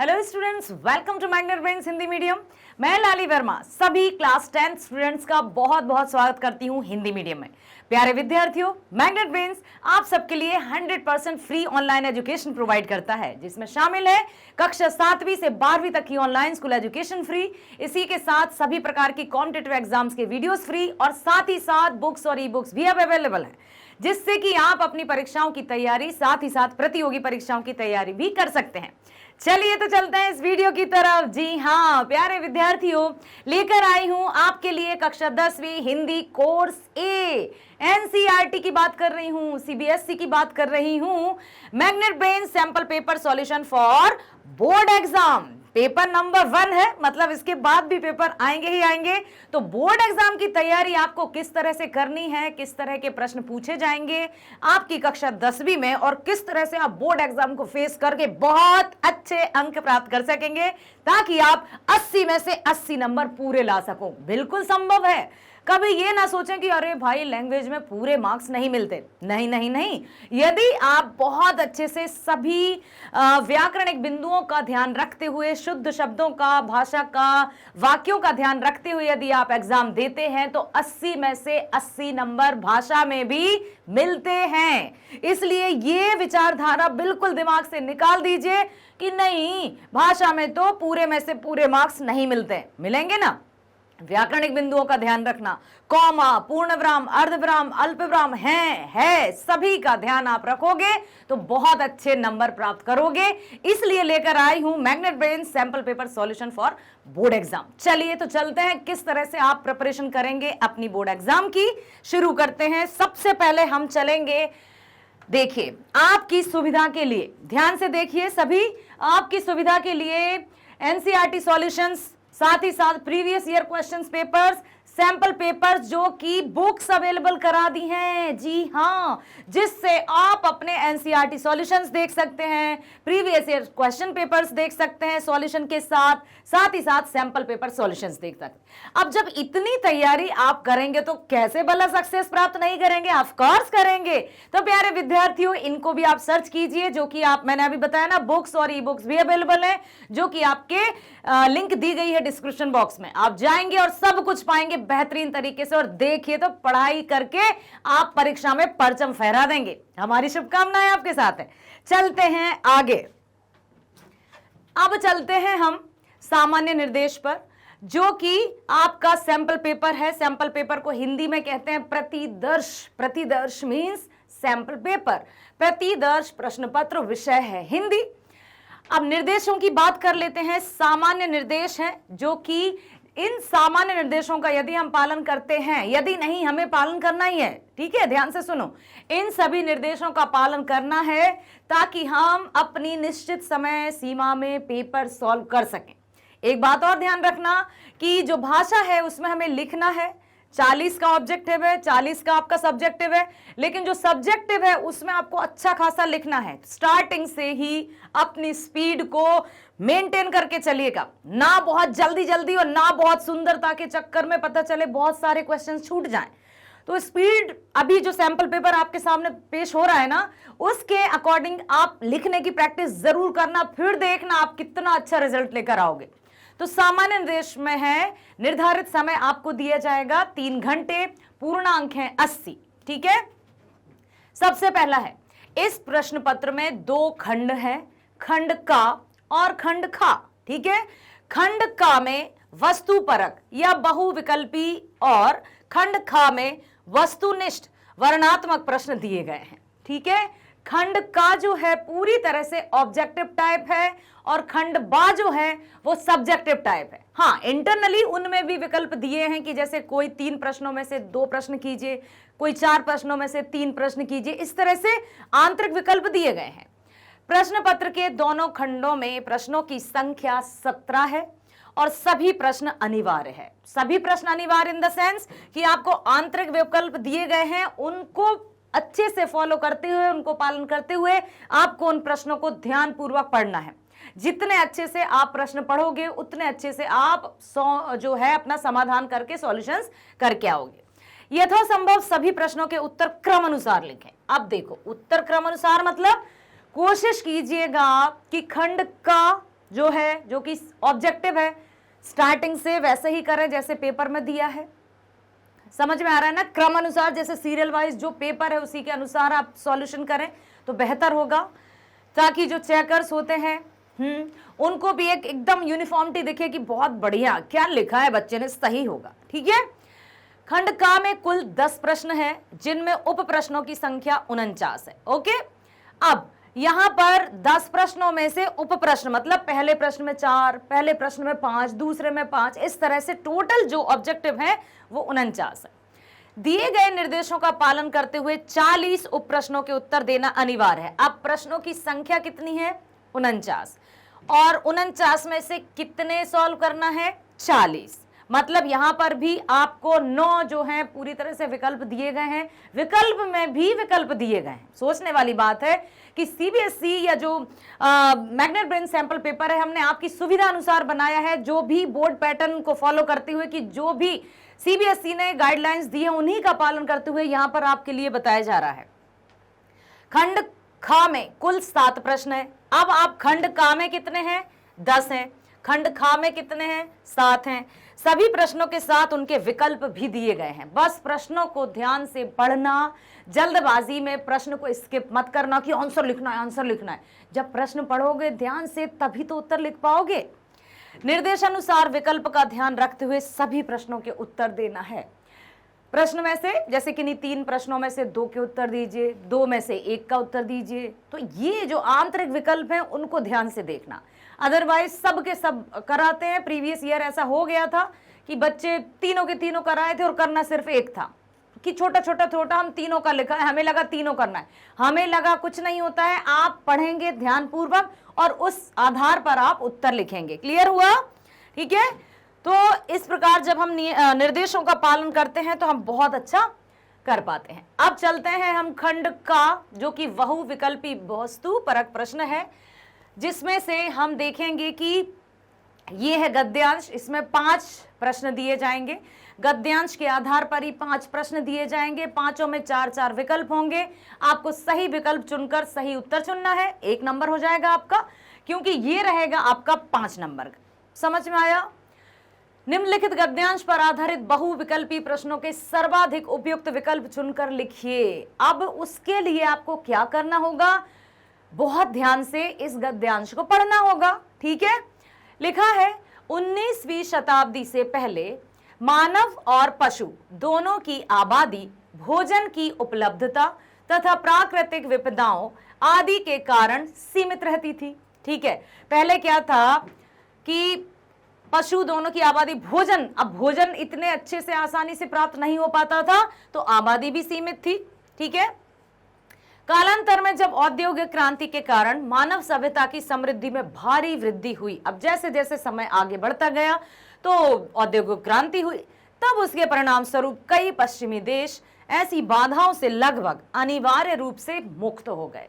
Hello students, welcome to Magnet Brains Hindi medium. मैं लाली वर्मा सभी class 10 students का बहुत बहुत स्वागत करती हूं हिंदी मीडियम में। प्यारे विद्यार्थियों, मैग्नेट ब्रेन्स आप सबके लिए 100% फ्री ऑनलाइन एजुकेशन प्रोवाइड करता है, जिसमें शामिल है कक्षा 7वीं से 12वीं तक की ऑनलाइन स्कूल एजुकेशन फ्री। इसी के साथ सभी प्रकार की कॉम्पिटिटिव एग्जाम्स के वीडियोस फ्री और साथ ही साथ बुक्स और ई बुक्स भी अब अवेलेबल है, जिससे कि आप अपनी परीक्षाओं की तैयारी साथ ही साथ प्रतियोगी परीक्षाओं की तैयारी भी कर सकते हैं। चलिए तो चलते हैं इस वीडियो की तरफ। जी हाँ प्यारे विद्यार्थियों, लेकर आई हूं आपके लिए कक्षा 10वीं हिंदी कोर्स ए। एनसीईआरटी की बात कर रही हूं, सीबीएसई की बात कर रही हूं। Magnet brains sample paper solution for board exam paper number 1 है, मतलब इसके बाद भी पेपर आएंगे ही आएंगे। तो बोर्ड एग्जाम की तैयारी आपको किस तरह से करनी है, किस तरह के प्रश्न पूछे जाएंगे आपकी कक्षा 10वीं में, और किस तरह से आप बोर्ड एग्जाम को फेस करके बहुत अच्छे अंक प्राप्त कर सकेंगे, ताकि आप 80 में से 80 नंबर पूरे ला सको। बिल्कुल संभव है। कभी ये ना सोचें कि अरे भाई लैंग्वेज में पूरे मार्क्स नहीं मिलते। नहीं नहीं नहीं, यदि आप बहुत अच्छे से सभी व्याकरणिक बिंदुओं का ध्यान रखते हुए, शुद्ध शब्दों का, भाषा का, वाक्यों का ध्यान रखते हुए यदि आप एग्जाम देते हैं तो 80 में से 80 नंबर भाषा में भी मिलते हैं। इसलिए ये विचारधारा बिल्कुल दिमाग से निकाल दीजिए कि नहीं, भाषा में तो पूरे में से पूरे मार्क्स नहीं मिलते। मिलेंगे ना। व्याकरणिक बिंदुओं का ध्यान रखना, कॉमा, पूर्णविराम, अर्धविराम, अल्पविराम है सभी का ध्यान आप रखोगे तो बहुत अच्छे नंबर प्राप्त करोगे। इसलिए लेकर आई हूं magnet brains sample paper solution for board exam. चलिए तो चलते हैं किस तरह से आप प्रिपरेशन करेंगे अपनी बोर्ड एग्जाम की। शुरू करते हैं। सबसे पहले हम चलेंगे, देखिए आपकी सुविधा के लिए, ध्यान से देखिए सभी, आपकी सुविधा के लिए एनसीईआरटी सॉल्यूशंस, साथ ही साथ previous year questions papers, sample papers जो कि बुक्स अवेलेबल करा दी हैं। जी हाँ, जिससे आप अपने एनसीईआरटी सॉल्यूशंस देख सकते हैं, प्रीवियस ईयर क्वेश्चन पेपर्स देख सकते हैं सॉल्यूशन के साथ ही साथ सैंपल पेपर सॉल्यूशंस देख सकते हैं। अब जब इतनी तैयारी आप करेंगे तो कैसे भला सक्सेस प्राप्त नहीं करेंगे? ऑफ कोर्स करेंगे। तो प्यारे विद्यार्थियों, इनको भी आप सर्च कीजिए, जो कि आप, मैंने अभी बताया ना, बुक्स और ई बुक्स भी अवेलेबल है, जो कि आपके लिंक दी गई है डिस्क्रिप्शन बॉक्स में। आप जाएंगे और सब कुछ पाएंगे बेहतरीन तरीके से, और देखिए तो पढ़ाई करके आप परीक्षा में परचम फहरा देंगे। हमारी शुभकामनाएं आपके साथ है। चलते हैं आगे। अब चलते हैं हम सामान्य निर्देश पर, जो कि आपका सैंपल पेपर है। सैंपल पेपर को हिंदी में कहते हैं प्रतिदर्श। प्रतिदर्श मींस सैंपल पेपर। प्रतिदर्श प्रश्न पत्र विषय है हिंदी। अब निर्देशों की बात कर लेते हैं। सामान्य निर्देश हैं, जो कि इन सामान्य निर्देशों का यदि हम पालन करते हैं, यदि नहीं हमें पालन करना ही है, ठीक है, ध्यान से सुनो, इन सभी निर्देशों का पालन करना है ताकि हम अपनी निश्चित समय सीमा में पेपर सॉल्व कर सकें। एक बात और ध्यान रखना कि जो भाषा है उसमें हमें लिखना है। 40 का ऑब्जेक्टिव है, 40 का आपका सब्जेक्टिव है, लेकिन जो सब्जेक्टिव है उसमें आपको अच्छा खासा लिखना है। स्टार्टिंग से ही अपनी स्पीड को मेंटेन करके चलिएगा, ना बहुत जल्दी जल्दी और ना बहुत सुंदरता के चक्कर में पता चले बहुत सारे क्वेश्चंस छूट जाएं। तो स्पीड, अभी जो सैंपल पेपर आपके सामने पेश हो रहा है ना, उसके अकॉर्डिंग आप लिखने की प्रैक्टिस जरूर करना, फिर देखना आप कितना अच्छा रिजल्ट लेकर आओगे। तो सामान्य निर्देश में है, निर्धारित समय आपको दिया जाएगा 3 घंटे, पूर्णांक है 80, ठीक है। सबसे पहला है, इस प्रश्न पत्र में 2 खंड है, खंड का और खंड खा, ठीक है। खंड का में वस्तुपरक या बहुविकल्पी और खंड खा में वस्तुनिष्ठ वर्णनात्मक प्रश्न दिए गए हैं, ठीक है। खंड का जो है पूरी तरह से ऑब्जेक्टिव टाइप है, और खंड बा जो है वो सब्जेक्टिव टाइप है। हाँ, इंटरनली उनमें भी विकल्प दिए हैं कि जैसे कोई 3 प्रश्नों में से 2 प्रश्न कीजिए, कोई 4 प्रश्नों में से 3 प्रश्न कीजिए, इस तरह से आंतरिक विकल्प दिए गए हैं। प्रश्न पत्र के दोनों खंडों में प्रश्नों की संख्या 17 है और सभी प्रश्न अनिवार्य है। सभी प्रश्न अनिवार्य इन द सेंस कि आपको आंतरिक विकल्प दिए गए हैं, उनको अच्छे से फॉलो करते हुए, उनको पालन करते हुए आपको उन प्रश्नों को ध्यानपूर्वक पढ़ना है। जितने अच्छे से आप प्रश्न पढ़ोगे उतने अच्छे से आप जो है अपना समाधान करके सॉल्यूशंस करके आओगे। यथासंभव सभी प्रश्नों के उत्तर क्रम अनुसार लिखें। अब देखो, उत्तर क्रम अनुसार मतलब कोशिश कीजिएगा कि खंड का जो है, जो कि ऑब्जेक्टिव है, स्टार्टिंग से वैसे ही करें जैसे पेपर में दिया है। समझ में आ रहा है ना? क्रम अनुसार, जैसे सीरियल वाइज जो पेपर है उसी के अनुसार आप सॉल्यूशन करें तो बेहतर होगा, ताकि जो चेकर्स होते हैं उनको भी एक एकदम यूनिफॉर्मिटी दिखे कि बहुत बढ़िया क्या लिखा है बच्चे ने, सही होगा। ठीक है। खंड का में कुल 10 प्रश्न है, जिनमें उप प्रश्नों की संख्या 49 है। ओके, अब यहां पर 10 प्रश्नों में से उप प्रश्न मतलब पहले प्रश्न में 4, पहले प्रश्न में 5, दूसरे में 5, इस तरह से टोटल जो ऑब्जेक्टिव है वो 49 है। दिए गए निर्देशों का पालन करते हुए 40 उप प्रश्नों के उत्तर देना अनिवार्य है। अब प्रश्नों की संख्या कितनी है? 49, और 49 में से कितने सॉल्व करना है? 40। मतलब यहां पर भी आपको 9 जो हैं पूरी तरह से विकल्प दिए गए हैं, विकल्प में भी विकल्प दिए गए हैं। सोचने वाली बात है कि सीबीएसई या जो मैग्नेट ब्रेन सैंपल पेपर है, हमने आपकी सुविधा अनुसार बनाया है, जो भी बोर्ड पैटर्न को फॉलो करते हुए कि जो भी सीबीएसई ने गाइडलाइंस दी है उन्हीं का पालन करते हुए यहां पर आपके लिए बताया जा रहा है। खंड ख में कुल 7 प्रश्न है। अब आप खंड का में कितने हैं? 10 हैं। खंड ख में कितने हैं? 7 हैं। सभी प्रश्नों के साथ उनके विकल्प भी दिए गए हैं। बस प्रश्नों को ध्यान से पढ़ना, जल्दबाजी में प्रश्न को स्किप मत करना कि आंसर लिखना है, आंसर लिखना है। जब प्रश्न पढ़ोगे ध्यान से तभी तो उत्तर लिख पाओगे। निर्देशानुसार विकल्प का ध्यान रखते हुए सभी प्रश्नों के उत्तर देना है। प्रश्न में से जैसे कि 3 प्रश्नों में से 2 के उत्तर दीजिए, 2 में से 1 का उत्तर दीजिए। तो ये जो आंतरिक विकल्प हैं उनको ध्यान से देखना, अदरवाइज सब के सब कराते हैं। प्रीवियस ईयर ऐसा हो गया था कि बच्चे तीनों के तीनों कराए थे और करना सिर्फ एक था, कि छोटा छोटा हम तीनों का लिखा है, हमें लगा तीनों करना है। हमें लगा कुछ नहीं होता है, आप पढ़ेंगे ध्यानपूर्वक और उस आधार पर आप उत्तर लिखेंगे। क्लियर हुआ? ठीक है। तो इस प्रकार जब हम निर्देशों का पालन करते हैं तो हम बहुत अच्छा कर पाते हैं। अब चलते हैं हम खंड का, जो कि बहुविकल्पी वस्तु परक प्रश्न है, जिसमें से हम देखेंगे कि ये है गद्यांश। इसमें 5 प्रश्न दिए जाएंगे। गद्यांश के आधार पर ही 5 प्रश्न दिए जाएंगे। 5 में 4-4 विकल्प होंगे। आपको सही विकल्प चुनकर सही उत्तर चुनना है। 1 नंबर हो जाएगा आपका, क्योंकि ये रहेगा आपका 5 नंबर का। समझ में आया? निम्नलिखित गद्यांश पर आधारित बहुविकल्पी प्रश्नों के सर्वाधिक उपयुक्त विकल्प चुनकर लिखिए। अब उसके लिए आपको क्या करना होगा? बहुत ध्यान से इस गद्यांश को पढ़ना होगा। ठीक है। लिखा है, 19वीं शताब्दी से पहले मानव और पशु दोनों की आबादी भोजन की उपलब्धता तथा प्राकृतिक विपदाओं आदि के कारण सीमित रहती थी। ठीक है। पहले क्या था कि पशु दोनों की आबादी, भोजन, अब भोजन इतने अच्छे से आसानी से प्राप्त नहीं हो पाता था, तो आबादी भी सीमित थी। ठीक है। कालांतर में जब औद्योगिक क्रांति के कारण मानव सभ्यता की समृद्धि में भारी वृद्धि हुई, अब जैसे जैसे समय आगे बढ़ता गया तो औद्योगिक क्रांति हुई, तब उसके परिणाम स्वरूप कई पश्चिमी देश ऐसी बाधाओं से लगभग अनिवार्य रूप से मुक्त हो गए।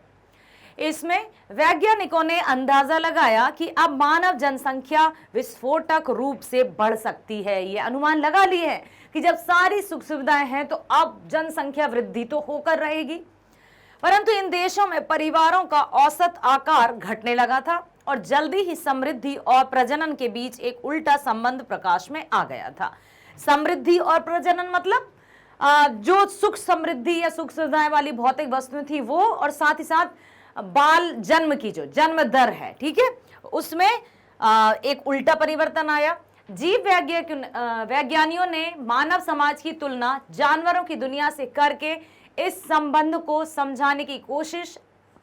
इसमें वैज्ञानिकों ने अंदाजा लगाया कि अब मानव जनसंख्या विस्फोटक रूप से बढ़ सकती है। ये अनुमान लगा लिए है कि जब सारी सुख सुविधाएं हैं तो अब जनसंख्या वृद्धि तो होकर रहेगी। परंतु इन देशों में परिवारों का औसत आकार घटने लगा था और जल्दी ही समृद्धि और प्रजनन के बीच एक उल्टा संबंध प्रकाश में आ गया था। समृद्धि और प्रजनन मतलब जो सुख समृद्धि या सुख सुविधाएं वाली भौतिक वस्तुएं थी वो, और साथ ही साथ बाल जन्म की जो जन्म दर है, ठीक है, उसमें एक उल्टा परिवर्तन आया। जीव वैज्ञानियों ने मानव समाज की तुलना जानवरों की दुनिया से करके इस संबंध को समझाने की कोशिश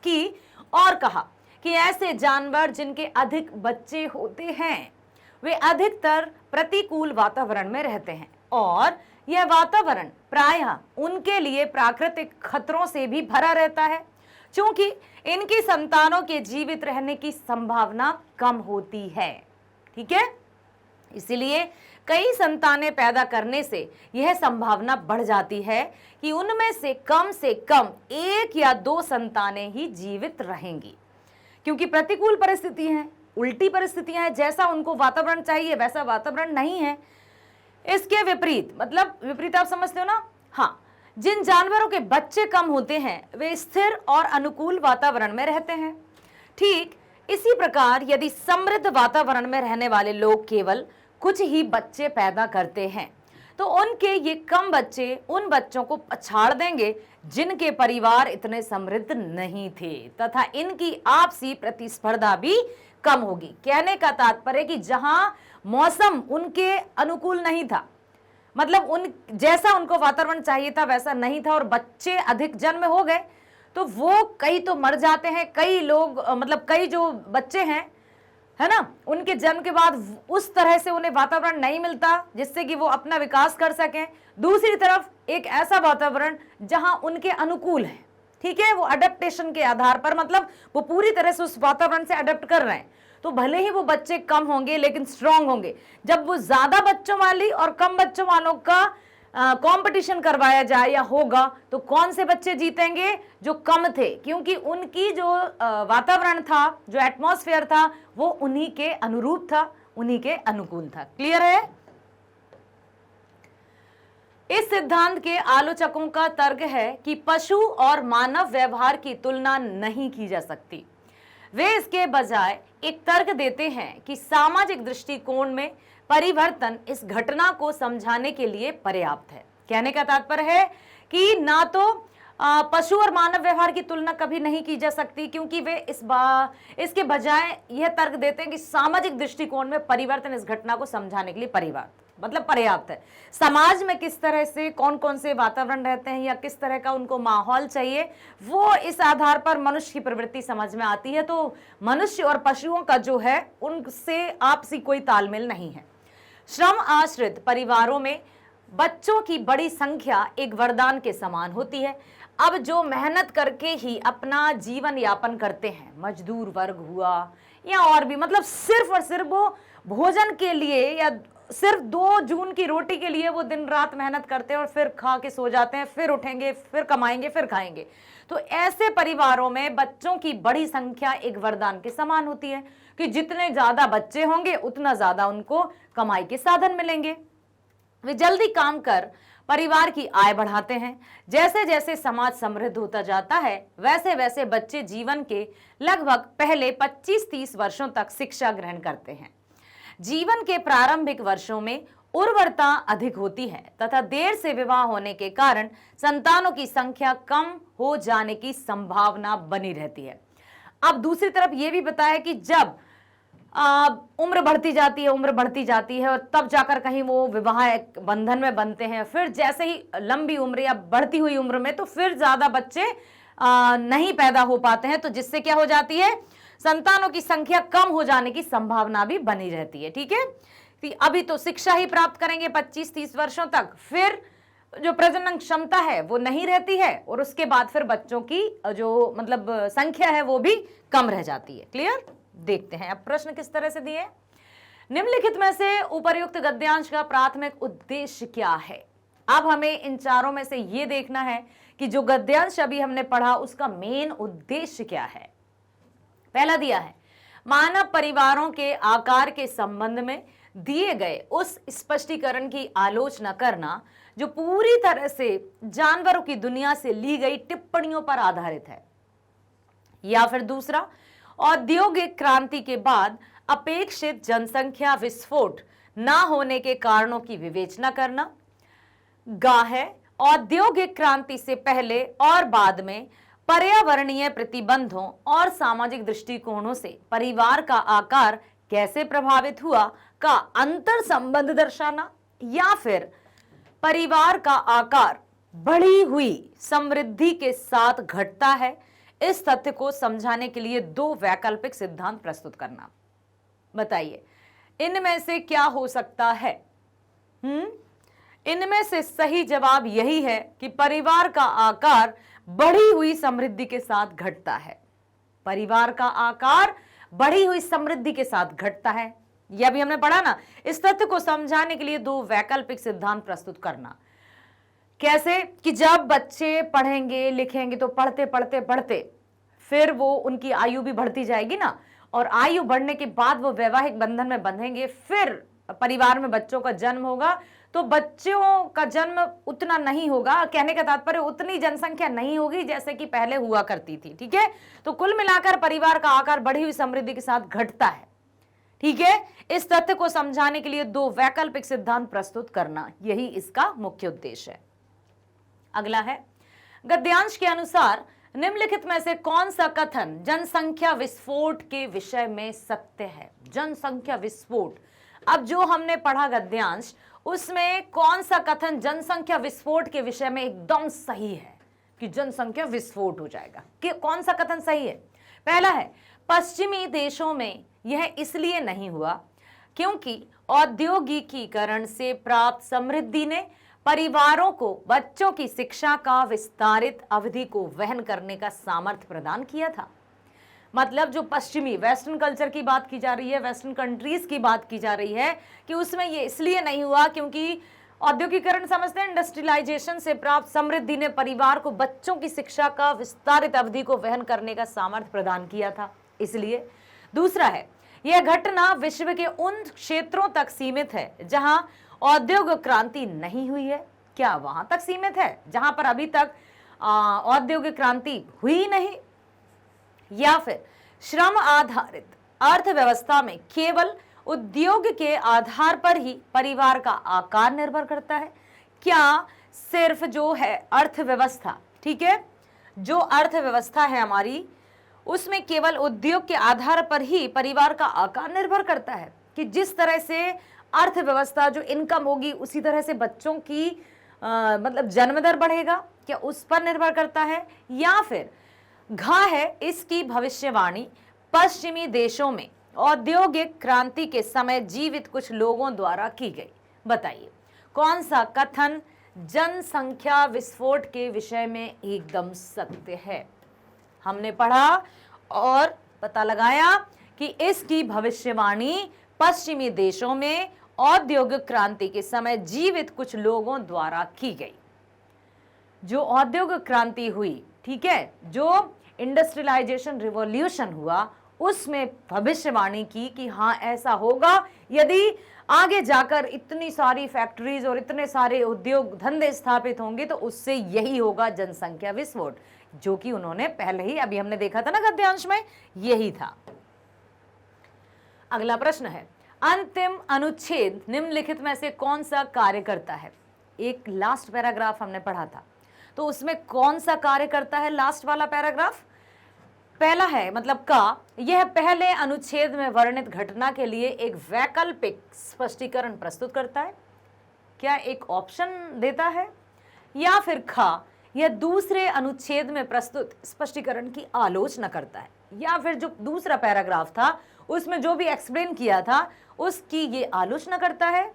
की और कहा कि ऐसे जानवर जिनके अधिक बच्चे होते हैं वे अधिकतर प्रतिकूल वातावरण में रहते हैं और यह वातावरण प्रायः उनके लिए प्राकृतिक खतरों से भी भरा रहता है, क्योंकि इनकी संतानों के जीवित रहने की संभावना कम होती है। ठीक है। इसलिए कई संतानें पैदा करने से यह संभावना बढ़ जाती है कि उनमें से कम 1 या 2 संतानें ही जीवित रहेंगी, क्योंकि प्रतिकूल परिस्थिति हैं, उल्टी परिस्थितियां हैं, जैसा उनको वातावरण चाहिए वैसा वातावरण नहीं है। इसके विपरीत, मतलब विपरीत आप समझते हो ना? हाँ, जिन जानवरों के बच्चे कम होते हैं वे स्थिर और अनुकूल वातावरण में रहते हैं। ठीक इसी प्रकार यदि समृद्ध वातावरण में रहने वाले लोग केवल कुछ ही बच्चे पैदा करते हैं तो उनके ये कम बच्चे उन बच्चों को पछाड़ देंगे जिनके परिवार इतने समृद्ध नहीं थे तथा इनकी आपसी प्रतिस्पर्धा भी कम होगी। कहने का तात्पर्य कि जहां मौसम उनके अनुकूल नहीं था, मतलब उन जैसा उनको वातावरण चाहिए था वैसा नहीं था और बच्चे अधिक जन्म हो गए, तो वो कई तो मर जाते हैं, कई लोग मतलब कई जो बच्चे हैं है ना, उनके जन्म के बाद उस तरह से उन्हें वातावरण नहीं मिलता जिससे कि वो अपना विकास कर सकें। दूसरी तरफ एक ऐसा वातावरण जहां उनके अनुकूल है, ठीक है, वो अडेप्टेशन के आधार पर, मतलब वो पूरी तरह से उस वातावरण से अडेप्ट कर रहे हैं, तो भले ही वो बच्चे कम होंगे लेकिन स्ट्रांग होंगे। जब वो ज्यादा बच्चों वाली और कम बच्चों वालों का कंपटीशन करवाया जाए या होगा तो कौन से बच्चे जीतेंगे? जो कम थे, क्योंकि उनकी जो वातावरण था, जो एटमॉस्फेयर था, वो उन्हीं के अनुरूप था, उन्हीं के अनुकूल था। क्लियर है? इस सिद्धांत के आलोचकों का तर्क है कि पशु और मानव व्यवहार की तुलना नहीं की जा सकती। वे इसके बजाय एक तर्क देते हैं कि सामाजिक दृष्टिकोण में परिवर्तन इस घटना को समझाने के लिए पर्याप्त है। कहने का तात्पर्य है कि ना तो पशु और मानव व्यवहार की तुलना कभी नहीं की जा सकती, क्योंकि वे इसके बजाय यह तर्क देते हैं कि सामाजिक दृष्टिकोण में परिवर्तन इस घटना को समझाने के लिए पर्याप्त है। समाज में किस तरह से कौन कौन से वातावरण रहते हैं या किस तरह का उनको माहौल चाहिए, वो इस आधार पर मनुष्य की प्रवृत्ति समझ में आती है। तो मनुष्य और पशुओं का जो है उनसे आपसी कोई तालमेल नहीं है। श्रम आश्रित परिवारों में बच्चों की बड़ी संख्या एक वरदान के समान होती है। अब जो मेहनत करके ही अपना जीवन यापन करते हैं, मजदूर वर्ग हुआ या और भी, मतलब सिर्फ और सिर्फ वो भोजन के लिए या सिर्फ 2 जून की रोटी के लिए वो दिन रात मेहनत करते हैं और फिर खा के सो जाते हैं, फिर उठेंगे, फिर कमाएंगे, फिर खाएंगे। तो ऐसे परिवारों में बच्चों की बड़ी संख्या एक वरदान के समान होती है कि जितने ज्यादा बच्चे होंगे उतना ज्यादा उनको कमाई के साधन मिलेंगे। वे जल्दी काम कर परिवार की आय बढ़ाते हैं। जैसे जैसे समाज समृद्ध होता जाता है वैसे वैसे बच्चे जीवन के लगभग पहले 25-30 वर्षों तक शिक्षा ग्रहण करते हैं। जीवन के प्रारंभिक वर्षों में उर्वरता अधिक होती है तथा देर से विवाह होने के कारण संतानों की संख्या कम हो जाने की संभावना बनी रहती है। अब दूसरी तरफ यह भी बताया कि जब उम्र बढ़ती जाती है और तब जाकर कहीं वो विवाह बंधन में बनते हैं, फिर जैसे ही लंबी उम्र या बढ़ती हुई उम्र में तो फिर ज्यादा बच्चे नहीं पैदा हो पाते हैं, तो जिससे क्या हो जाती है, संतानों की संख्या कम हो जाने की संभावना भी बनी रहती है। ठीक है, अभी तो शिक्षा ही प्राप्त करेंगे 25-30 वर्षों तक, फिर जो प्रजनन क्षमता है वो नहीं रहती है और उसके बाद फिर बच्चों की जो मतलब संख्या है वो भी कम रह जाती है। क्लियर? देखते हैं अब प्रश्न किस तरह से दिए। निम्नलिखित में से उपर्युक्त गद्यांश का प्राथमिक उद्देश्य क्या है? अब हमें इन चारों में से ये देखना है कि जो गद्यांश अभी हमने पढ़ा उसका मेन उद्देश्य क्या है। पहला दिया है, मानव परिवारों के आकार के संबंध में दिए गए उस स्पष्टीकरण की आलोचना करना जो पूरी तरह से जानवरों की दुनिया से ली गई टिप्पणियों पर आधारित है। या फिर दूसरा, औद्योगिक क्रांति के बाद अपेक्षित जनसंख्या विस्फोट ना होने के कारणों की विवेचना करना। गा है, औद्योगिक क्रांति से पहले और बाद में पर्यावरणीय प्रतिबंधों और सामाजिक दृष्टिकोणों से परिवार का आकार कैसे प्रभावित हुआ का अंतर संबंध दर्शाना। या फिर परिवार का आकार बढ़ी हुई समृद्धि के साथ घटता है, इस तथ्य को समझाने के लिए 2 वैकल्पिक सिद्धांत प्रस्तुत करना। बताइए इनमें से क्या हो सकता है? इनमें से सही जवाब यही है कि परिवार का आकार बढ़ी हुई समृद्धि के साथ घटता है। परिवार का आकार बढ़ी हुई समृद्धि के साथ घटता है, यह भी हमने पढ़ा ना। इस तथ्य को समझाने के लिए 2 वैकल्पिक सिद्धांत प्रस्तुत करना। कैसे? कि जब बच्चे पढ़ेंगे लिखेंगे तो पढ़ते पढ़ते पढ़ते फिर वो उनकी आयु भी बढ़ती जाएगी ना, और आयु बढ़ने के बाद वो वैवाहिक बंधन में बंधेंगे, फिर परिवार में बच्चों का जन्म होगा, तो बच्चों का जन्म उतना नहीं होगा, कहने का तात्पर्य उतनी जनसंख्या नहीं होगी जैसे कि पहले हुआ करती थी। ठीक है, तो कुल मिलाकर परिवार का आकार बढ़ी हुई समृद्धि के साथ घटता है। ठीक है, इस तथ्य को समझाने के लिए दो वैकल्पिक सिद्धांत प्रस्तुत करना, यही इसका मुख्य उद्देश्य है। अगला है, गद्यांश के अनुसार निम्नलिखित में से कौन सा कथन जनसंख्या विस्फोट के विषय में सत्य है? जनसंख्या विस्फोट, अब जो हमने पढ़ा गद्यांश, उसमें कौन सा कथन जनसंख्या विस्फोट के विषय में एकदम सही है कि जनसंख्या विस्फोट हो जाएगा? कि कौन सा कथन सही है? पहला है, पश्चिमी देशों में यह इसलिए नहीं हुआ क्योंकि औद्योगिकीकरण से प्राप्त समृद्धि ने परिवारों को बच्चों की शिक्षा का विस्तारित अवधि को वहन करने का सामर्थ्य प्रदान किया था। मतलब जो पश्चिमी वेस्टर्न कल्चर की बात की जा रही है, वेस्टर्न कंट्रीज की बात की जा रही है कि उसमें ये इसलिए नहीं हुआ क्योंकि औद्योगिकरण समझते हैं, इंडस्ट्रियलाइजेशन से प्राप्त समृद्धि ने परिवार को बच्चों की शिक्षा का विस्तारित अवधि को वहन करने का सामर्थ्य प्रदान किया था, इसलिए। दूसरा है, यह घटना विश्व के उन क्षेत्रों तक सीमित है जहां औद्योगिक क्रांति नहीं हुई है। क्या वहां तक सीमित है जहां पर अभी तक औद्योगिक क्रांति हुई नहीं? या फिर श्रम आधारित अर्थव्यवस्था में केवल उद्योग के आधार पर ही परिवार का आकार निर्भर करता है? क्या सिर्फ जो है अर्थव्यवस्था, ठीक है, जो अर्थव्यवस्था है हमारी, उसमें केवल उद्योग के आधार पर ही परिवार का आकार निर्भर करता है कि जिस तरह से अर्थव्यवस्था जो इनकम होगी उसी तरह से बच्चों की मतलब जन्म दर बढ़ेगा, क्या उस पर निर्भर करता है? या फिर घा है इसकी भविष्यवाणी पश्चिमी देशों में औद्योगिक क्रांति के समय जीवित कुछ लोगों द्वारा की गई? बताइए कौन सा कथन जनसंख्या विस्फोट के विषय में एकदम सत्य है? हमने पढ़ा और पता लगाया कि इसकी भविष्यवाणी पश्चिमी देशों में औद्योगिक क्रांति के समय जीवित कुछ लोगों द्वारा की गई। जो औद्योगिक क्रांति हुई, ठीक है, जो इंडस्ट्रियलाइजेशन रिवॉल्यूशन हुआ, उसमें भविष्यवाणी की कि हाँ ऐसा होगा यदि आगे जाकर इतनी सारी फैक्ट्रीज और इतने सारे उद्योग धंधे स्थापित होंगे तो उससे यही होगा जनसंख्या विस्फोट, जो कि उन्होंने पहले ही अभी हमने देखा था ना गद्यांश में, यही था। अगला प्रश्न है, अंतिम अनुच्छेद निम्नलिखित में से कौन सा कार्य करता है? एक लास्ट पैराग्राफ हमने पढ़ा था, तो उसमें कौन सा कार्य करता है लास्ट वाला पैराग्राफ? पहला है मतलब का, यह पहले अनुच्छेद में वर्णित घटना के लिए एक वैकल्पिक स्पष्टीकरण प्रस्तुत करता है। क्या एक ऑप्शन देता है? या फिर खा, यह दूसरे अनुच्छेद में प्रस्तुत स्पष्टीकरण की आलोचना करता है। या फिर जो दूसरा पैराग्राफ था उसमें जो भी एक्सप्लेन किया था उसकी ये आलोचना करता है।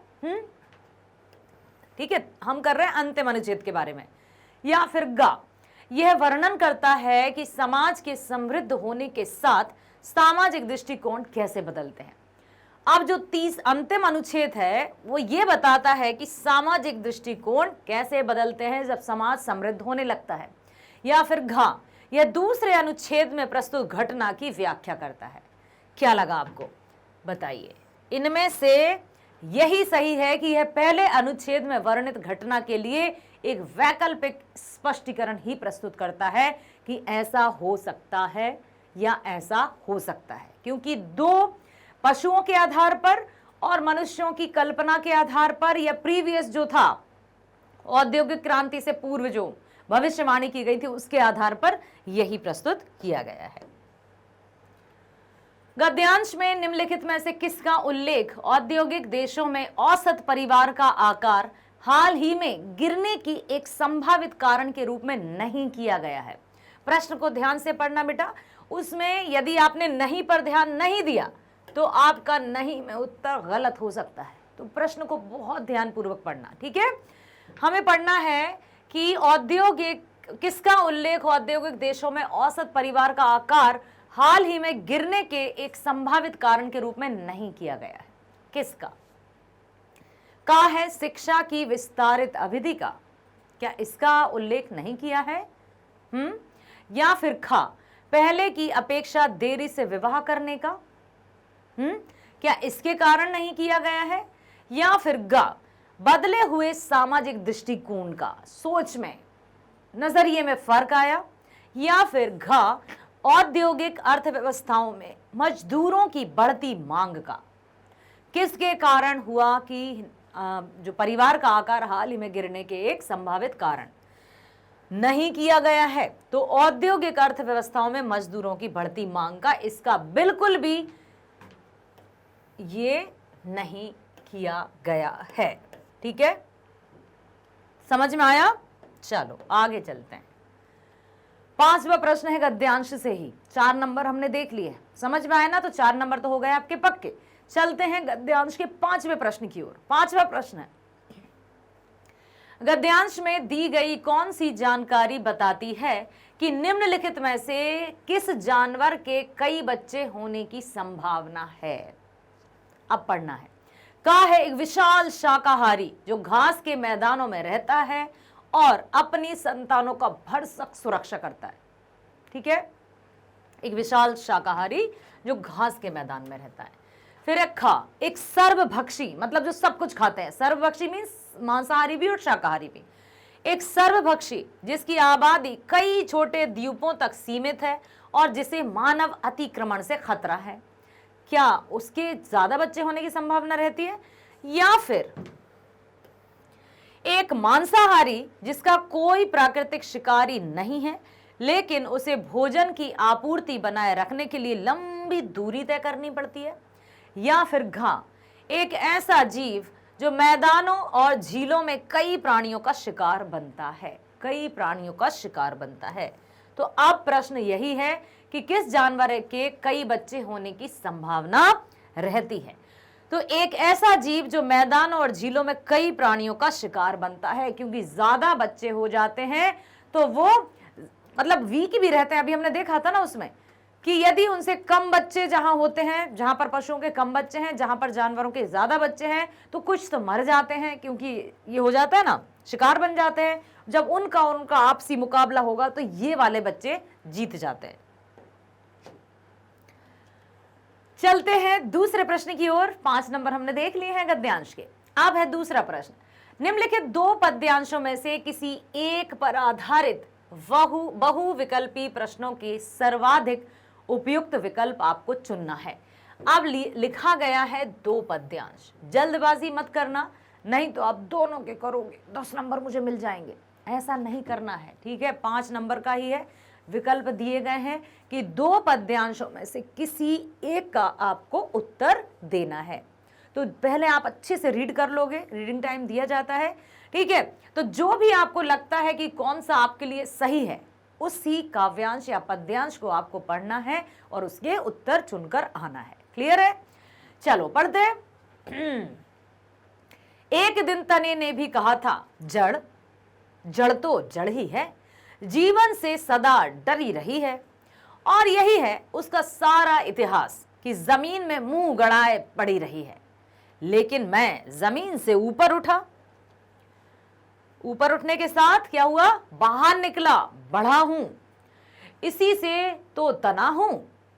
ठीक है, हम कर रहे हैं अंतिम अनुच्छेद के बारे में। या फिर गा, यह वर्णन करता है कि समाज के समृद्ध होने के साथ सामाजिक दृष्टिकोण कैसे बदलते हैं। अब जो अंतिम अनुच्छेद है वो ये बताता है कि सामाजिक दृष्टिकोण कैसे बदलते हैं जब समाज समृद्ध होने लगता है। या फिर घा, यह दूसरे अनुच्छेद में प्रस्तुत घटना की व्याख्या करता है। क्या लगा आपको? बताइए, इनमें से यही सही है कि यह पहले अनुच्छेद में वर्णित घटना के लिए एक वैकल्पिक स्पष्टीकरण ही प्रस्तुत करता है कि ऐसा हो सकता है या ऐसा हो सकता है, क्योंकि दो पशुओं के आधार पर और मनुष्यों की कल्पना के आधार पर या प्रीवियस जो था औद्योगिक क्रांति से पूर्व जो भविष्यवाणी की गई थी उसके आधार पर यही प्रस्तुत किया गया है। गद्यांश में निम्नलिखित में से किसका उल्लेख औद्योगिक देशों में औसत परिवार का आकार हाल ही में गिरने की एक संभावित कारण के रूप में नहीं किया गया है? प्रश्न को ध्यान से पढ़ना बेटा, उसमें यदि आपने नहीं पर ध्यान नहीं दिया तो आपका नहीं में उत्तर गलत हो सकता है। तो प्रश्न को बहुत ध्यानपूर्वक पढ़ना, ठीक है। हमें पढ़ना है कि औद्योगिक किसका उल्लेख औद्योगिक देशों में औसत परिवार का आकार हाल ही में गिरने के एक संभावित कारण के रूप में नहीं किया गया है। किसका? का है शिक्षा की विस्तारित अवधि का, क्या इसका उल्लेख नहीं किया है? या फिर खा, पहले की अपेक्षा देरी से विवाह करने का, क्या इसके कारण नहीं किया गया है? या फिर गा, बदले हुए सामाजिक दृष्टिकोण का, सोच में, नजरिए में फर्क आया, या फिर घ औद्योगिक अर्थव्यवस्थाओं में मजदूरों की बढ़ती मांग का, किसके कारण हुआ कि जो परिवार का आकार हाल ही में गिरने के एक संभावित कारण नहीं किया गया है। तो औद्योगिक अर्थव्यवस्थाओं में मजदूरों की बढ़ती मांग का, इसका बिल्कुल भी ये नहीं किया गया है। ठीक है, समझ में आया? चलो आगे चलते हैं। 5वां प्रश्न है गद्यांश से ही, 4 नंबर हमने देख लिए, समझ में आया ना? तो 4 नंबर तो हो गए आपके पक्के। चलते हैं गद्यांश के 5वें प्रश्न की ओर। 5वां प्रश्न है, गद्यांश में दी गई कौन सी जानकारी बताती है कि निम्नलिखित में से किस जानवर के कई बच्चे होने की संभावना है? अब पढ़ना है। का है एक विशाल शाकाहारी जो घास के मैदानों में रहता है और अपनी संतानों का भरसक सुरक्षा करता है। ठीक है, एक विशाल शाकाहारी जो घास के मैदान में रहता है। फिर एक खा, एक सर्वभक्षी, मतलब जो सब कुछ खाते हैं। सर्वभक्षी मीन्स मांसाहारी भी और शाकाहारी भी। एक सर्वभक्षी जिसकी आबादी कई छोटे द्वीपों तक सीमित है और जिसे मानव अतिक्रमण से खतरा है। क्या उसके ज्यादा बच्चे होने की संभावना रहती है? या फिर एक मांसाहारी जिसका कोई प्राकृतिक शिकारी नहीं है लेकिन उसे भोजन की आपूर्ति बनाए रखने के लिए लंबी दूरी तय करनी पड़ती है। या फिर घा, एक ऐसा जीव जो मैदानों और झीलों में कई प्राणियों का शिकार बनता है। कई प्राणियों का शिकार बनता है। तो अब प्रश्न यही है कि किस जानवर के कई बच्चे होने की संभावना रहती है? तो एक ऐसा जीव जो मैदानों और झीलों में कई प्राणियों का शिकार बनता है, क्योंकि ज्यादा बच्चे हो जाते हैं तो वो मतलब वीक भी रहते हैं। अभी हमने देखा था ना उसमें कि यदि उनसे कम बच्चे जहां होते हैं, जहां पर पशुओं के कम बच्चे हैं, जहां पर जानवरों के ज्यादा बच्चे हैं, तो कुछ तो मर जाते हैं, क्योंकि ये हो जाता है ना, शिकार बन जाते हैं। जब उनका आपसी मुकाबला होगा तो ये वाले बच्चे जीत जाते हैं। चलते हैं दूसरे प्रश्न की ओर। 5 नंबर हमने देख लिए हैं गद्यांश के। अब है दूसरा प्रश्न। निम्नलिखित 2 पद्यांशों में से किसी एक पर आधारित बहुविकल्पी प्रश्नों के सर्वाधिक उपयुक्त विकल्प आपको चुनना है। अब लिखा गया है 2 पद्यांश। जल्दबाजी मत करना, नहीं तो आप दोनों के करोगे 10 नंबर मुझे मिल जाएंगे। ऐसा नहीं करना है, ठीक है? 5 नंबर का ही है। विकल्प दिए गए हैं कि 2 पद्यांशों में से किसी एक का आपको उत्तर देना है। तो पहले आप अच्छे से रीड कर लोगे, रीडिंग टाइम दिया जाता है, ठीक है? तो जो भी आपको लगता है कि कौन सा आपके लिए सही है, उसी काव्यांश या पद्यांश को आपको पढ़ना है और उसके उत्तर चुनकर आना है। क्लियर है? चलो पढ़ते हैं। एक दिन तने ने भी कहा था, जड़ जड़ तो जड़ ही है, जीवन से सदा डरी रही है, और यही है उसका सारा इतिहास कि जमीन में मुंह गड़ाए पड़ी रही है। लेकिन मैं जमीन से ऊपर उठा, ऊपर उठने के साथ क्या हुआ? बाहर निकला, बढ़ा हूं, इसी से तो तना हूं।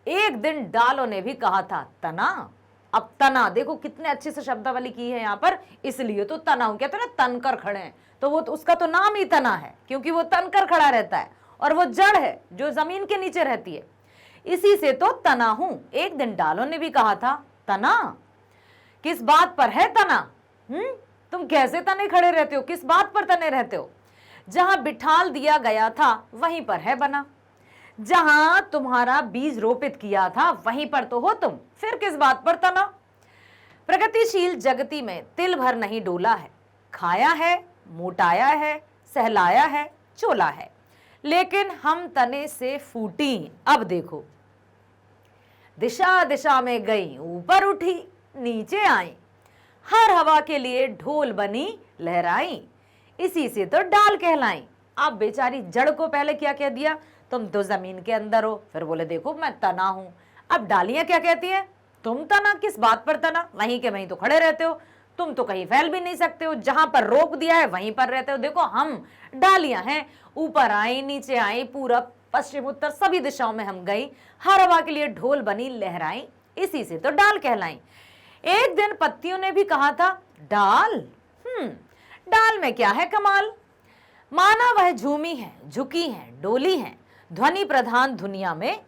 एक दिन डालों ने भी कहा था तना। अब तना देखो कितने अच्छे से शब्दावली की है यहां पर, इसलिए तो तना हूं। कहते हैं ना तन कर खड़े हैं, तो वो तो उसका तो नाम ही तना है, क्योंकि वो तन कर खड़ा रहता है और वो जड़ है जो जमीन के नीचे रहती है। इसी से तो तना हूं। एक दिन डालों ने भी कहा था तना। किस बात पर है तना? तुम कैसे तने खड़े रहते हो? किस बात पर तने रहते हो? जहां बिठाल दिया गया था वहीं पर है बना, जहां तुम्हारा बीज रोपित किया था वहीं पर तो हो तुम, फिर किस बात पर तना? प्रगतिशील जगती में तिल भर नहीं डोला है, खाया है, मोटाया है, सहलाया है, चोला है, लेकिन हम तने से फूटी। अब देखो, दिशा दिशा में गई, ऊपर उठी, नीचे आई, हर हवा के लिए ढोल बनी लहराई, इसी से तो डाल कहलाई। अब बेचारी जड़ को पहले क्या कह दिया? तुम तो जमीन के अंदर हो। फिर बोले देखो मैं तना हूं। अब डालियां क्या कहती हैं? तुम तना, किस बात पर तना? वहीं के वहीं तो खड़े रहते हो, तुम तो कहीं फैल भी नहीं सकते हो, जहां पर रोक दिया है वहीं पर रहते हो। देखो हम डालियां हैं, ऊपर आई, नीचे आई, पूरब पश्चिम उत्तर सभी दिशाओं में हम गई, हर हवा के लिए ढोल बनी लहराई, इसी से तो डाल कहलाई। एक दिन पत्तियों ने भी कहा था डाल। डाल में क्या है कमाल, माना वह झूमी है, झुकी है, डोली है, ध्वनि प्रधान दुनिया में,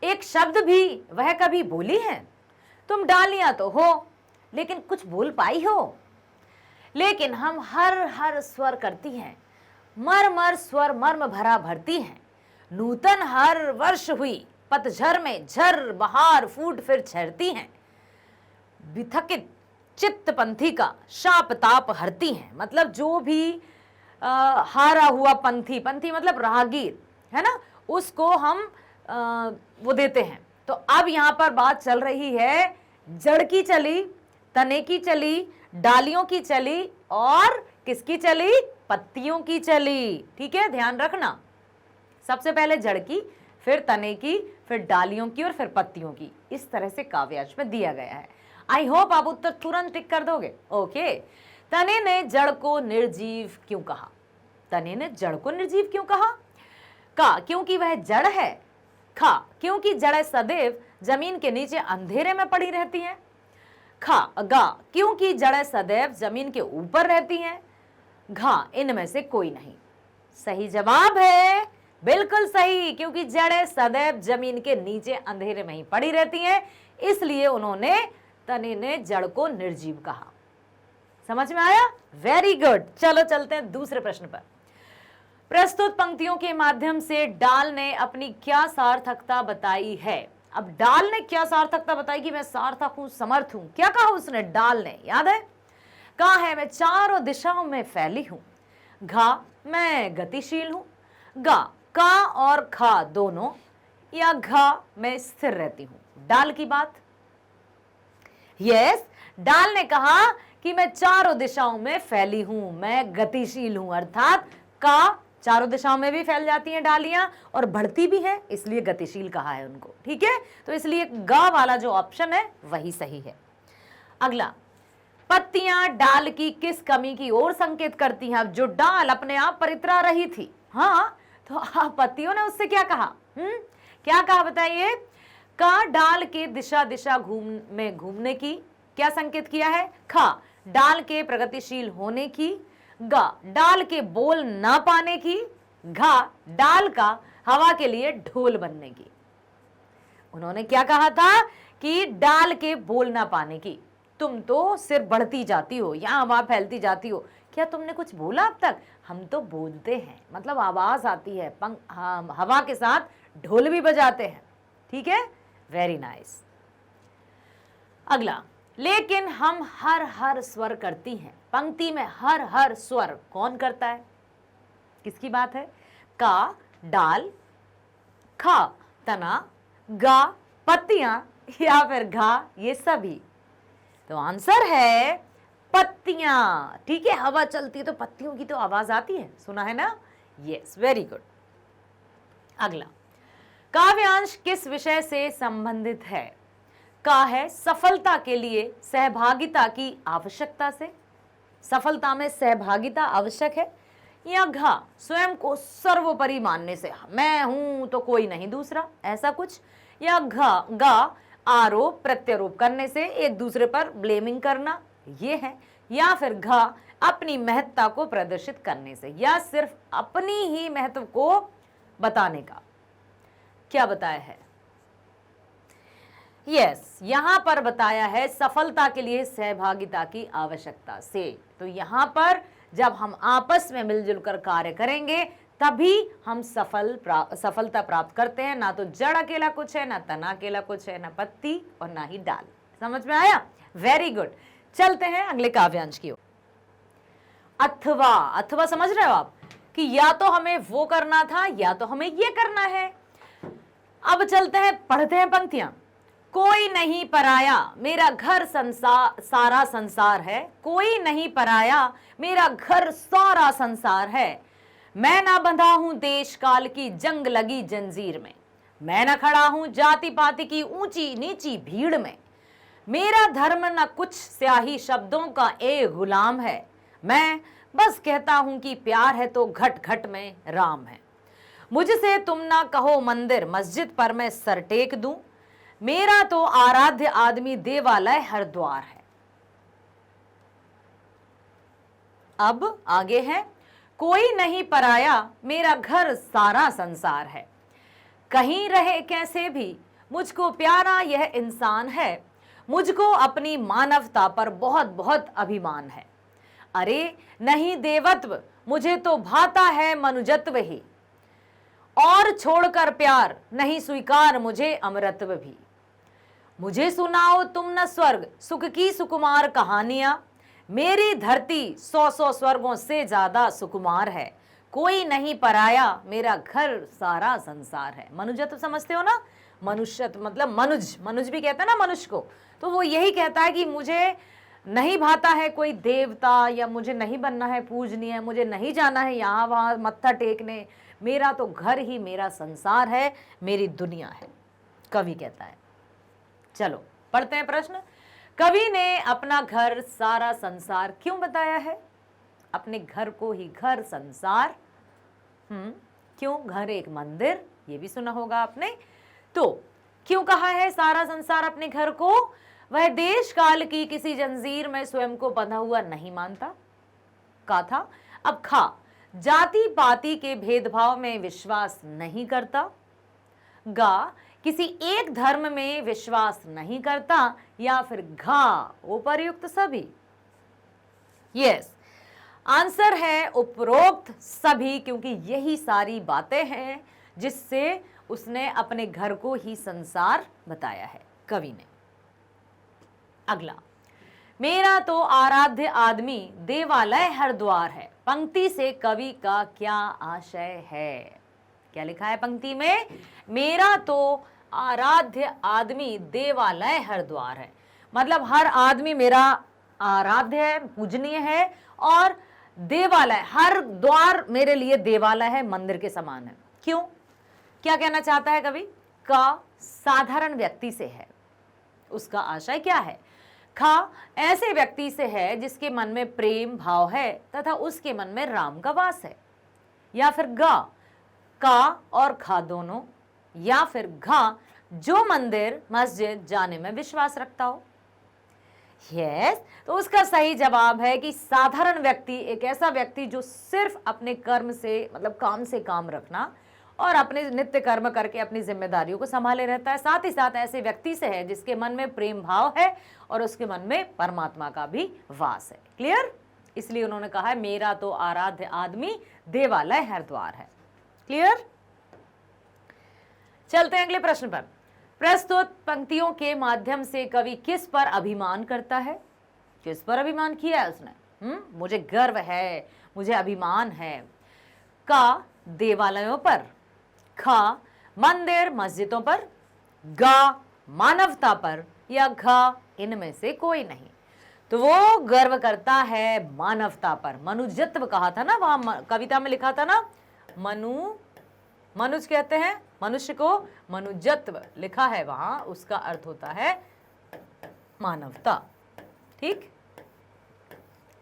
एक शब्द भी वह कभी बोली है। तुम डालियां तो हो लेकिन कुछ बोल पाई हो, लेकिन हम हर स्वर करती हैं, मर मर स्वर मर्म भरा भरती हैं। नूतन हर वर्ष हुई पतझर में झर बहार फूट फिर छरती हैं। विथकित चित्त पंथी का शाप ताप हरती हैं। मतलब जो भी हारा हुआ पंथी, पंथी मतलब राहगीर है ना, उसको हम वो देते हैं। तो अब यहां पर बात चल रही है जड़ की चली, तने की चली, डालियों की चली और किसकी चली, पत्तियों की चली। ठीक है, ध्यान रखना, सबसे पहले जड़ की, फिर तने की, फिर डालियों की और फिर पत्तियों की। इस तरह से काव्यांश में दिया गया है। आई होप आप उत्तर तुरंत टिक कर दोगे। ओके, तने ने जड़ को निर्जीव क्यों कहा, तने ने जड़ को निर्जीव क्यों कहा। का, क्योंकि वह जड़ है। खा, क्योंकि जड़ें सदैव जमीन के नीचे अंधेरे में पड़ी रहती हैं। खा, गा, क्योंकि जड़ें सदैव जमीन के ऊपर रहती हैं। घा, इनमें से कोई नहीं। सही जवाब है बिल्कुल सही, क्योंकि जड़ें सदैव जमीन के नीचे अंधेरे में ही पड़ी रहती हैं, इसलिए उन्होंने, तने ने जड़ को निर्जीव कहा। समझ में आया? Very good. चलो चलते हैं दूसरे प्रश्न पर। प्रस्तुत पंक्तियों के माध्यम से डाल ने अपनी क्या सार्थकता बताई है। अब डाल ने क्या सार्थकता बताई कि मैं सार्थक हूं, समर्थ हूं। क्या कहा उसने, डाल ने, याद है, कहा है मैं चारों दिशाओं में फैली हूं। घा, मैं गतिशील हूं। गा, का और खा दोनों, या घा, मैं स्थिर रहती हूं। डाल की बात, यस, डाल ने कहा कि मैं चारों दिशाओं में फैली हूं, मैं गतिशील हूं, अर्थात का चारों दिशाओं में भी फैल जाती हैं डालियां और बढ़ती भी है, इसलिए गतिशील कहा है उनको। ठीक है, तो इसलिए गा वाला जो ऑप्शन है वही सही है। अगला, पत्तियां डाल की किस कमी की ओर संकेत करती हैं। अब जो डाल अपने आप पर इतरा रही थी, हाँ, तो पत्तियों ने उससे क्या कहा, क्या कहा बताइए। का, डाल के दिशा दिशा घूमने की क्या संकेत किया है। खा, डाल के प्रगतिशील होने की। गा, डाल के बोल ना पाने की। घा, डाल का हवा के लिए ढोल बनने की। उन्होंने क्या कहा था कि डाल के बोल ना पाने की। तुम तो सिर बढ़ती जाती हो, यहां वहां फैलती जाती हो, क्या तुमने कुछ बोला अब तक। हम तो बोलते हैं, मतलब आवाज आती है, हवा के साथ ढोल भी बजाते हैं। ठीक है, वेरी नाइस। अगला, लेकिन हम हर स्वर करती हैं। पंक्ति में हर स्वर कौन करता है, किसकी बात है। का, डाल, खा, तना, गा, पत्तियां, या फिर घा, ये सभी। तो आंसर है पत्तियां। ठीक है, हवा चलती है तो पत्तियों की तो आवाज आती है, सुना है ना। Yes, very good. अगला, काव्यांश किस विषय से संबंधित है। का है सफलता के लिए सहभागिता की आवश्यकता से, सफलता में सहभागिता आवश्यक है। या घा, स्वयं को सर्वोपरि मानने से, मैं हूं तो कोई नहीं दूसरा, ऐसा कुछ। या गा, आरोप प्रत्यारोप करने से, एक दूसरे पर ब्लेमिंग करना, ये है। या फिर घा, अपनी महत्ता को प्रदर्शित करने से, या सिर्फ अपनी ही महत्व को बताने का। क्या बताया है, यस, यहां पर बताया है सफलता के लिए सहभागिता की आवश्यकता से। तो यहां पर जब हम आपस में मिलजुल कर कार्य करेंगे तभी हम सफलता प्राप्त करते हैं। ना तो जड़ अकेला कुछ है, ना तना अकेला कुछ है, ना पत्ती और ना ही डाल। समझ में आया? Very good. चलते हैं अगले काव्यांश की ओर। अथवा, अथवा समझ रहे हो आप कि या तो हमें वो करना था या तो हमें ये करना है। अब चलते हैं, पढ़ते हैं पंक्तियां। कोई नहीं पराया मेरा घर सारा संसार है। कोई नहीं पराया मेरा घर सारा संसार है। मैं ना बंधा हूं देश काल की जंग लगी जंजीर में। मैं ना खड़ा हूं जाति पाति की ऊंची नीची भीड़ में। मेरा धर्म न कुछ स्याही शब्दों का ए गुलाम है। मैं बस कहता हूं कि प्यार है तो घट घट में राम है। मुझसे तुम ना कहो मंदिर मस्जिद पर मैं सर टेक दूं। मेरा तो आराध्य आदमी देवालय हर द्वार है। अब आगे है, कोई नहीं पराया मेरा घर सारा संसार है, कहीं रहे कैसे भी मुझको प्यारा यह इंसान है, मुझको अपनी मानवता पर बहुत बहुत अभिमान है। अरे नहीं देवत्व मुझे तो भाता है मनुजत्व ही, और छोड़कर प्यार नहीं स्वीकार मुझे अमरत्व भी। मुझे सुनाओ तुम न स्वर्ग सुख की सुकुमार कहानियां, मेरी धरती 100 स्वर्गों से ज्यादा सुकुमार है, कोई नहीं पराया मेरा घर सारा संसार है। मनुजत्व समझते हो ना, मनुष्यत्व मतलब मनुज भी कहते हैं ना मनुष्य को, तो वो यही कहता है कि मुझे नहीं भाता है कोई देवता, या मुझे नहीं बनना है पूजनीय, मुझे नहीं जाना है यहाँ वहाँ मत्था टेकने, मेरा तो घर ही मेरा संसार है, मेरी दुनिया है, कवि कहता है। चलो पढ़ते हैं प्रश्न। कवि ने अपना घर सारा संसार क्यों बताया है? अपने घर को ही घर संसार, क्यों? घर एक मंदिर, ये भी सुना होगा आपने। तो क्यों कहा है सारा संसार अपने घर को? वह देश काल की किसी जंजीर में स्वयं को बंधा हुआ नहीं मानता, कहा था। अब खा, जाति पाति के भेदभाव में विश्वास नहीं करता। गा, किसी एक धर्म में विश्वास नहीं करता। या फिर घा, उपर्युक्त सभी। यस, आंसर है उपरोक्त सभी, क्योंकि यही सारी बातें हैं जिससे उसने अपने घर को ही संसार बताया है कवि ने। अगला, मेरा तो आराध्य आदमी देवालय हर द्वार है, पंक्ति से कवि का क्या आशय है? क्या लिखा है पंक्ति में? मेरा तो आराध्य आदमी देवालय हर द्वार है, मतलब हर आदमी मेरा आराध्य है, पूजनीय है, और देवालय, हर द्वार मेरे लिए देवालय है, मंदिर के समान है। क्यों? क्या कहना चाहता है कवि? का साधारण व्यक्ति से है, उसका आशय क्या है? खा, ऐसे व्यक्ति से है जिसके मन में प्रेम भाव है तथा उसके मन में राम का वास है। या फिर गा, का और खा दोनों। या फिर घा, जो मंदिर मस्जिद जाने में विश्वास रखता हो। यस, तो उसका सही जवाब है कि साधारण व्यक्ति एक ऐसा व्यक्ति जो सिर्फ अपने कर्म से मतलब काम से काम रखना और अपने नित्य कर्म करके अपनी जिम्मेदारियों को संभाले रहता है। साथ ही साथ ऐसे व्यक्ति से है जिसके मन में प्रेम भाव है और उसके मन में परमात्मा का भी वास है। क्लियर? इसलिए उन्होंने कहा है मेरा तो आराध्य आदमी देवालय हर द्वार है। क्लियर? चलते हैं अगले प्रश्न पर। प्रस्तुत पंक्तियों के माध्यम से कवि किस पर अभिमान करता है? किस पर अभिमान किया है उसने? मुझे गर्व है, मुझे अभिमान है। का, देवालयों पर। खा, मंदिर मस्जिदों पर। गा, मानवता पर। या घा, इनमें से कोई नहीं। तो वो गर्व करता है मानवता पर। मनुजत्व कहा था ना, वहां कविता में लिखा था ना, मनुज कहते हैं मनुष्य को, मनुजत्व लिखा है वहां, उसका अर्थ होता है मानवता। ठीक,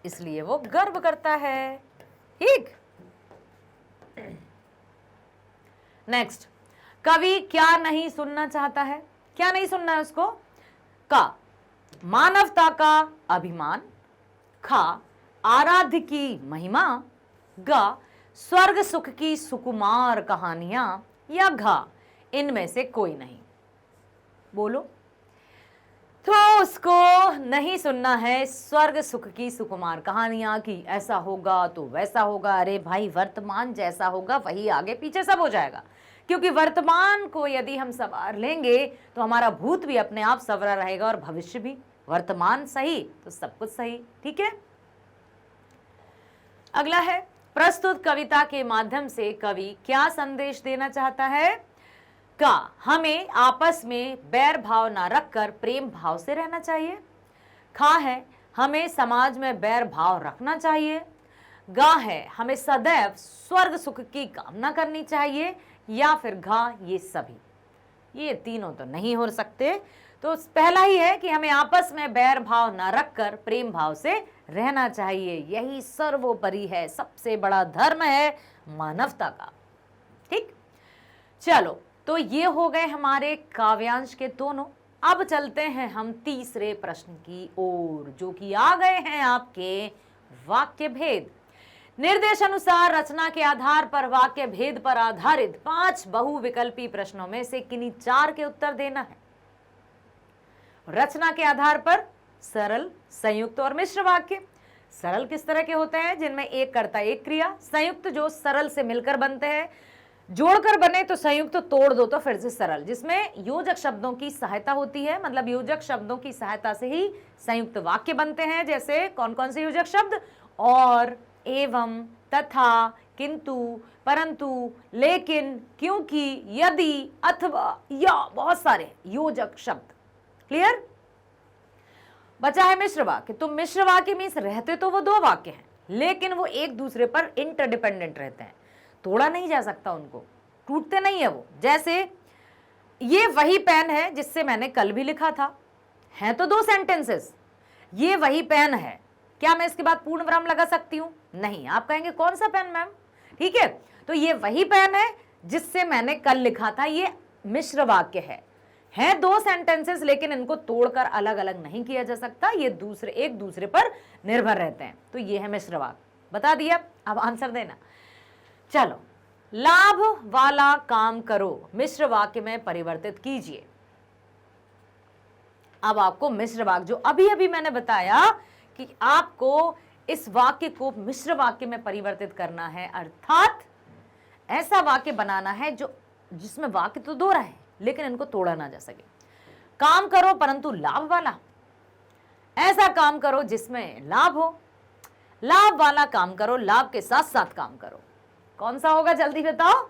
इसलिए वो गर्व करता है। ठीक, नेक्स्ट, कवि क्या नहीं सुनना चाहता है? क्या नहीं सुनना है उसको? का, मानवता का अभिमान। खा, आराध्य की महिमा। गा, स्वर्ग सुख की सुकुमार कहानियां। या घा, इनमें से कोई नहीं। बोलो। तो उसको नहीं सुनना है स्वर्ग सुख की सुकुमार कहानियां कि ऐसा होगा तो वैसा होगा। अरे भाई, वर्तमान जैसा होगा वही आगे पीछे सब हो जाएगा, क्योंकि वर्तमान को यदि हम संवार लेंगे तो हमारा भूत भी अपने आप संवरा रहेगा और भविष्य भी। वर्तमान सही तो सब कुछ सही। ठीक है, अगला है, प्रस्तुत कविता के माध्यम से कवि क्या संदेश देना चाहता है? का, हमें आपस में बैर भाव ना रखकर प्रेम भाव से रहना चाहिए। खा है, हमें समाज में बैर भाव रखना चाहिए। गा है, हमें सदैव स्वर्ग सुख की कामना करनी चाहिए। या फिर घा, ये सभी। ये तीनों तो नहीं हो सकते। तो पहला ही है कि हमें आपस में बैर भाव ना रखकर प्रेम भाव से रहना चाहिए। यही सर्वोपरि है, सबसे बड़ा धर्म है मानवता का। ठीक, चलो, तो ये हो गए हमारे काव्यांश के दोनों। अब चलते हैं हम तीसरे प्रश्न की ओर, जो कि आ गए हैं आपके वाक्य भेद। निर्देशानुसार रचना के आधार पर वाक्य भेद पर आधारित 5 बहुविकल्पी प्रश्नों में से किन्हीं 4 के उत्तर देना है। रचना के आधार पर सरल, संयुक्त और मिश्र वाक्य। सरल किस तरह के होते हैं? जिनमें एक कर्ता एक क्रिया। संयुक्त जो सरल से मिलकर बनते हैं, जोड़कर बने तो संयुक्त, तोड़ दो तो फिर से सरल, जिसमें योजक शब्दों की सहायता होती है। मतलब योजक शब्दों की सहायता से ही संयुक्त वाक्य बनते हैं। जैसे कौन कौन से योजक शब्द? और, एवं, तथा, किंतु, परंतु, लेकिन, क्योंकि, यदि, अथवा, या, बहुत सारे योजक शब्द। क्लियर? बचा है मिश्र वाक्य। तो मिश्र वाक्य मीन्स रहते तो वो 2 वाक्य हैं, लेकिन वो एक दूसरे पर इंटरडिपेंडेंट रहते हैं, तोड़ा नहीं जा सकता उनको, टूटते नहीं है वो। जैसे ये वही पेन है जिससे मैंने कल भी लिखा था, हैं तो 2 सेंटेंसेस। ये वही पेन है, क्या मैं इसके बाद पूर्ण विराम लगा सकती हूं? नहीं। आप कहेंगे कौन सा पेन मैम? ठीक है, तो ये वही पेन है जिससे मैंने कल लिखा था, ये मिश्र वाक्य है 2 सेंटेंसेस, लेकिन इनको तोड़कर अलग अलग नहीं किया जा सकता, ये एक दूसरे पर निर्भर रहते हैं। तो ये है मिश्र वाक्य। बता दिया, अब आंसर देना। चलो, लाभ वाला काम करो मिश्र वाक्य में परिवर्तित कीजिए। अब आपको मिश्र वाक्य जो अभी अभी मैंने बताया कि आपको इस वाक्य को मिश्र वाक्य में परिवर्तित करना है, अर्थात ऐसा वाक्य बनाना है जिसमें वाक्य तो 2 रहे लेकिन इनको तोड़ा ना जा सके। काम करो परंतु लाभ वाला। ऐसा काम करो जिसमें लाभ हो। लाभ वाला काम करो, लाभ के साथ साथ काम करो। कौन सा होगा जल्दी बताओ?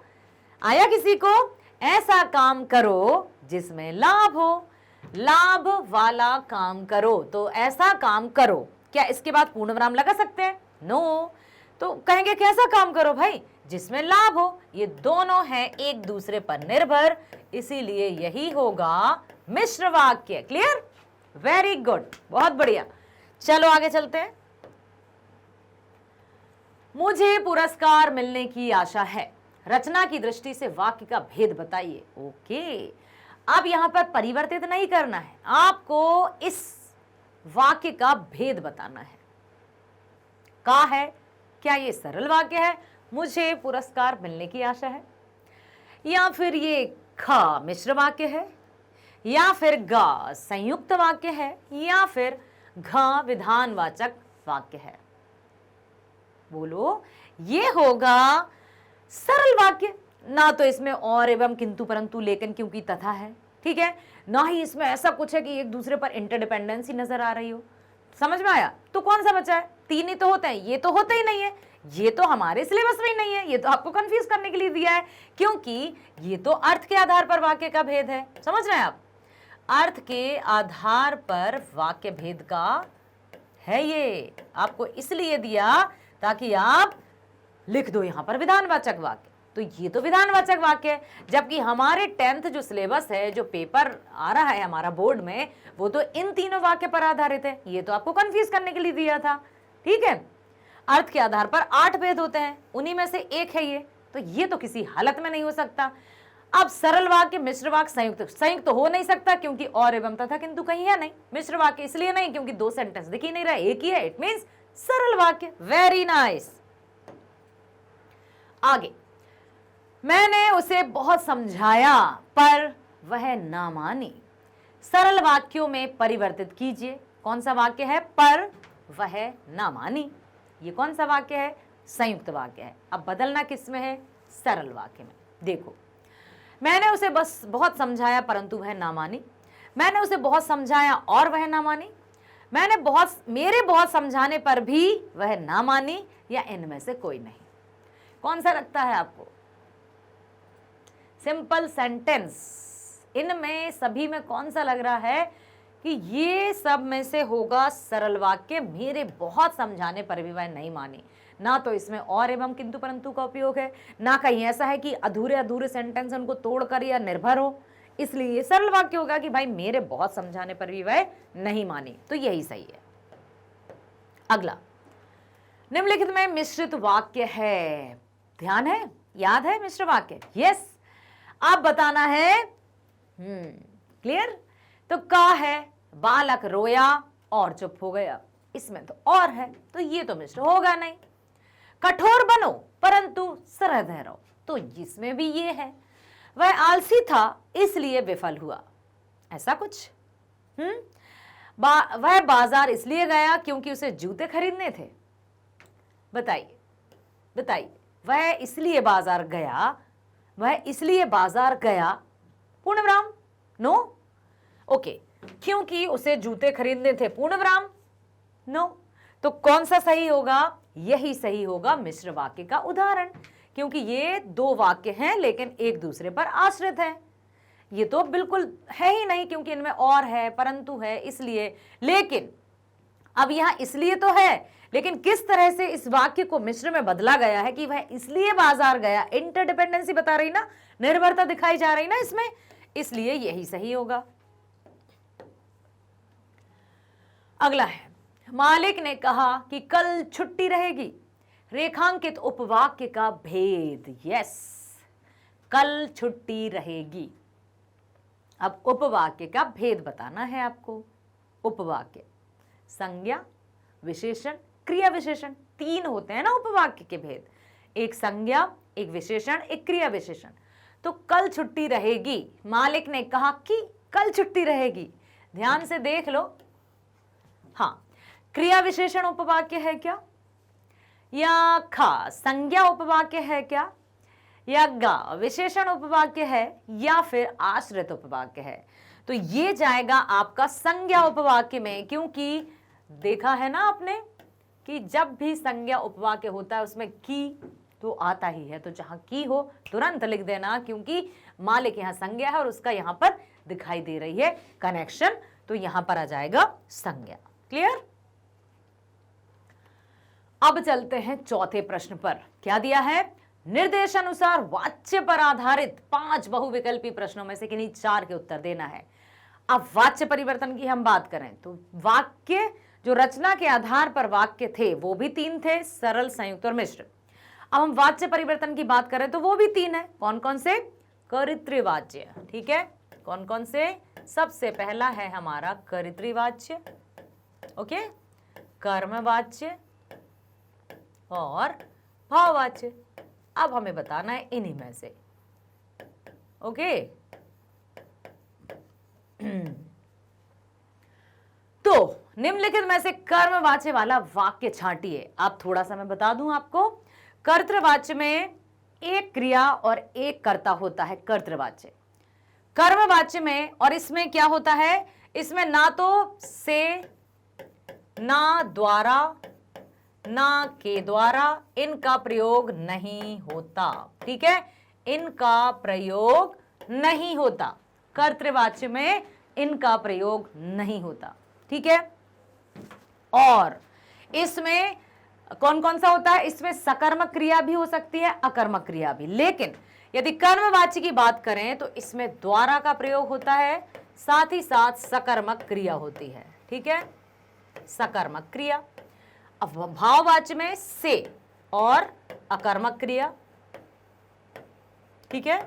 आया किसी को? ऐसा काम करो जिसमें लाभ हो। लाभ वाला काम करो, तो ऐसा काम करो। क्या इसके बाद पूर्ण विराम लगा सकते हैं? नो। तो कहेंगे कैसा काम करो भाई? जिसमें लाभ हो। ये दोनों हैं एक दूसरे पर निर्भर, इसीलिए यही होगा मिश्र वाक्य। क्लियर? वेरी गुड, बहुत बढ़िया। चलो आगे चलते हैं। मुझे पुरस्कार मिलने की आशा है। रचना की दृष्टि से वाक्य का भेद बताइए। ओके, अब यहां पर परिवर्तित नहीं करना है, आपको इस वाक्य का भेद बताना है। का है? क्या ये सरल वाक्य है, मुझे पुरस्कार मिलने की आशा है, या फिर ये ख मिश्र वाक्य है, या फिर ग संयुक्त वाक्य है, या फिर घ विधानवाचक वाक्य है? बोलो। ये होगा सरल वाक्य। ना तो इसमें और, एवं, किंतु, परंतु, लेकिन, क्योंकि, तथा है। ठीक है, ना ही इसमें ऐसा कुछ है कि एक दूसरे पर इंटरडिपेंडेंसी नजर आ रही हो। समझ में आया? तो कौन सा बचा है? 3 ही तो होते हैं, ये तो होते ही नहीं है, ये तो हमारे सिलेबस में ही नहीं है, ये तो आपको कंफ्यूज करने के लिए दिया है, क्योंकि ये तो अर्थ के आधार पर वाक्य का भेद है। समझ रहे हैं आप? अर्थ के आधार पर वाक्य भेद का है, ये आपको इसलिए दिया ताकि आप लिख दो यहां पर विधानवाचक वाक्य। तो ये तो विधानवाचक वाक्य है, जबकि हमारे 10th जो सिलेबस है, जो पेपर आ रहा है हमारा बोर्ड में, वो तो इन तीनों वाक्य पर आधारित है। ये तो आपको कंफ्यूज करने के लिए दिया था। ठीक है, अर्थ के आधार पर 8 भेद होते हैं, उन्हीं में से एक है ये, तो ये तो किसी हालत में नहीं हो सकता। अब सरल वाक्य, मिश्र वाक्य, संयुक्त तो हो नहीं सकता, क्योंकि और, एवं, तथा, किंतु कहीं है नहीं। मिश्र वाक्य इसलिए नहीं क्योंकि 2 सेंटेंस दिख ही नहीं रहा, एक ही है, इट मींस सरल वाक्य। Very nice. आगे, मैंने उसे बहुत समझाया पर वह ना मानी। सरल वाक्यों में परिवर्तित कीजिए। कौन सा वाक्य है? पर वह ना मानी। ये कौन सा वाक्य है? संयुक्त वाक्य है। अब बदलना किस में है? सरल वाक्य में। देखो, मैंने उसे बस बहुत समझाया परंतु वह ना मानी। मैंने उसे बहुत समझाया और वह ना मानी। मेरे बहुत समझाने पर भी वह ना मानी, या इनमें से कोई नहीं। कौन सा लगता है आपको? सिंपल सेंटेंस, इनमें सभी में कौन सा लग रहा है कि ये सब में से होगा सरल वाक्य? मेरे बहुत समझाने पर भी वह नहीं मानी। ना तो इसमें और, एवं, किंतु, परंतु का उपयोग है, ना कहीं ऐसा है कि अधूरे अधूरे सेंटेंस उनको तोड़कर या निर्भर हो, इसलिए ये सरल वाक्य होगा कि भाई मेरे बहुत समझाने पर भी वह नहीं मानी। तो यही सही है। अगला, निम्नलिखित में मिश्रित वाक्य है। ध्यान है? याद है मिश्र वाक्य? यस। आप बताना है। क्लियर? तो का है? बालक रोया और चुप हो गया। इसमें तो और है, तो ये तो मिश्र होगा नहीं। कठोर बनो परंतु सरहृदय रहो, तो इसमें भी ये है। वह आलसी था इसलिए विफल हुआ, ऐसा कुछ। वह बाजार इसलिए गया क्योंकि उसे जूते खरीदने थे। बताइए बताइए, वह इसलिए बाजार गया, वह इसलिए बाजार गया, पूर्ण विराम नो, ओके, क्योंकि उसे जूते खरीदने थे, पूर्ण विराम नो। तो कौन सा सही होगा? यही सही होगा मिश्र वाक्य का उदाहरण, क्योंकि ये दो वाक्य हैं लेकिन एक दूसरे पर आश्रित हैं। ये तो बिल्कुल है ही नहीं, क्योंकि इनमें और है, परंतु है, इसलिए। लेकिन अब यहां इसलिए तो है, लेकिन किस तरह से इस वाक्य को मिश्र में बदला गया है कि वह इसलिए बाजार गया, इंटरडिपेंडेंसी बता रही ना, निर्भरता दिखाई जा रही ना इसमें, इसलिए यही सही होगा। अगला है, मालिक ने कहा कि कल छुट्टी रहेगी। रेखांकित उपवाक्य का भेद। यस, कल छुट्टी रहेगी। अब उपवाक्य का भेद बताना है आपको। उपवाक्य संज्ञा, विशेषण, क्रिया विशेषण, तीन होते हैं ना उपवाक्य के भेद, एक संज्ञा, एक विशेषण, एक क्रिया विशेषण। तो कल छुट्टी रहेगी, मालिक ने कहा कि कल छुट्टी रहेगी, ध्यान से देख लो। हाँ, क्रिया विशेषण उपवाक्य है क्या, या खा संज्ञा उपवाक्य है क्या, या गा विशेषण उपवाक्य है, या फिर आश्रित उपवाक्य है? तो ये जाएगा आपका संज्ञा उपवाक्य में, क्योंकि देखा है ना आपने कि जब भी संज्ञा उपवाक्य होता है उसमें की तो आता ही है, तो जहां की हो तुरंत लिख देना, क्योंकि मालिक यहां संज्ञा है और उसका यहां पर दिखाई दे रही है कनेक्शन, तो यहां पर आ जाएगा संज्ञा। क्लियर? अब चलते हैं चौथे प्रश्न पर। क्या दिया है? निर्देशानुसार वाच्य पर आधारित 5 बहुविकल्पी प्रश्नों में से किन्हीं 4 के उत्तर देना है। अब वाच्य परिवर्तन की हम बात करें तो वाक्य जो रचना के आधार पर वाक्य थे वो भी 3 थे, सरल, संयुक्त और मिश्र। अब हम वाच्य परिवर्तन की बात करें तो वो भी 3 है। कौन कौन से? कर्तृवाच्य, ठीक है, कौन कौन से? सबसे पहला है हमारा कर्तृवाच्य, ओके, कर्मवाच्य और भाववाच्य। अब हमें बताना है इन्हीं में से, ओके। तो निम्नलिखित में से कर्मवाच्य वाला वाक्य छांटिए। अब थोड़ा सा मैं बता दूं आपको, कर्तृवाच्य में एक क्रिया और एक कर्ता होता है कर्तृवाच्य। कर्मवाच्य में और इसमें क्या होता है? इसमें ना तो से, ना द्वारा, ना के द्वारा, इनका प्रयोग नहीं होता, ठीक है, इनका प्रयोग नहीं होता। कर्तृवाच्य में इनका प्रयोग नहीं होता, ठीक है। और इसमें कौन कौन सा होता है? इसमें सकर्मक क्रिया भी हो सकती है, अकर्मक क्रिया भी। लेकिन यदि कर्मवाच्य की बात करें तो इसमें द्वारा का प्रयोग होता है, साथ ही साथ सकर्मक क्रिया होती है, ठीक है, सकर्मक क्रिया। अब भाववाच्य में से और अकर्मक क्रिया, ठीक है।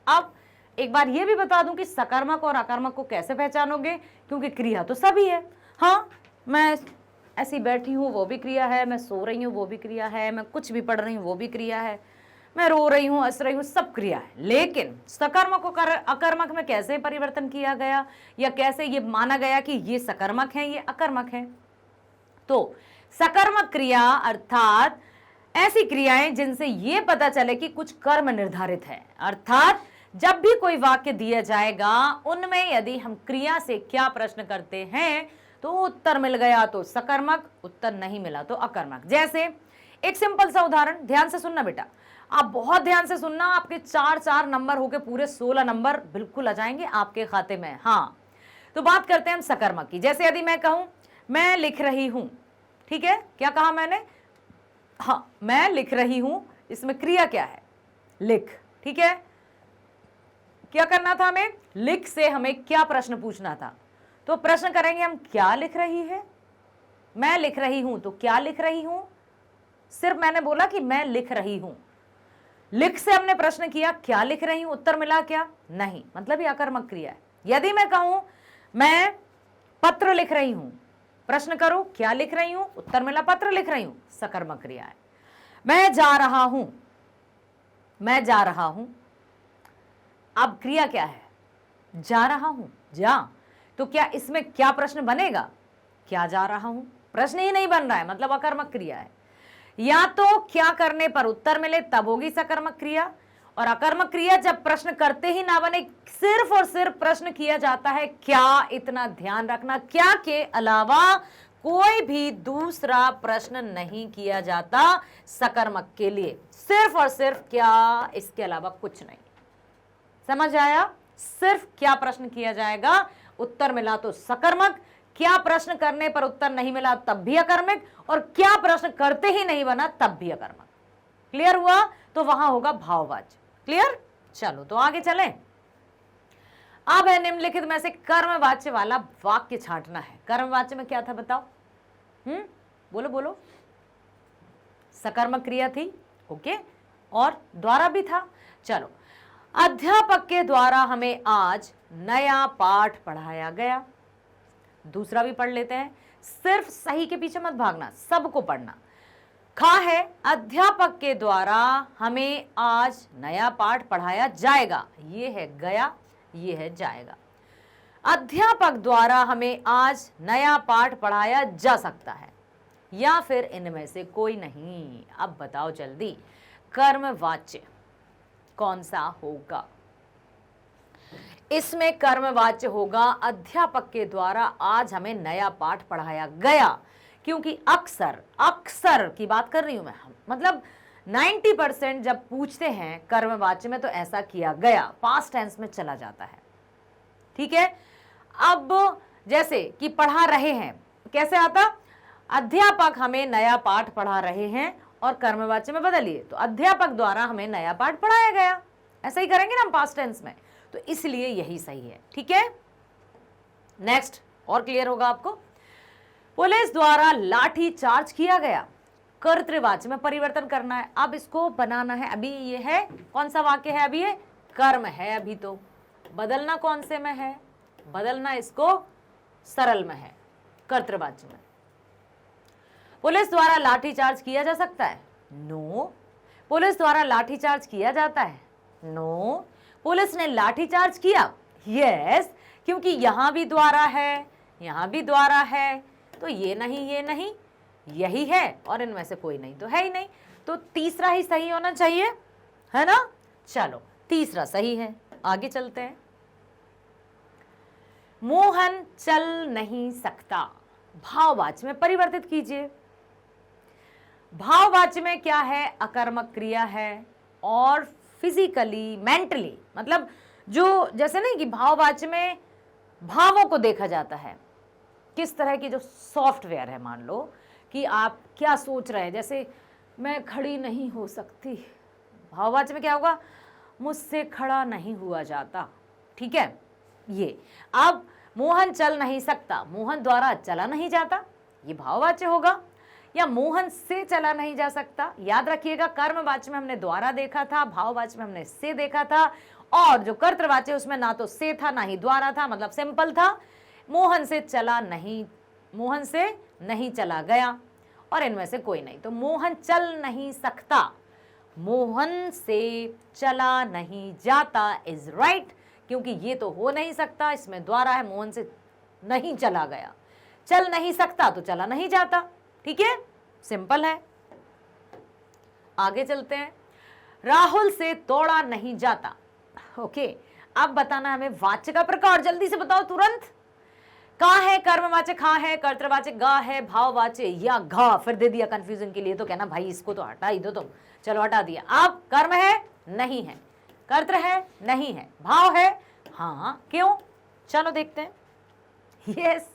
अब एक बार यह भी बता दूं कि सकर्मक और अकर्मक को कैसे पहचानोगे, क्योंकि क्रिया तो सभी है। हाँ, मैं ऐसी बैठी हूं वो भी क्रिया है, मैं सो रही हूं वो भी क्रिया है, मैं कुछ भी पढ़ रही हूं वो भी क्रिया है, मैं रो रही हूं, हंस रही हूं, सब क्रिया है। लेकिन सकर्मक और अकर्मक में कैसे परिवर्तन किया गया या कैसे ये माना गया कि ये सकर्मक है, ये अकर्मक है? तो सकर्मक क्रिया अर्थात ऐसी क्रियाएं जिनसे ये पता चले कि कुछ कर्म निर्धारित है। अर्थात जब भी कोई वाक्य दिया जाएगा उनमें यदि हम क्रिया से क्या प्रश्न करते हैं तो उत्तर मिल गया तो सकर्मक, उत्तर नहीं मिला तो अकर्मक। जैसे एक सिंपल सा उदाहरण, ध्यान से सुनना बेटा, आप बहुत ध्यान से सुनना, आपके 4 नंबर होके पूरे 16 नंबर बिल्कुल आ जाएंगे आपके खाते में। हाँ, तो बात करते हैं हम सकर्मक की। जैसे यदि मैं कहूं मैं लिख रही हूं, ठीक है, क्या कहा मैंने? हाँ, मैं लिख रही हूं, इसमें क्रिया क्या है? लिख, ठीक है। क्या करना था हमें? लिख से हमें क्या प्रश्न पूछना था? तो प्रश्न करेंगे हम, क्या लिख रही है? मैं लिख रही हूं, तो क्या लिख रही हूं? सिर्फ मैंने बोला कि मैं लिख रही हूं, लिख से हमने प्रश्न किया क्या लिख रही हूं, उत्तर मिला क्या? नहीं, मतलब ये अकर्मक क्रिया है। यदि मैं कहूं मैं पत्र लिख रही हूं, प्रश्न करो, क्या लिख रही हूं? उत्तर मिला, पत्र लिख रही हूं, सकर्मक क्रिया है। मैं जा रहा हूं, मैं जा रहा हूं। अब क्रिया क्या है? जा रहा हूं, जा। तो क्या इसमें क्या प्रश्न बनेगा? क्या जा रहा हूं? प्रश्न ही नहीं बन रहा है, मतलब अकर्मक क्रिया है। या तो क्या करने पर उत्तर मिले तब होगी सकर्मक क्रिया, और अकर्मक क्रिया जब प्रश्न करते ही ना बने, सिर्फ और सिर्फ प्रश्न किया जाता है क्या, इतना ध्यान रखना, क्या के अलावा कोई भी दूसरा प्रश्न नहीं किया जाता सकर्मक के लिए, सिर्फ और सिर्फ क्या, इसके अलावा कुछ नहीं। समझ आया? सिर्फ क्या प्रश्न किया जाएगा, उत्तर मिला तो सकर्मक, क्या प्रश्न करने पर उत्तर नहीं मिला तब भी अकर्मक, और क्या प्रश्न करते ही नहीं बना तब भी अकर्मक। क्लियर हुआ? तो वहां होगा भाववाच्य। क्लियर? चलो तो आगे चलें। अब है निम्नलिखित में से कर्मवाच्य वाला वाक्य छांटना है। कर्मवाच्य में क्या था बताओ? बोलो बोलो। सकर्मक क्रिया थी, ओके, और द्वारा भी था। चलो, अध्यापक के द्वारा हमें आज नया पाठ पढ़ाया गया। दूसरा भी पढ़ लेते हैं, सिर्फ सही के पीछे मत भागना, सबको पढ़ना। खा है, अध्यापक के द्वारा हमें आज नया पाठ पढ़ाया जाएगा। ये है गया, ये है जाएगा। अध्यापक द्वारा हमें आज नया पाठ पढ़ाया जा सकता है, या फिर इनमें से कोई नहीं। अब बताओ जल्दी, कर्मवाच्य कौन सा होगा? इसमें कर्मवाच्य होगा अध्यापक के द्वारा आज हमें नया पाठ पढ़ाया गया, क्योंकि अक्सर, अक्सर की बात कर रही हूं मैं, मतलब 90% जब पूछते हैं कर्मवाच्य में तो ऐसा किया गया पास्ट टेंस में चला जाता है। ठीक है? अब जैसे कि पढ़ा रहे हैं, कैसे आता? अध्यापक हमें नया पाठ पढ़ा रहे हैं, और कर्मवाच्य में बदलिए तो अध्यापक द्वारा हमें नया पाठ पढ़ाया गया। ऐसा ही करेंगे ना हम पास्ट टेंस में, तो इसलिए यही सही है। ठीक है, नेक्स्ट और क्लियर होगा आपको। पुलिस द्वारा लाठी चार्ज किया गया, कर्तृवाच्य में परिवर्तन करना है। अब इसको बनाना है, अभी ये है कौन सा वाक्य है? अभी ये कर्म है, अभी तो बदलना कौन से में है? बदलना इसको सरल में है, कर्तृवाच्य में। पुलिस द्वारा लाठीचार्ज किया जा सकता है? नो। पुलिस द्वारा लाठीचार्ज किया जाता है? नो। पुलिस ने लाठीचार्ज किया? यस, क्योंकि यहां भी द्वारा है, यहां भी द्वारा है, तो ये नहीं, ये नहीं, यही है, और इनमें से कोई नहीं तो है ही नहीं, तो तीसरा ही सही होना चाहिए, है ना? चलो, तीसरा सही है। आगे चलते हैं। मोहन चल नहीं सकता, भाववाच्य में परिवर्तित कीजिए। भाववाच्य में क्या है? अकर्मक क्रिया है, और फिजिकली, मेंटली, मतलब जो जैसे नहीं कि भाववाच्य में भावों को देखा जाता है, किस तरह की जो सॉफ्टवेयर है, मान लो कि आप क्या सोच रहे हैं, जैसे मैं खड़ी नहीं हो सकती, भाववाच्य में क्या होगा? मुझसे खड़ा नहीं हुआ जाता। ठीक है, ये। अब मोहन चल नहीं सकता, मोहन द्वारा चला नहीं जाता, ये भाववाच्य होगा। या मोहन से चला नहीं जा सकता, याद रखिएगा कर्मवाच्य में हमने द्वारा देखा था, भाववाच्य में हमने से देखा था, और जो कर्तृवाच्य उसमें ना तो से था ना ही द्वारा था, मतलब सिंपल था। मोहन से चला नहीं, मोहन से नहीं चला गया, और इनमें से कोई नहीं, तो मोहन चल नहीं सकता, मोहन से चला नहीं जाता इज राइट, क्योंकि ये तो हो नहीं सकता, इसमें द्वारा है, मोहन से नहीं चला गया। चल नहीं सकता तो चला नहीं जाता। ठीक है, सिंपल है। आगे चलते हैं। राहुल से तोड़ा नहीं जाता। ओके, अब बताना हमें वाच्य का प्रकार, जल्दी से बताओ तुरंत। का है कर्मवाच्य, खा है कर्तृवाच्य, गा है भाववाच्य, या घा फिर दे दिया कंफ्यूजन के लिए, तो कहना भाई इसको तो हटा ही दो तुम। चलो हटा दिया। अब कर्म है? नहीं है। कर्तृ है? नहीं है। भाव है? हाँ, क्यों? चलो देखते हैं। Yes,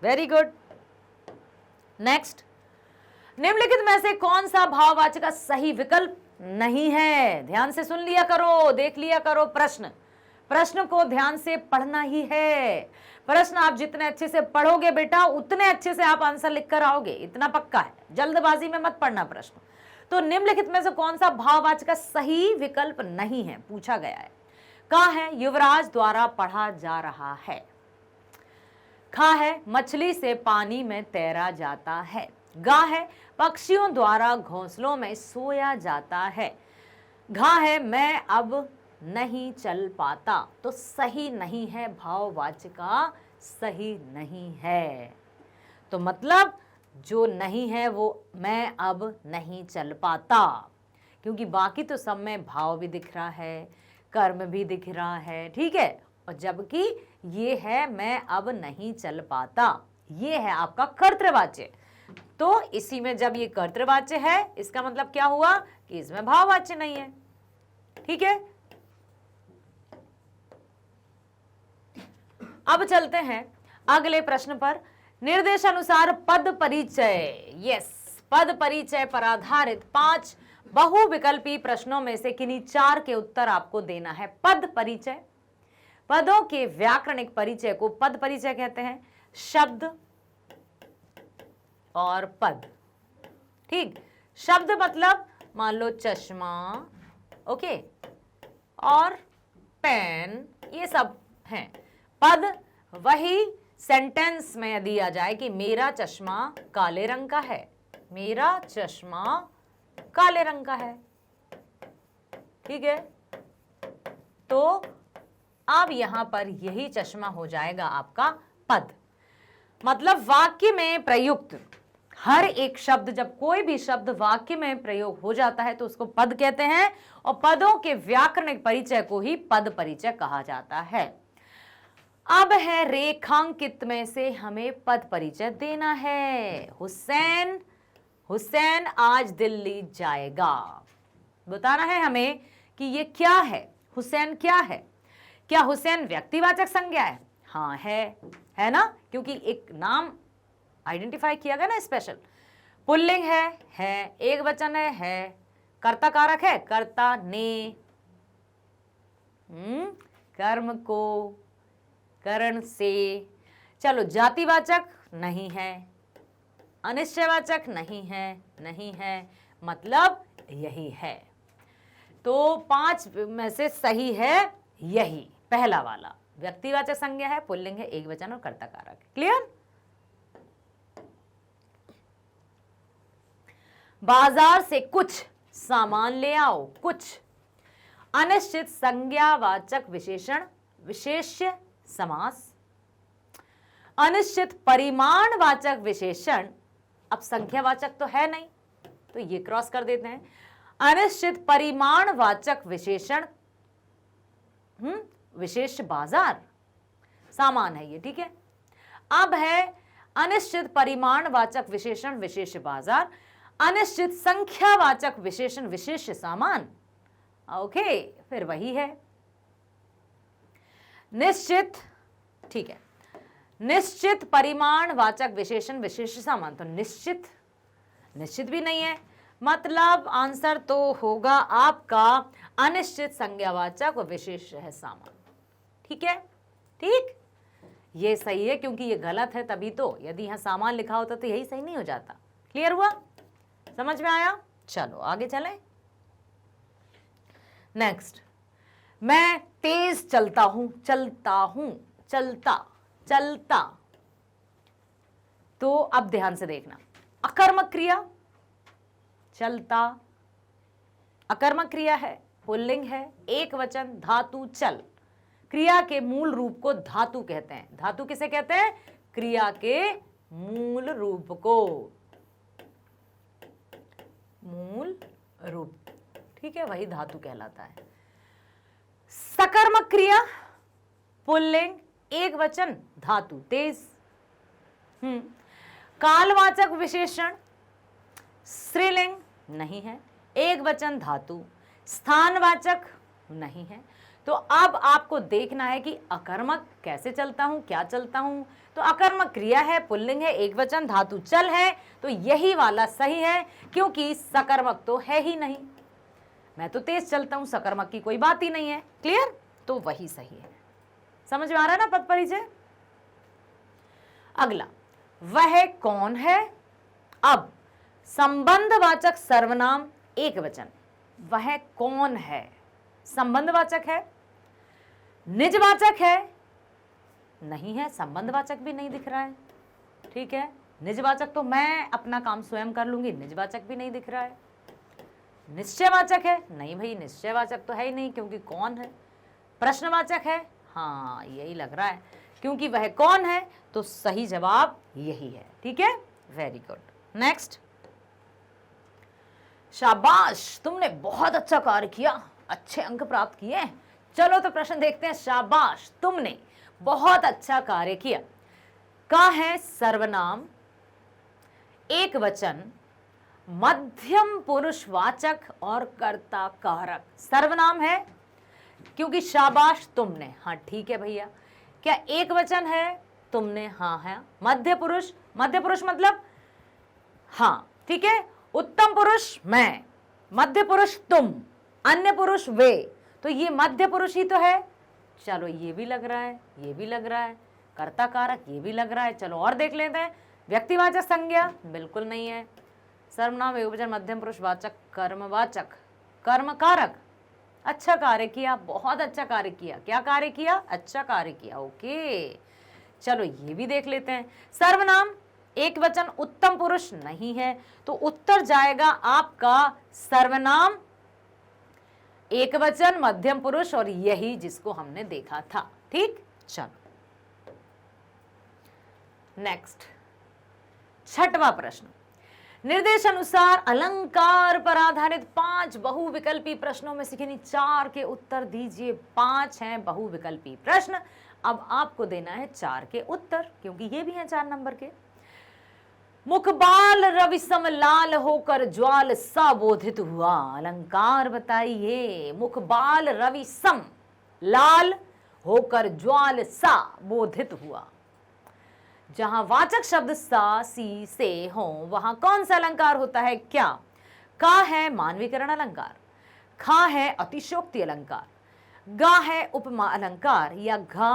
very good. नेक्स्ट, निम्नलिखित में से कौन सा भाववाच्य का सही विकल्प नहीं है? ध्यान से सुन लिया करो, देख लिया करो प्रश्न, प्रश्न को ध्यान से पढ़ना ही है। प्रश्न आप जितने अच्छे से पढ़ोगे बेटा, उतने अच्छे से आप आंसर लिख कर आओगे, इतना पक्का है। जल्दबाजी में मत पढ़ना प्रश्न। तो निम्नलिखित में से कौन सा भाववाच्य का सही विकल्प नहीं है, पूछा गया है। का है? युवराज द्वारा पढ़ा जा रहा है। खा है, मछली से पानी में तैरा जाता है। गा है, पक्षियों द्वारा घोंसलों में सोया जाता है। घा है, मैं अब नहीं चल पाता। तो सही नहीं है, भाववाच्य का सही नहीं है। तो मतलब जो नहीं है वो मैं अब नहीं चल पाता, क्योंकि बाकी तो सब में भाव भी दिख रहा है, कर्म भी दिख रहा है, ठीक है। और जबकि ये है मैं अब नहीं चल पाता, ये है आपका कर्तृवाच्य। तो इसी में जब ये कर्तृवाच्य है, इसका मतलब क्या हुआ कि इसमें भाववाच्य नहीं है, ठीक है। अब चलते हैं अगले प्रश्न पर। निर्देशानुसार पद परिचय, यस, पद परिचय पर आधारित 5 बहुविकल्पी प्रश्नों में से किन्हीं 4 के उत्तर आपको देना है। पद परिचय, पदों के व्याकरणिक परिचय को पद परिचय कहते हैं। शब्द और पद, ठीक। शब्द मतलब मान लो चश्मा, ओके, और पेन, ये सब हैं। पद वही सेंटेंस में यदि आ जाए कि मेरा चश्मा काले रंग का है, मेरा चश्मा काले रंग का है, ठीक है। तो अब यहां पर यही चश्मा हो जाएगा आपका पद। मतलब वाक्य में प्रयुक्त हर एक शब्द, जब कोई भी शब्द वाक्य में प्रयोग हो जाता है तो उसको पद कहते हैं, और पदों के व्याकरणिक परिचय को ही पद परिचय कहा जाता है। अब है रेखांकित में से हमें पद परिचय देना है। हुसैन, हुसैन आज दिल्ली जाएगा। बताना है हमें कि ये क्या है, हुसैन क्या है। क्या हुसैन व्यक्तिवाचक संज्ञा है? हाँ है ना, क्योंकि एक नाम आइडेंटिफाई किया गया ना स्पेशल। पुल्लिंग है, एक वचन है, कर्ता कारक है, कर्ता ने, कर्म को करण से। चलो, जातिवाचक नहीं है, अनिश्चयवाचक नहीं है, मतलब यही है। तो 5 में से सही है यही पहला वाला। व्यक्तिवाचक संज्ञा है, पुल्लिंग है, एक वचन और कर्ता कारक। क्लियर? बाजार से कुछ सामान ले आओ। कुछ अनिश्चित संज्ञावाचक विशेषण, विशेष्य समास। अनिश्चित परिमाणवाचक विशेषण, अब संख्यावाचक तो है नहीं तो ये क्रॉस कर देते हैं। अनिश्चित परिमाणवाचक विशेषण, विशेष बाजार, सामान है ये, ठीक है। अब है अनिश्चित परिमाणवाचक विशेषण, विशेष बाजार। अनिश्चित संख्यावाचक विशेषण, विशेष सामान, ओके, फिर वही है। निश्चित, ठीक है, निश्चित परिमाणवाचक विशेषण, विशेष सामान। तो निश्चित भी नहीं है, मतलब आंसर तो होगा आपका अनिश्चित संज्ञावाचक और विशेष है सामान, ठीक है। ठीक, ये सही है क्योंकि ये गलत है तभी तो, यदि यहां सामान लिखा होता तो यही सही नहीं हो जाता। क्लियर हुआ? समझ में आया? चलो आगे चलें। नेक्स्ट, मैं तेज चलता हूं, चलता। तो अब ध्यान से देखना, अकर्मक क्रिया चलता, अकर्मक क्रिया है, पुल्लिंग है, एक वचन, धातु चल। क्रिया के मूल रूप को धातु कहते हैं। धातु किसे कहते हैं? क्रिया के मूल रूप को, मूल रूप, ठीक है, वही धातु कहलाता है। सकर्मक क्रिया, पुल्लिंग, एक वचन, धातु तेज। कालवाचक विशेषण, स्त्रीलिंग नहीं है, एक वचन, धातु। स्थानवाचक नहीं है। तो अब आपको देखना है कि अकर्मक कैसे चलता हूं, क्या चलता हूं। तो अकर्मक क्रिया है, पुल्लिंग है, एक वचन, धातु चल है, तो यही वाला सही है, क्योंकि सकर्मक तो है ही नहीं। मैं तो तेज चलता हूं, सकर्मक की कोई बात ही नहीं है। क्लियर? तो वही सही है। समझ में आ रहा है ना पद परिचय? अगला, वह कौन है। अब संबंधवाचक सर्वनाम, एक वचन, वह कौन है, संबंधवाचक है, निजवाचक है, नहीं है, संबंधवाचक भी नहीं दिख रहा है, ठीक है। निजवाचक तो मैं अपना काम स्वयं कर लूंगी, निजवाचक भी नहीं दिख रहा है। निश्चयवाचक है, नहीं भाई निश्चयवाचक तो है ही नहीं, क्योंकि कौन है। प्रश्नवाचक है, हाँ यही लग रहा है, क्योंकि वह कौन है, तो सही जवाब यही है, ठीक है। Very good. नेक्स्ट, शाबाश तुमने बहुत अच्छा कार्य किया, अच्छे अंक प्राप्त किए। चलो तो प्रश्न देखते हैं। शाबाश तुमने बहुत अच्छा कार्य किया का है सर्वनाम, एक वचन, मध्यम पुरुषवाचक और कर्ता कारक। सर्वनाम है क्योंकि शाबाश तुमने, हाँ ठीक है भैया। क्या एक वचन है? तुमने, हाँ है। मध्य पुरुष, मध्य पुरुष मतलब हाँ ठीक है। उत्तम पुरुष मैं, मध्य पुरुष तुम, अन्य पुरुष वे, तो ये मध्य पुरुष ही तो है। चलो ये भी लग रहा है, ये भी लग रहा है। कर्ता कारक ये भी लग रहा है। चलो और देख लेते हैं। व्यक्तिवाचक संज्ञा बिल्कुल नहीं है। सर्वनाम, एकवचन, मध्यम पुरुष वाचक, कर्मवाचक, कर्म कारक। अच्छा कार्य किया, बहुत अच्छा कार्य किया। क्या कार्य किया? अच्छा कार्य किया। ओके चलो ये भी देख लेते हैं। सर्वनाम, एक वचन, उत्तम पुरुष नहीं है, तो उत्तर जाएगा आपका सर्वनाम, एक वचन, मध्यम पुरुष और यही जिसको हमने देखा था। ठीक, चलो नेक्स्ट, छठवां प्रश्न। निर्देश अनुसार अलंकार पर आधारित 5 बहुविकल्पी प्रश्नों में से किन्हीं 4 के उत्तर दीजिए। 5 हैं बहुविकल्पी प्रश्न, अब आपको देना है 4 के उत्तर, क्योंकि ये भी हैं 4 नंबर के। मुखबाल रविसम लाल होकर ज्वाल सा बोधित हुआ। अलंकार बताइए। मुखबाल रविसम लाल होकर ज्वाल सा बोधित हुआ। जहां वाचक शब्द सा, सी, से हो, वहां कौन सा अलंकार होता है? क्या? का है मानवीकरण अलंकार, खा है अतिशोक्ति अलंकार, गा है उपमा अलंकार या घा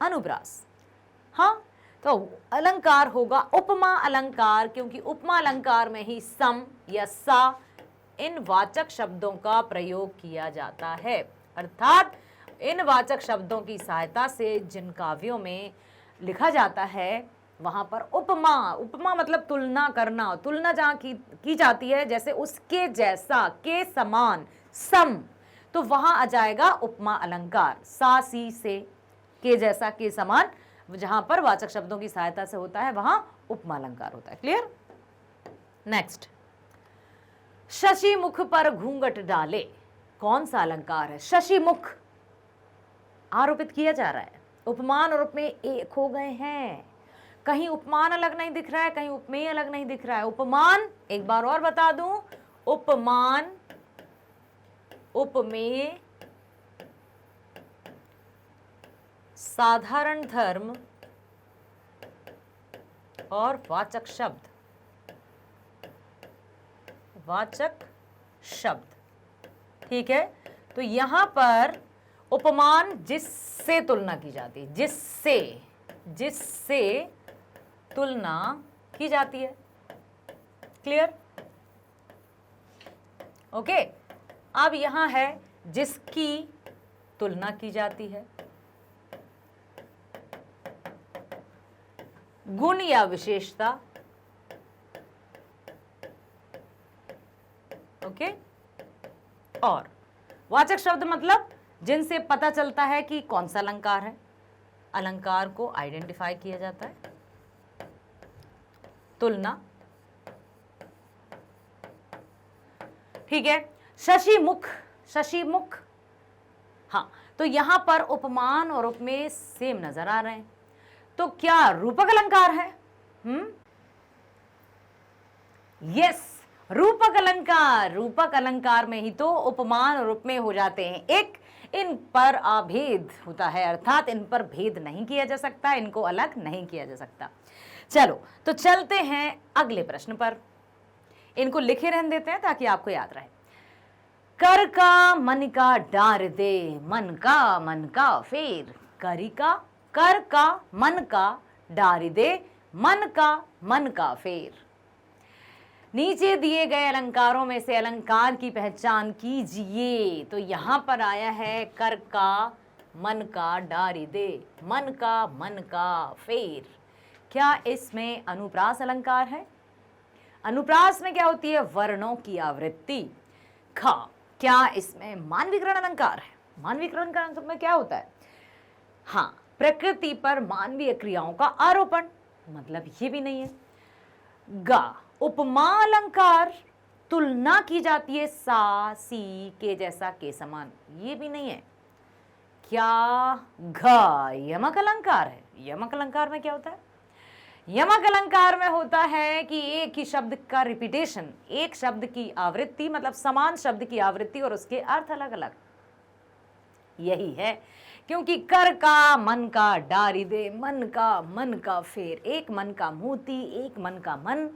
अनुप्रास। हाँ, तो अलंकार होगा उपमा अलंकार, क्योंकि उपमा अलंकार में ही सम या सा इन वाचक शब्दों का प्रयोग किया जाता है। अर्थात इन वाचक शब्दों की सहायता से जिन काव्यों में लिखा जाता है वहां पर उपमा, उपमा मतलब तुलना करना, तुलना जहां की जाती है, जैसे उसके जैसा, के समान, सम, तो वहां आ जाएगा उपमा अलंकार। सा, सी, से, के जैसा, के समान, जहां पर वाचक शब्दों की सहायता से होता है वहां उपमा अलंकार होता है। क्लियर? नेक्स्ट, शशि मुख पर घूंघट डाले, कौन सा अलंकार है? शशि मुख आरोपित किया जा रहा है। उपमान और उपमेय एक हो गए हैं। कहीं उपमान अलग नहीं दिख रहा है, कहीं उपमेय अलग नहीं दिख रहा है। उपमान, एक बार और बता दूं, उपमान, उपमेय, साधारण धर्म और वाचक शब्द, वाचक शब्द। ठीक है, तो यहां पर उपमान जिससे तुलना की जाती है, जिससे, जिससे तुलना की जाती है। क्लियर? ओके, अब यहां है जिसकी तुलना की जाती है। गुण या विशेषता। ओके, और वाचक शब्द मतलब जिनसे पता चलता है कि कौन सा अलंकार है। अलंकार को आइडेंटिफाई किया जाता है। तुलना। ठीक है, शशि मुख, शशि मुख, हाँ, तो यहां पर उपमान और उपमेय सेम नजर आ रहे हैं, तो क्या रूपक अलंकार है? यस, रूपक अलंकार। रूपक अलंकार में ही तो उपमान और उपमेय हो जाते हैं एक, इन पर अभेद होता है, अर्थात इन पर भेद नहीं किया जा सकता, इनको अलग नहीं किया जा सकता। चलो तो चलते हैं अगले प्रश्न पर। इनको लिखे रहने देते हैं ताकि आपको याद रहे। कर का मन का डार दे, मन का फेर। करी का, कर का मन का डार दे, मन का फेर। नीचे दिए गए अलंकारों में से अलंकार की पहचान कीजिए। तो यहां पर आया है कर का मन का डारी दे, मन का फेर। क्या इसमें अनुप्रास अलंकार है? अनुप्रास में क्या होती है? वर्णों की आवृत्ति। ख, क्या इसमें मानवीकरण अलंकार है? मानवीकरण का में क्या होता है? हाँ, प्रकृति पर मानवीय क्रियाओं का आरोपण, मतलब ये भी नहीं है। गा, उपमा अलंकार, तुलना की जाती है सा सी के जैसा के समान, ये भी नहीं है। क्या घ, यमक अलंकार है? यमक अलंकार में क्या होता है? यमक अलंकार में होता है कि एक ही शब्द का रिपीटेशन, एक शब्द की आवृत्ति, मतलब समान शब्द की आवृत्ति और उसके अर्थ अलग अलग। यही है, क्योंकि कर का मन का डारी दे, मन का फेर, एक मन का मोती, एक मन का मन।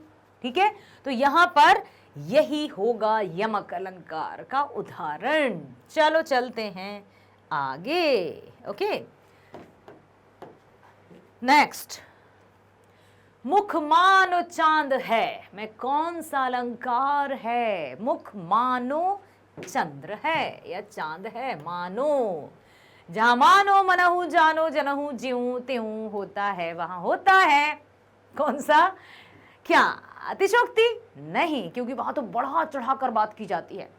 ठीक है, तो यहां पर यही होगा यमक अलंकार का उदाहरण। चलो चलते हैं आगे। ओके, नेक्स्ट, मुख मानो चांद है, में कौन सा अलंकार है? मुख मानो चंद्र है या चांद है? मानो, जहां मानो मनहु जानो जनहु ज्यों त्यों होता है, वहां होता है कौन सा? क्या अतिशोक्ति? नहीं, क्योंकि वहां तो बढ़ा चढ़ाकर बात की जाती है।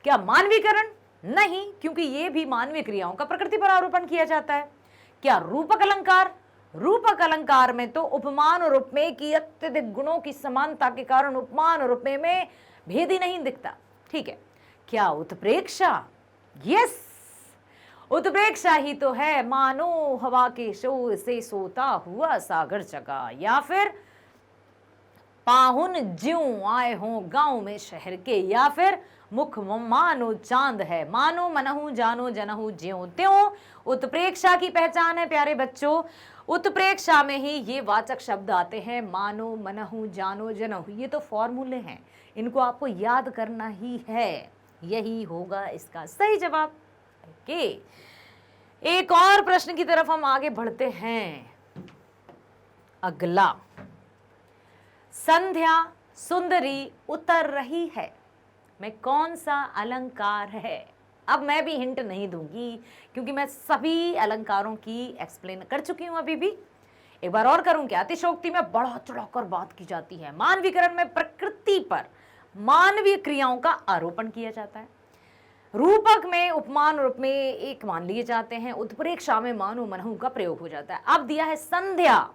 क्या मानवीकरण? नहीं, क्योंकि ये भी मानवीय क्रियाओं का प्रकृति पर आरोपण किया जाता है। क्या रूपक अलंकार? रूपक अलंकार में तो उपमान और उपमेय की अत्यधिक गुणों की समानता के कारण उपमान और उपमेय में भेद ही नहीं दिखता। ठीक है, क्या उत्प्रेक्षा? यस, उत्प्रेक्षा ही तो है। मानो हवा के शोर से सोता हुआ सागर जगा, या फिर पाहुन ज्यों आए हों गांव में शहर के, या फिर मुख मानो चांद है, मानो मनहु जानो जनहु ज्यों त्यों। उत्प्रेक्षा की पहचान है प्यारे बच्चों, उत्प्रेक्षा में ही ये वाचक शब्द आते हैं, मानो मनहु जानो जनहु। ये तो फॉर्मूले हैं, इनको आपको याद करना ही है। यही होगा इसका सही जवाब। ओके, एक और प्रश्न की तरफ हम आगे बढ़ते हैं। अगला, संध्या सुंदरी उतर रही है, में कौन सा अलंकार है? अब मैं भी हिंट नहीं दूंगी, क्योंकि मैं सभी अलंकारों की एक्सप्लेन कर चुकी हूं। अभी भी एक बार और करूं क्या? अतिशोक्ति में बढ़ा चढ़ाकर बात की जाती है, मानवीकरण में प्रकृति पर मानवीय क्रियाओं का आरोपण किया जाता है, रूपक में उपमान और उपमेय एक मान लिए जाते हैं, उत्प्रेक्षा में मानो मनहु का प्रयोग हो जाता है। अब दिया है संध्या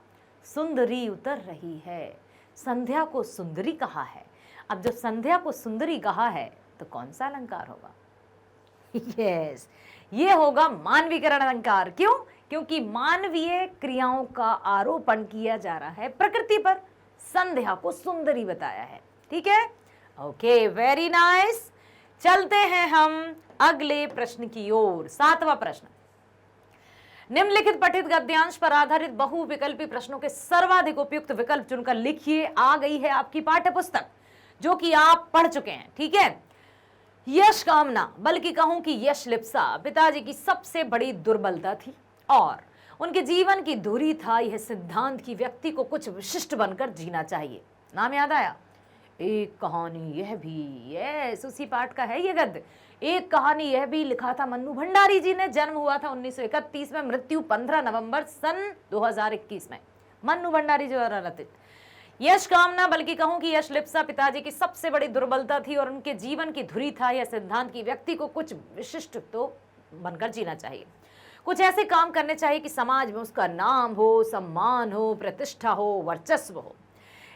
सुंदरी उतर रही है, संध्या को सुंदरी कहा है। अब जब संध्या को सुंदरी कहा है तो कौन सा अलंकार होगा? यस, ये होगा मानवीकरण अलंकार। क्यों? क्योंकि मानवीय क्रियाओं का आरोपण किया जा रहा है प्रकृति पर, संध्या को सुंदरी बताया है। ठीक है, ओके, वेरी नाइस। चलते हैं हम अगले प्रश्न की ओर। 7वां प्रश्न, निम्नलिखित पठित गद्यांश पर आधारित बहुविकल्पी प्रश्नों के सर्वाधिक उपयुक्त विकल्प चुनकर लिखिए। आ गई है आपकी पाठ्य पुस्तक, जो कि आप पढ़ चुके हैं। ठीक है, यश कामना, बल्कि कहूं कि यश लिप्सा पिताजी की सबसे बड़ी दुर्बलता थी और उनके जीवन की धुरी था यह सिद्धांत कि व्यक्ति को कुछ विशिष्ट बनकर जीना चाहिए। नाम याद आया? एक कहानी यह भी, यस, उसी पाठ का है ये गद्य। एक कहानी यह भी लिखा था मन्नू भंडारी जी ने। जन्म हुआ था 1931 में, मृत्यु 15 नवंबर सन 2021 में। मन्नू भंडारी जी द्वारा रचित यश कामना, बल्कि कहूं कि यश लिप्सा पिताजी की सबसे बड़ी दुर्बलता थी और उनके जीवन की धुरी था यह सिद्धांत कि व्यक्ति को कुछ विशिष्ट तो बनकर जीना चाहिए, कुछ ऐसे काम करने चाहिए कि समाज में उसका नाम हो, सम्मान हो, प्रतिष्ठा हो, वर्चस्व हो।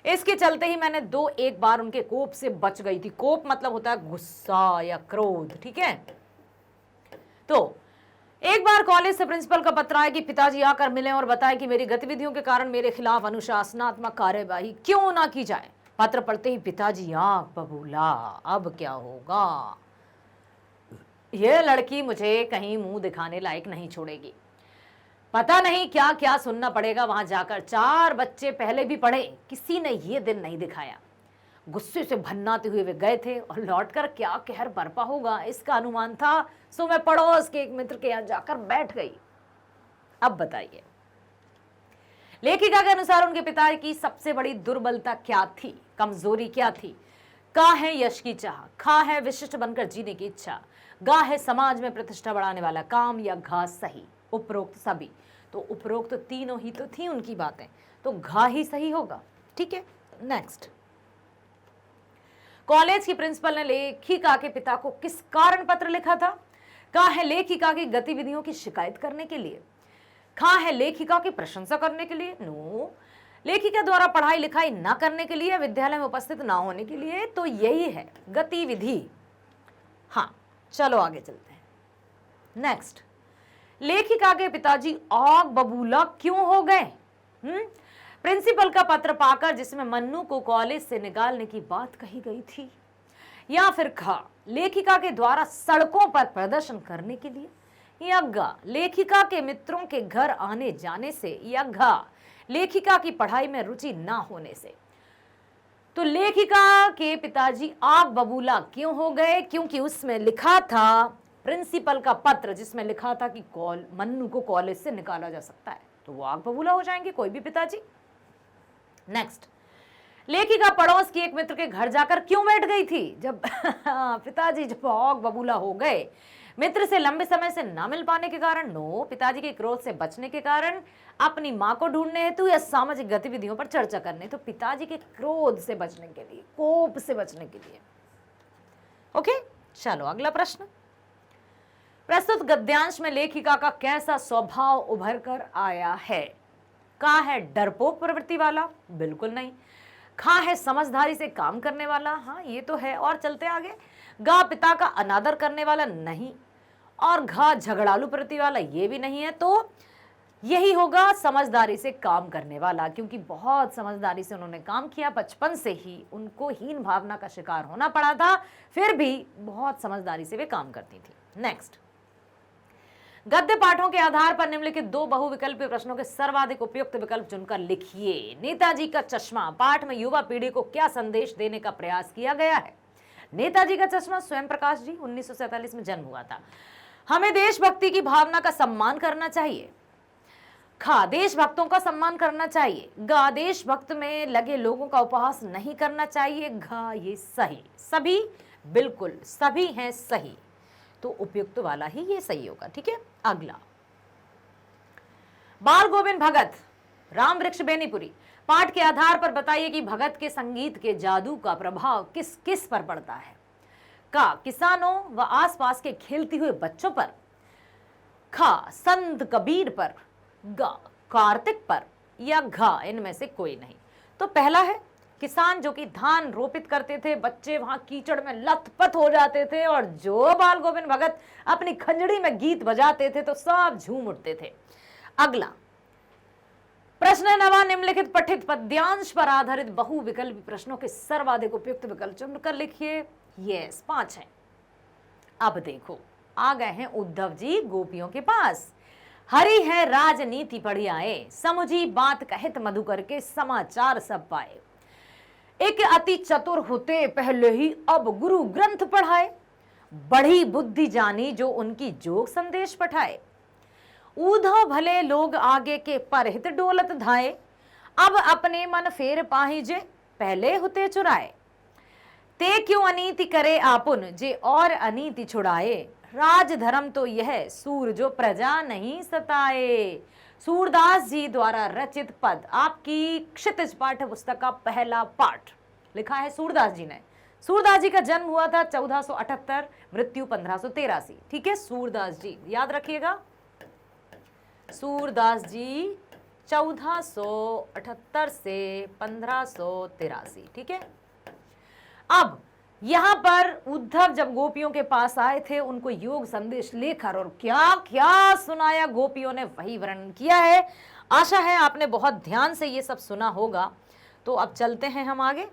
इसके चलते ही मैंने एक बार उनके कोप से बच गई थी। कोप मतलब होता है गुस्सा या क्रोध। ठीक है, तो एक बार कॉलेज से प्रिंसिपल का पत्र आया कि पिताजी आकर मिले और बताए कि मेरी गतिविधियों के कारण मेरे खिलाफ अनुशासनात्मक कार्यवाही क्यों ना की जाए। पत्र पढ़ते ही पिताजी आंख बबूला, अब क्या होगा? यह लड़की मुझे कहीं मुंह दिखाने लायक नहीं छोड़ेगी। पता नहीं क्या क्या सुनना पड़ेगा वहां जाकर। 4 बच्चे पहले भी पढ़े, किसी ने ये दिन नहीं दिखाया। गुस्से से भन्नाते हुए वे गए थे और लौटकर क्या कहर बरपा होगा इसका अनुमान था। सो मैं पड़ोस के एक मित्र के यहां जाकर बैठ गई। अब बताइए, लेखिका के अनुसार उनके पिता की सबसे बड़ी दुर्बलता क्या थी, कमजोरी क्या थी? का है यश की चाह, खा है विशिष्ट बनकर जीने की इच्छा, गा है समाज में प्रतिष्ठा बढ़ाने वाला काम, या घा सही। उपरोक्त सभी, तो उपरोक्त तीनों ही तो थी उनकी बातें, तो घा ही सही होगा। ठीक है, नेक्स्ट। कॉलेज की प्रिंसिपल ने लेखिका के पिता को किस कारण पत्र लिखा था? का है लेखिका की गतिविधियों की शिकायत करने के लिए, खा है लेखिका की प्रशंसा करने के लिए, नो, लेखिका द्वारा पढ़ाई लिखाई ना करने के लिए, विद्यालय में उपस्थित ना होने के लिए, तो यही है गतिविधि। हाँ, चलो आगे चलते हैं। नेक्स्ट, लेखिका के पिताजी आग बबूला क्यों हो गए? प्रिंसिपल का पत्र पाकर जिसमें मन्नू को कॉलेज से निकालने की बात कही गई थी, या फिर खा लेखिका के द्वारा सड़कों पर प्रदर्शन करने के लिए, या गा लेखिका के मित्रों के घर आने जाने से, या घा लेखिका की पढ़ाई में रुचि ना होने से। तो लेखिका के पिताजी आग बबूला क्यों हो गए? क्योंकि उसमें लिखा था, प्रिंसिपल का पत्र जिसमें लिखा था कि मन्नू को कॉलेज से निकाला जा सकता है, तो वो आग बबूला हो जाएंगे कोई भी पिताजी। नेक्स्ट, लेखिका पड़ोस की एक मित्र के घर जाकर क्यों बैठ गई थी? जब पिताजी जब आग बबूला हो गए, मित्र से लंबे समय से ना मिल पाने के कारण, नो, पिताजी के क्रोध से बचने के कारण, अपनी मां को ढूंढने हेतु, या सामाजिक गतिविधियों पर चर्चा करने। तो पिताजी के क्रोध से बचने के लिए, कोप से बचने के लिए। ओके, चलो अगला प्रश्न। प्रस्तुत गद्यांश में लेखिका का कैसा स्वभाव उभर कर आया है? का है डरपोक प्रवृत्ति वाला? बिल्कुल नहीं। खा है समझदारी से काम करने वाला? हाँ, ये तो है। और चलते आगे। गा पिता का अनादर करने वाला? नहीं। और घा झगड़ालू प्रवृत्ति वाला? ये भी नहीं है। तो यही होगा समझदारी से काम करने वाला, क्योंकि बहुत समझदारी से उन्होंने काम किया, बचपन से ही उनको हीन भावना का शिकार होना पड़ा था, फिर भी बहुत समझदारी से वे काम करती थी। नेक्स्ट, गद्य पाठों के आधार पर निम्नलिखित दो बहुविकल्पीय प्रश्नों के सर्वाधिक उपयुक्त विकल्प चुनकर लिखिए। नेताजी का चश्मा पाठ में युवा पीढ़ी को क्या संदेश देने का प्रयास किया गया है? नेताजी का चश्मा, स्वयं प्रकाश जी, 1947 में जन्म हुआ था। हमें देशभक्ति की भावना का सम्मान करना चाहिए। खा देशभक्तों का सम्मान करना चाहिए। गा देशभक्त में लगे लोगों का उपहास नहीं करना चाहिए। घा ये सही, सभी बिल्कुल सभी हैं सही, तो उपयुक्त वाला ही ये सही होगा। ठीक है, अगला। बाल गोविंद भगत, राम वृक्ष बेनीपुरी पाठ के आधार पर बताइए कि भगत के संगीत के जादू का प्रभाव किस किस पर पड़ता है? का किसानों व आसपास के खेलते हुए बच्चों पर, खा संत कबीर पर, गा कार्तिक पर, या घा इनमें से कोई नहीं। तो पहला है किसान जो कि धान रोपित करते थे, बच्चे वहां कीचड़ में लथपथ हो जाते थे, और जो बाल गोविंद भगत अपनी खंजड़ी में गीत बजाते थे तो सब झूम उठते थे। अगला प्रश्न नवा, निम्नलिखित पठित पद्यांश पर आधारित बहुविकल्पी प्रश्नों के सर्वाधिक उपयुक्त विकल्प चुनकर लिखिए। यस, 5 है। अब देखो, आ गए हैं उद्धव जी गोपियों के पास। हरी है राजनीति पढ़ी आए, समुझी बात कहित मधुकर के, समाचार सब पाए। एक अति चतुर होते पहले ही अब गुरु ग्रंथ पढ़ाए, बड़ी बुद्धि जानी जो उनकी जोग संदेश पठाए। ऊधो भले लोग आगे के परहित डोलत धाए, अब अपने मन फेर पाहिजे पहले होते चुराए। ते क्यों अनीति करे आपुन, जे और अनीति छुड़ाए। राज धर्म तो यह सूर जो प्रजा नहीं सताए। सूरदास जी द्वारा रचित पद, आपकी क्षितिज पाठ्य पुस्तक का पहला पाठ लिखा है सूरदास जी ने। सूरदास जी का जन्म हुआ था 1478, मृत्यु 1583। ठीक है, सूरदास जी याद रखिएगा, सूरदास जी 1478 से 1583। ठीक है, अब यहां पर उद्धव जब गोपियों के पास आए थे, उनको योग संदेश लेकर और क्या क्या सुनाया गोपियों ने, वही वर्णन किया है। आशा है आपने बहुत ध्यान से ये सब सुना होगा। तो अब चलते हैं हम आगे।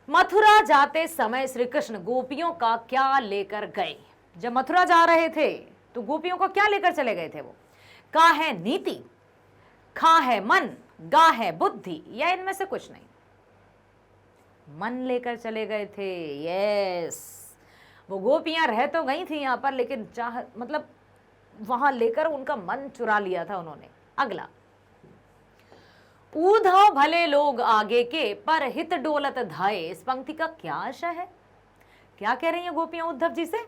मथुरा जाते समय श्री कृष्ण गोपियों का क्या लेकर गए? जब मथुरा जा रहे थे तो गोपियों को क्या लेकर चले गए थे? वो का है नीति, खा है मन, गा है बुद्धि, या इनमें से कुछ नहीं। मन लेकर चले गए थे। यस, वो गोपियां रह तो गई थी यहां पर, लेकिन चाह मतलब वहां लेकर उनका मन चुरा लिया था उन्होंने। अगला, ऊधव भले लोग आगे के, पर हित डोलत धाये। इस पंक्ति का क्या आशय है? क्या कह रही हैं गोपियां उद्धव जी से?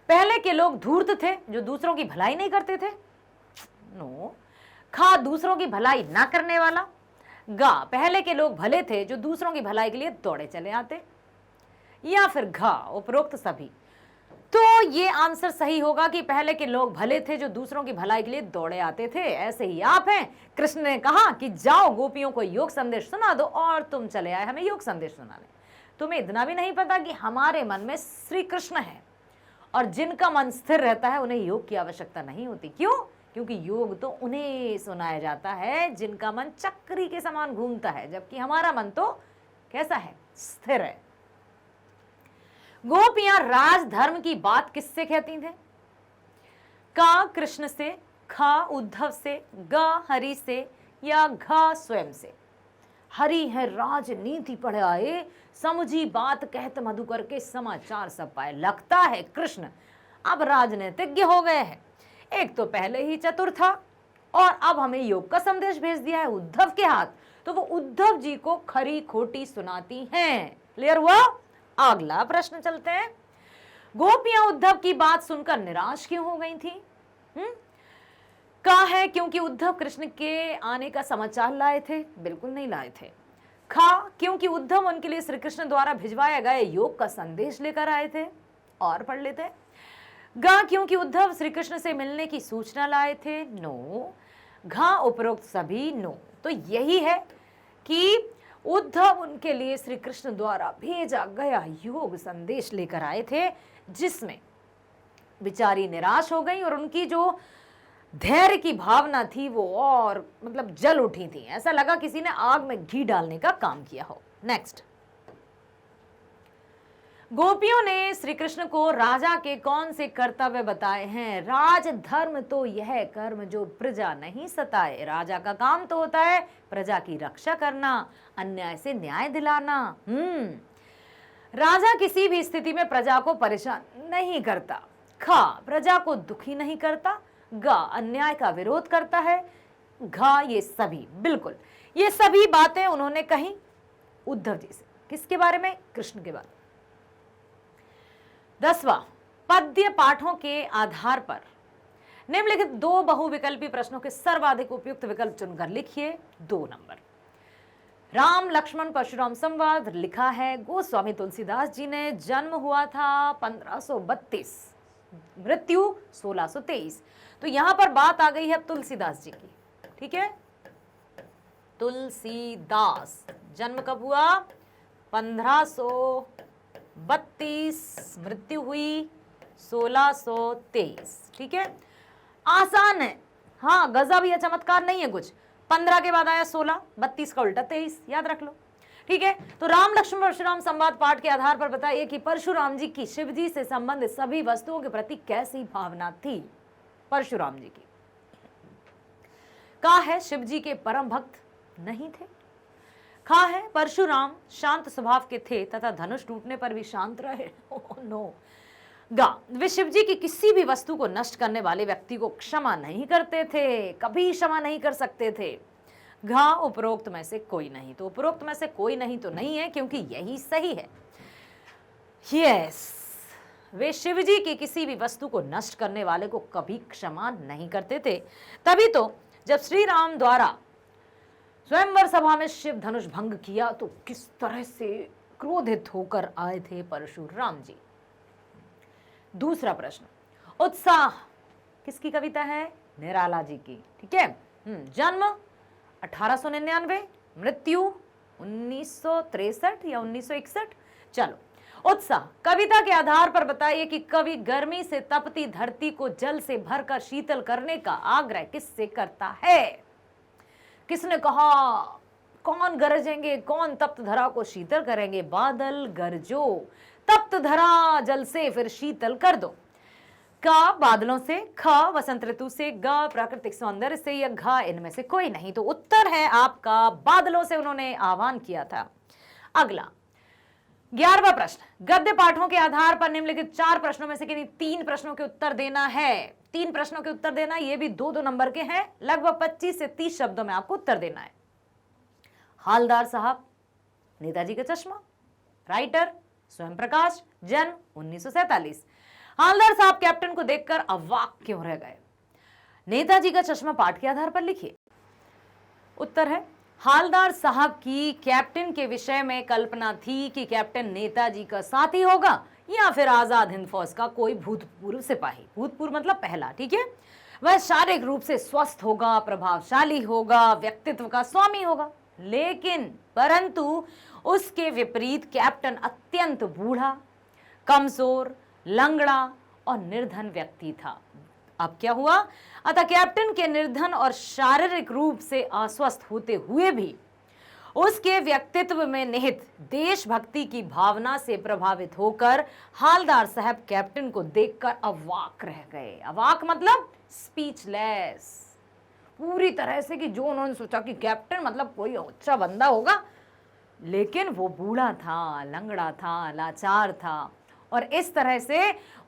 पहले के लोग धूर्त थे जो दूसरों की भलाई नहीं करते थे। नो। खा दूसरों की भलाई ना करने वाला। गा पहले के लोग भले थे जो दूसरों की भलाई के लिए दौड़े चले आते। या फिर घा उपरोक्त सभी। तो ये आंसर सही होगा कि पहले के लोग भले थे जो दूसरों की भलाई के लिए दौड़े आते थे। ऐसे ही आप हैं। कृष्ण ने कहा कि जाओ गोपियों को योग संदेश सुना दो, और तुम चले आए हमें योग संदेश सुनाने। तुम्हें इतना भी नहीं पता कि हमारे मन में श्री कृष्ण है, और जिनका मन स्थिर रहता है उन्हें योग की आवश्यकता नहीं होती। क्यों? क्योंकि योग तो उन्हें सुनाया जाता है जिनका मन चक्री के समान घूमता है, जबकि हमारा मन तो कैसा है? स्थिर है। गोपियां राजधर्म की बात किससे कहती थे? का कृष्ण से, खा उद्धव से, गा हरि से, या घा स्वयं से? हरि है राजनीति पढ़े आए, समझी बात कहत मधुकर के, समाचार सब पाए। लगता है कृष्ण अब राजनीतिज्ञ हो गए हैं। एक तो पहले ही चतुर था, और अब हमें योग का संदेश भेज दिया है उद्धव के हाथ, तो वो उद्धव जी को खरी खोटी सुनाती हैं। क्लियर हुआ? अगला प्रश्न चलते हैं। गोपियां उद्धव की बात सुनकर निराश क्यों हो गई थी? का है क्योंकि उद्धव कृष्ण के आने का समाचार लाए थे? बिल्कुल नहीं लाए थे। खा क्योंकि उद्धव उनके लिए श्री कृष्ण द्वारा भिजवाया गए योग का संदेश लेकर आए थे। और पढ़ लेते। गा क्योंकि उद्धव श्री कृष्ण से मिलने की सूचना लाए थे। नो। घा उपरोक्त सभी। नो। तो यही है कि उद्धव उनके लिए श्री कृष्ण द्वारा भेजा गया योग संदेश लेकर आए थे, जिसमें बेचारी निराश हो गई, और उनकी जो धैर्य की भावना थी वो और मतलब जल उठी थी। ऐसा लगा किसी ने आग में घी डालने का काम किया हो। नेक्स्ट। गोपियों ने श्री कृष्ण को राजा के कौन से कर्तव्य बताए हैं? राजधर्म तो यह कर्म जो प्रजा नहीं सताए। राजा का काम तो होता है प्रजा की रक्षा करना, अन्याय से न्याय दिलाना। राजा किसी भी स्थिति में प्रजा को परेशान नहीं करता। खा प्रजा को दुखी नहीं करता। गा अन्याय का विरोध करता है। घा ये सभी, बिल्कुल ये सभी बातें उन्होंने कही उद्धव जी से। किसके बारे में? कृष्ण के बारे में। 10वां, पद्य पाठों के आधार पर निम्नलिखित 2 बहुविकल्पी प्रश्नों के सर्वाधिक उपयुक्त विकल्प चुनकर लिखिए। 2 नंबर। राम लक्ष्मण परशुराम संवाद लिखा है गोस्वामी तुलसीदास जी ने। जन्म हुआ था 1532, मृत्यु 1623। तो यहां पर बात आ गई है तुलसीदास जी की। ठीक है, तुलसीदास जन्म कब हुआ? 1532, मृत्यु हुई 1623। ठीक है, आसान है। हाँ, गजब या चमत्कार नहीं है कुछ। 15 के बाद आया 16, 32 का उल्टा 23, याद रख लो। ठीक है, तो राम लक्ष्मण परशुराम संवाद पाठ के आधार पर बताइए कि परशुराम जी की शिव जी से संबंधित सभी वस्तुओं के प्रति कैसी भावना थी परशुराम जी की। का है शिव जी के परम भक्त नहीं थे। खा है परशुराम शांत स्वभाव के थे तथा धनुष टूटने पर भी शांत रहे। नो। गा वे शिव जी की किसी भी वस्तु को नष्ट करने वाले व्यक्ति को क्षमा नहीं करते थे, कभी क्षमा नहीं कर सकते थे। घा उपरोक्त में से कोई नहीं। तो उपरोक्त में से कोई नहीं तो नहीं है, क्योंकि यही सही है। यस, वे शिव जी की किसी भी वस्तु को नष्ट करने वाले को कभी क्षमा नहीं करते थे। तभी तो जब श्री राम द्वारा स्वयंवर सभा में शिव धनुष भंग किया तो किस तरह से क्रोधित होकर आए थे परशुराम जी। दूसरा प्रश्न, उत्साह किसकी कविता है? निराला जी की। ठीक है, जन्म 1899, मृत्यु 1963 या 1961। चलो, उत्साह कविता के आधार पर बताइए कि कवि गर्मी से तपती धरती को जल से भरकर शीतल करने का आग्रह किससे करता है? किसने कहा कौन गरजेंगे, कौन तप्त धरा को शीतल करेंगे? बादल गरजो, तप्त धरा जल से फिर शीतल कर दो। का बादलों से, ख वसंत ऋतु से, ग प्राकृतिक सौंदर्य से, या घ इनमें से कोई नहीं। तो उत्तर है आपका बादलों से उन्होंने आह्वान किया था। अगला 11वां प्रश्न, गद्य पाठों के आधार पर निम्नलिखित 4 प्रश्नों में से किन्हीं 3 प्रश्नों के उत्तर देना है। 3 प्रश्नों के उत्तर देना, ये भी 2-2 नंबर के हैं। लगभग 25 से 30 शब्दों में आपको उत्तर देना है। हालदार साहब, नेताजी का चश्मा, राइटर स्वयं प्रकाश, जन्म 1947। हालदार साहब कैप्टन को देखकर अवाक क्यों रह गए? नेताजी का चश्मा पाठ के आधार पर लिखिए। उत्तर है, हालदार साहब की कैप्टन के विषय में कल्पना थी कि कैप्टन नेताजी का साथी होगा या फिर आजाद हिंद फौज का कोई भूतपूर्व सिपाही। भूतपूर्व मतलब पहला, ठीक है। वह शारीरिक रूप से स्वस्थ होगा, प्रभावशाली होगा, व्यक्तित्व का स्वामी होगा। लेकिन परंतु उसके विपरीत कैप्टन अत्यंत बूढ़ा, कमजोर, लंगड़ा और निर्धन व्यक्ति था। अब क्या हुआ? अतः कैप्टन के निर्धन और शारीरिक रूप से अस्वस्थ होते हुए भी उसके व्यक्तित्व में निहित देशभक्ति की भावना से प्रभावित होकर हालदार साहब कैप्टन को देखकर अवाक रह गए। अवाक मतलब स्पीचलेस, पूरी तरह से, कि जो उन्होंने सोचा कि कैप्टन मतलब कोई अच्छा बंदा होगा, लेकिन वो बूढ़ा था, लंगड़ा था, लाचार था। और इस तरह से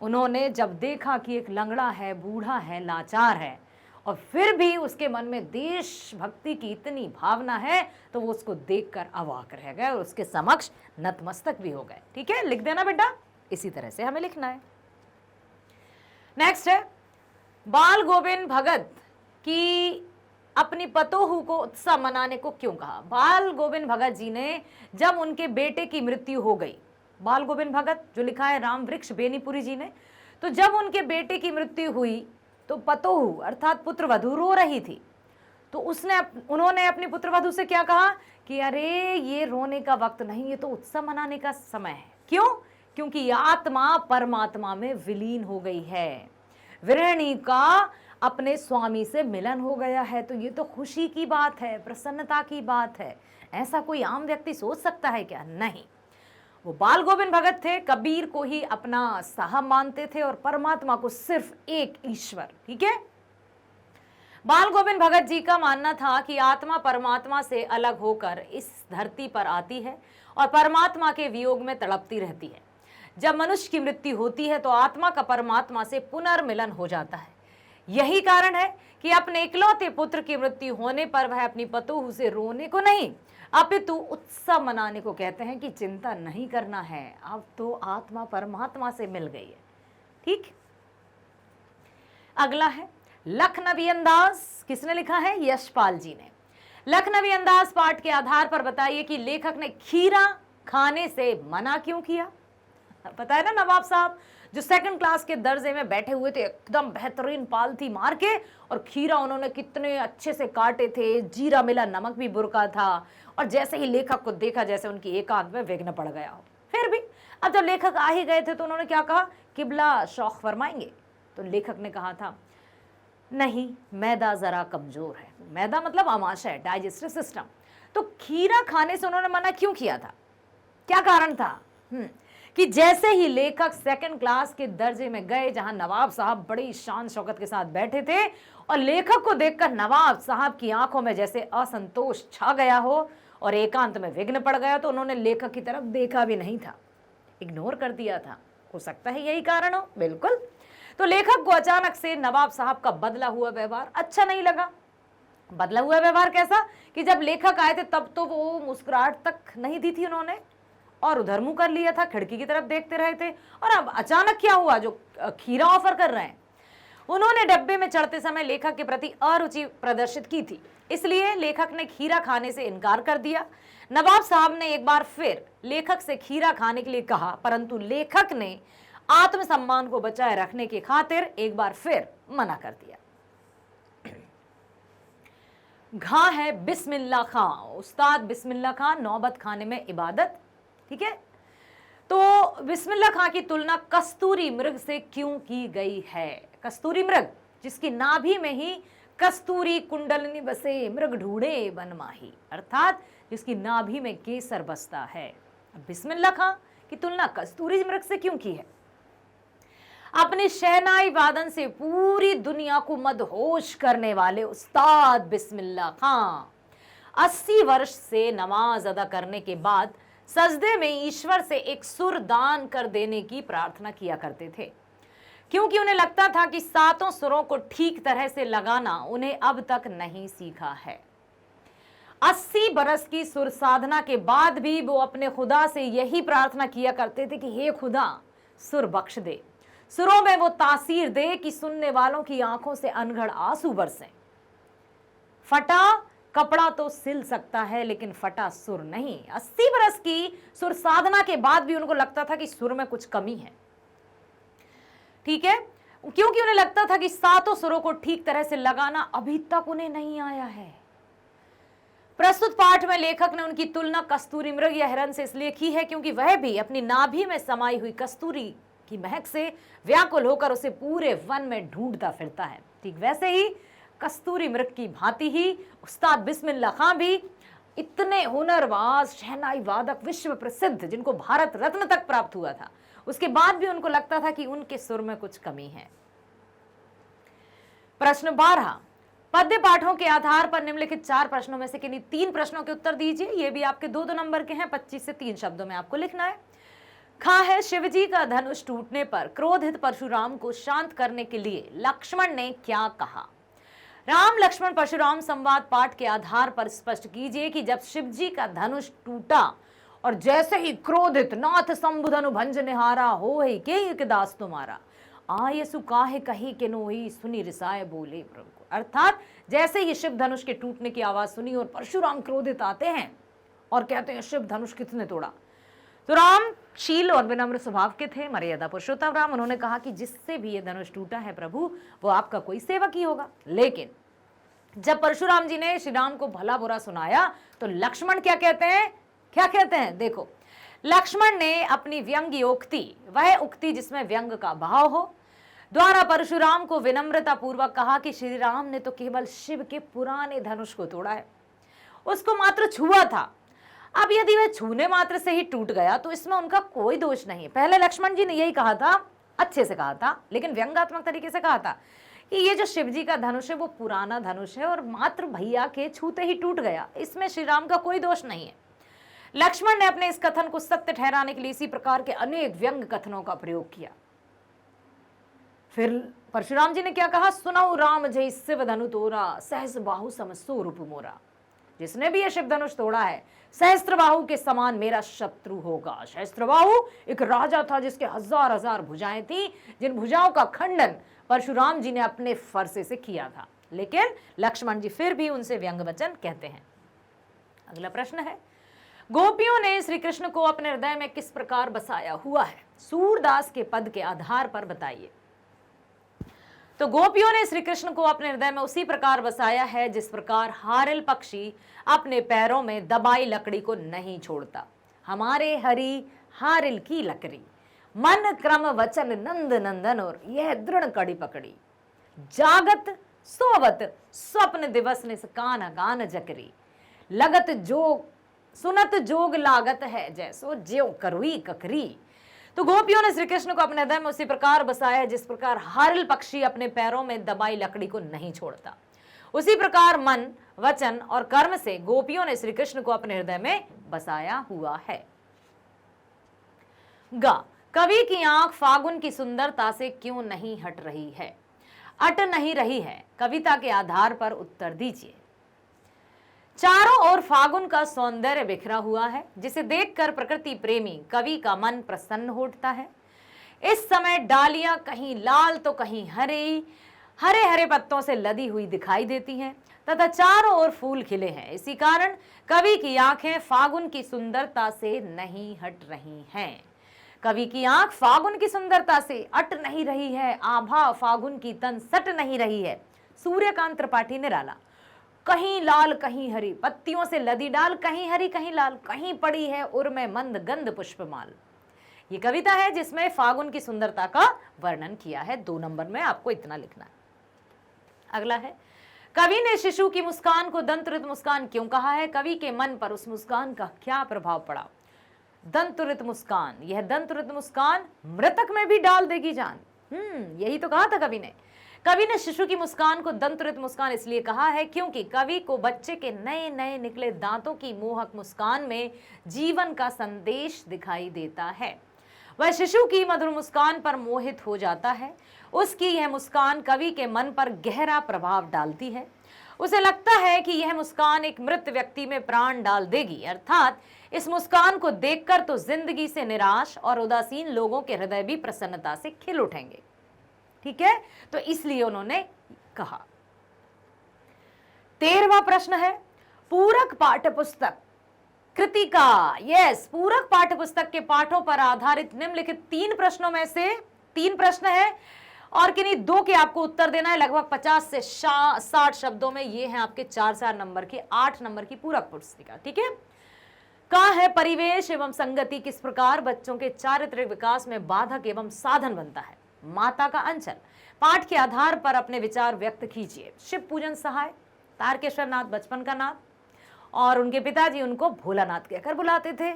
उन्होंने जब देखा कि एक लंगड़ा है, बूढ़ा है, लाचार है, और फिर भी उसके मन में देशभक्ति की इतनी भावना है, तो वो उसको देखकर अवाक रह गए और उसके समक्ष नतमस्तक भी हो गए। ठीक है, लिख देना बेटा, इसी तरह से हमें लिखना है। नेक्स्ट है, बाल गोविंद भगत की अपनी पतोहू को उत्सव मनाने को क्यों कहा? बाल गोविंद भगत जी ने जब उनके बेटे की मृत्यु हो गई, बाल गोविंद भगत जो लिखा है राम वृक्ष बेनीपुरी जी ने, तो जब उनके बेटे की मृत्यु हुई तो पतोहू अर्थात पुत्रवधू रो रही थी। तो उन्होंने अपनी पुत्रवधू से क्या कहा कि अरे ये रोने का वक्त नहीं, ये तो उत्सव मनाने का समय है। क्यों? क्योंकि आत्मा परमात्मा में विलीन हो गई है, विरहिणी का अपने स्वामी से मिलन हो गया है। तो ये तो खुशी की बात है, प्रसन्नता की बात है। ऐसा कोई आम व्यक्ति सोच सकता है क्या? नहीं। वो बाल गोविंद भगत थे, कबीर को ही अपना साहब मानते थे और परमात्मा को सिर्फ एक ईश्वर। ठीक है, बाल गोविंद भगत जी का मानना था कि आत्मा परमात्मा से अलग होकर इस धरती पर आती है और परमात्मा के वियोग में तड़पती रहती है। जब मनुष्य की मृत्यु होती है तो आत्मा का परमात्मा से पुनर्मिलन हो जाता है। यही कारण है कि अपने इकलौते पुत्र की मृत्यु होने पर वह अपनी पतोहू से रोने को नहीं, अपितु उत्सव मनाने को कहते हैं कि चिंता नहीं करना है, अब तो आत्मा परमात्मा से मिल गई है। ठीक, अगला है लखनवी अंदाज। किसने लिखा है? यशपाल जी ने। लखनवी अंदाज पाठ के आधार पर बताइए कि लेखक ने खीरा खाने से मना क्यों किया? पता है ना, नवाब साहब जो सेकंड क्लास के दर्जे में बैठे हुए थे, एकदम बेहतरीन पालथी मार के, और खीरा उन्होंने कितने अच्छे से काटे थे, जीरा मिला, नमक भी बुरका था, और जैसे ही लेखक को देखा जैसे उनकी एकांत में विघ्न पड़ गया हो। फिर भी अब जब लेखक आ ही गए थे तो उन्होंने क्या कहा, किबला शौक फरमाएंगे? तो लेखक ने कहा था नहीं, मैदा जरा कमजोर है। मैदा मतलब आमाशय, डाइजेस्टिव सिस्टम। तो खीरा खाने से उन्होंने मना क्यों किया था? क्या कारण था? कि जैसे ही लेखक सेकंड क्लास के दर्जे में गए, जहां नवाब साहब बड़ी शान शौकत के साथ बैठे थे, और लेखक को देखकर नवाब साहब की आंखों में जैसे असंतोष छा गया हो और एकांत में विघ्न पड़ गया, तो उन्होंने लेखक की तरफ देखा भी नहीं था, इग्नोर कर दिया था। हो सकता है यही कारण हो। बिल्कुल। तो लेखक को अचानक से नवाब साहब का बदला हुआ व्यवहार अच्छा नहीं लगा। बदला हुआ व्यवहार कैसा? कि जब लेखक आए थे तब तो वो मुस्कुराहट तक नहीं दी थी उन्होंने, और उधर मुंह कर लिया था, खिड़की की तरफ देखते रहे थे। और अब अचानक क्या हुआ, जो खीरा ऑफर कर रहे हैं। उन्होंने डब्बे में चढ़ते समय लेखक के प्रति अरुचि प्रदर्शित की थी, इसलिए लेखक ने खीरा खाने से इनकार कर दिया। नवाब साहब ने एक बार फिर लेखक से खीरा खाने के लिए कहा, परंतु लेखक ने आत्मसम्मान को बचाए रखने की खातिर एक बार फिर मना कर दिया। घा है बिस्मिल्लाह खां। उस्ताद बिस्मिल्लाह खां, नौबत खाने में इबादत। ठीक है, तो बिस्मिल्लाह खां की तुलना कस्तूरी मृग से क्यों की गई है? कस्तूरी मृग, जिसकी नाभि में ही कस्तूरी कुंडलनी बसे, मृग ढूंढे वन माही, अर्थात जिसकी नाभि में केसर बसता है। अब बिस्मिल्लाह खां की तुलना कस्तूरी मृग से क्यों की है? अपने शहनाई वादन से पूरी दुनिया को मदहोश करने वाले उस्ताद बिस्मिल्लाह खां 80 वर्ष से नमाज अदा करने के बाद सजदे में ईश्वर से एक सुर दान कर देने की प्रार्थना किया करते थे, क्योंकि उन्हें लगता था कि 7 सुरों को ठीक तरह से लगाना उन्हें अब तक नहीं सीखा है। 80 बरस की सुर साधना के बाद भी वो अपने खुदा से यही प्रार्थना किया करते थे कि हे खुदा सुर बख्श दे, सुरों में वो तासीर दे कि सुनने वालों की आंखों से अनगढ़ आंसू बरसें। फटा कपड़ा तो सिल सकता है लेकिन फटा सुर नहीं। 80 बरस की सुर साधना के बाद भी उनको लगता था कि सुर में कुछ कमी है। ठीक है, क्योंकि उन्हें लगता था कि सातों सुरों को ठीक तरह से लगाना अभी तक उन्हें नहीं आया है। प्रस्तुत पाठ में लेखक ने उनकी तुलना कस्तूरी मृग या हिरन से इसलिए की है क्योंकि वह भी अपनी नाभि में समाई हुई कस्तूरी की महक से व्याकुल होकर उसे पूरे वन में ढूंढता फिरता है। ठीक वैसे ही कस्तूरी मृग की भांति ही उस्ताद बिस्मिल्लाह खां भी इतने हुनरबाज शहनाई वादक विश्व प्रसिद्ध, जिनको भारत रत्न तक प्राप्त हुआ था, उसके बाद भी उनको लगता था कि उनके सुर में कुछ कमी है। प्रश्न 12, पद्य पाठों के आधार पर निम्नलिखित 4 प्रश्नों में से किन्हीं 3 प्रश्नों के उत्तर दीजिए। ये भी आपके 2-2 नंबर के हैं। 25 से 3 शब्दों में आपको लिखना है। खा है शिवजी का धनुष टूटने पर क्रोधित परशुराम को शांत करने के लिए लक्ष्मण ने क्या कहा? राम लक्ष्मण परशुराम संवाद पाठ के आधार पर स्पष्ट कीजिए कि जब शिवजी का धनुष टूटा और जैसे ही क्रोधित नाथ संबुधनु भंज निहारा हो ही के दास तुम्हारा आये सुकाहे कही के नोही सुनी रिसाए बोले प्रभु। अर्थात जैसे ही शिव धनुष के टूटने की आवाज सुनी और परशुराम क्रोधित आते हैं और कहते हैं शिव धनुष किसने तोड़ा, तो राम शील और विनम्र स्वभाव के थे, मर्यादा पुरुषोत्तम राम। उन्होंने कहा कि जिससे भी ये धनुष टूटा है प्रभु वो आपका कोई सेवक ही होगा। लेकिन जब परशुराम जी ने श्री राम को भला बुरा सुनाया तो लक्ष्मण क्या कहते हैं? क्या कहते हैं? देखो, लक्ष्मण ने अपनी व्यंग्य उक्ति, वह उक्ति जिसमें व्यंग का भाव हो, द्वारा परशुराम को विनम्रता पूर्वक कहा कि श्री राम ने तो केवल शिव के पुराने धनुष को तोड़ा है, उसको मात्र छुआ था। अब यदि वह छूने मात्र से ही टूट गया तो इसमें उनका कोई दोष नहीं। पहले लक्ष्मण जी ने यही कहा था, अच्छे से कहा था, लेकिन व्यंग्यात्मक तरीके से कहा था कि ये जो शिव जी का धनुष है वो पुराना धनुष है और मात्र भैया के छूते ही टूट गया, इसमें श्री राम का कोई दोष नहीं है। लक्ष्मण ने अपने इस कथन को सत्य ठहराने के लिए इसी प्रकार के अनेक व्यंग कथनों का प्रयोग किया। फिर परशुराम जी ने क्या कहा? सुनऊ राम जय शिव धनु तोरा सहस बाहु समसो रूप मोरा। जिसने भी ये शिव धनुष तोड़ा है सहस्त्र बाहु के समान मेरा शत्रु होगा। सहस्त्र बाहु एक राजा था जिसके 1000 भुजाएं थी, जिन भुजाओं का खंडन परशुराम जी ने अपने फरसे से किया था। लेकिन लक्ष्मण जी फिर भी उनसे व्यंग वचन कहते हैं। अगला प्रश्न है, गोपियों ने श्री कृष्ण को अपने हृदय में किस प्रकार बसाया हुआ है? सूरदास के पद के आधार पर बताइए। तो गोपियों ने श्री कृष्ण को अपने हृदय में उसी प्रकार बसाया है जिस प्रकार हारिल पक्षी अपने पैरों में दबाई लकड़ी को नहीं छोड़ता। हमारे हरि हारिल की लकड़ी, मन क्रम वचन नंद नंदन और यह दृढ़ कड़ी पकड़ी। जागत सोवत स्वप्न दिवस निस कान गान जकरी। लगत जो सुनत जोग लागत है जैसो ज्यो करुई ककरी। तो गोपियों ने श्री कृष्ण को अपने हृदय में उसी प्रकार बसाया है जिस प्रकार हारिल पक्षी अपने पैरों में दबाई लकड़ी को नहीं छोड़ता। उसी प्रकार मन, वचन और कर्म से गोपियों ने श्री कृष्ण को अपने हृदय में बसाया हुआ है। गा, कवि की आंख फागुन की सुंदरता से क्यों नहीं हट रही है? अट नहीं रही है, कविता के आधार पर उत्तर दीजिए। चारों ओर फागुन का सौंदर्य बिखरा हुआ है जिसे देखकर प्रकृति प्रेमी कवि का मन प्रसन्न हो उठता है। इस समय डालियां कहीं लाल तो कहीं हरे हरे पत्तों से लदी हुई दिखाई देती हैं तथा चारों ओर फूल खिले हैं। इसी कारण कवि की आंखें फागुन की सुंदरता से नहीं हट रही हैं। कवि की आंख फागुन की सुंदरता से अट नहीं रही है, आभा फागुन की तन सट नहीं रही है। सूर्यकांत त्रिपाठी निराला। कहीं लाल कहीं हरी, पत्तियों से लदी डाल, कहीं हरी कहीं लाल, कहीं पड़ी है उर में मंद गंध पुष्पमाल। ये कविता है जिसमें फागुन की सुंदरता का वर्णन किया है। 2 नंबर में आपको इतना लिखना है। अगला है, कवि ने शिशु की मुस्कान को दंतुरित मुस्कान क्यों कहा है? कवि के मन पर उस मुस्कान का क्या प्रभाव पड़ा? दंतुरित मुस्कान, यह दंतुरित मुस्कान मृतक में भी डाल देगी जान। यही तो कहा था कवि ने। कवि ने शिशु की मुस्कान को दंतुरित मुस्कान इसलिए कहा है क्योंकि कवि को बच्चे के नए नए निकले दांतों की मोहक मुस्कान में जीवन का संदेश दिखाई देता है। वह शिशु की मधुर मुस्कान पर मोहित हो जाता है। उसकी यह मुस्कान कवि के मन पर गहरा प्रभाव डालती है। उसे लगता है कि यह मुस्कान एक मृत व्यक्ति में प्राण डाल देगी, अर्थात इस मुस्कान को देखकर तो जिंदगी से निराश और उदासीन लोगों के हृदय भी प्रसन्नता से खिल उठेंगे। ठीक है, तो इसलिए उन्होंने कहा। 13वां प्रश्न है, पूरक पाठ्यपुस्तक कृति का, यस, पूरक पाठ्यपुस्तक के पाठों पर आधारित निम्नलिखित 3 प्रश्नों में से 3 प्रश्न है और किन्हीं 2 के आपको उत्तर देना है। लगभग 50 से 60 शब्दों में ये है आपके 4-4 नंबर की 8 नंबर की पूरक पुस्तिका। ठीक है, कहा है परिवेश एवं संगति किस प्रकार बच्चों के चारित्रिक विकास में बाधक एवं साधन बनता है। माता का अंचल, पाठ के आधार पर अपने विचार व्यक्त कीजिए। शिव पूजन सहाय, तारकेश्वर नाथ बचपन का नाम, और उनके पिताजी उनको भोलानाथ कहकर बुलाते थे,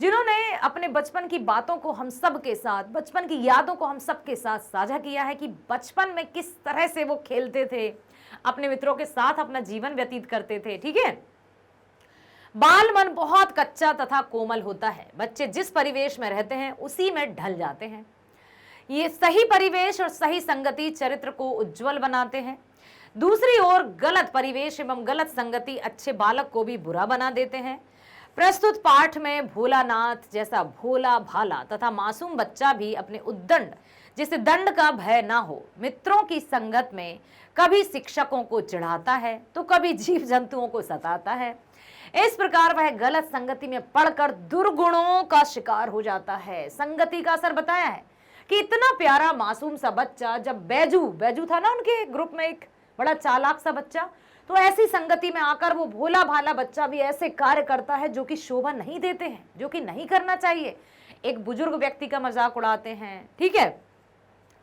जिन्होंने अपने बचपन की बातों को हम सब के साथ, बचपन की यादों को हम सब के साथ साझा किया है कि बचपन में किस तरह से वो खेलते थे, अपने मित्रों के साथ अपना जीवन व्यतीत करते थे। ठीक है, बाल मन बहुत कच्चा तथा कोमल होता है। बच्चे जिस परिवेश में रहते हैं उसी में ढल जाते हैं। ये सही परिवेश और सही संगति चरित्र को उज्जवल बनाते हैं। दूसरी ओर गलत परिवेश एवं गलत संगति अच्छे बालक को भी बुरा बना देते हैं। प्रस्तुत पाठ में भोलानाथ जैसा भोला भाला तथा मासूम बच्चा भी अपने उद्दंड, जिसे दंड का भय ना हो, मित्रों की संगत में कभी शिक्षकों को चिढ़ाता है तो कभी जीव जंतुओं को सताता है। इस प्रकार वह गलत संगति में पड़कर दुर्गुणों का शिकार हो जाता है। संगति का असर बताया है कि इतना प्यारा मासूम सा बच्चा, जब बैजू था ना उनके ग्रुप में, एक बड़ा चालाक सा बच्चा, तो ऐसी संगति में आकर वो भोला भाला बच्चा भी ऐसे कार्य करता है जो कि शोभा नहीं देते हैं, जो कि नहीं करना चाहिए। एक बुजुर्ग व्यक्ति का मजाक उड़ाते हैं। ठीक है,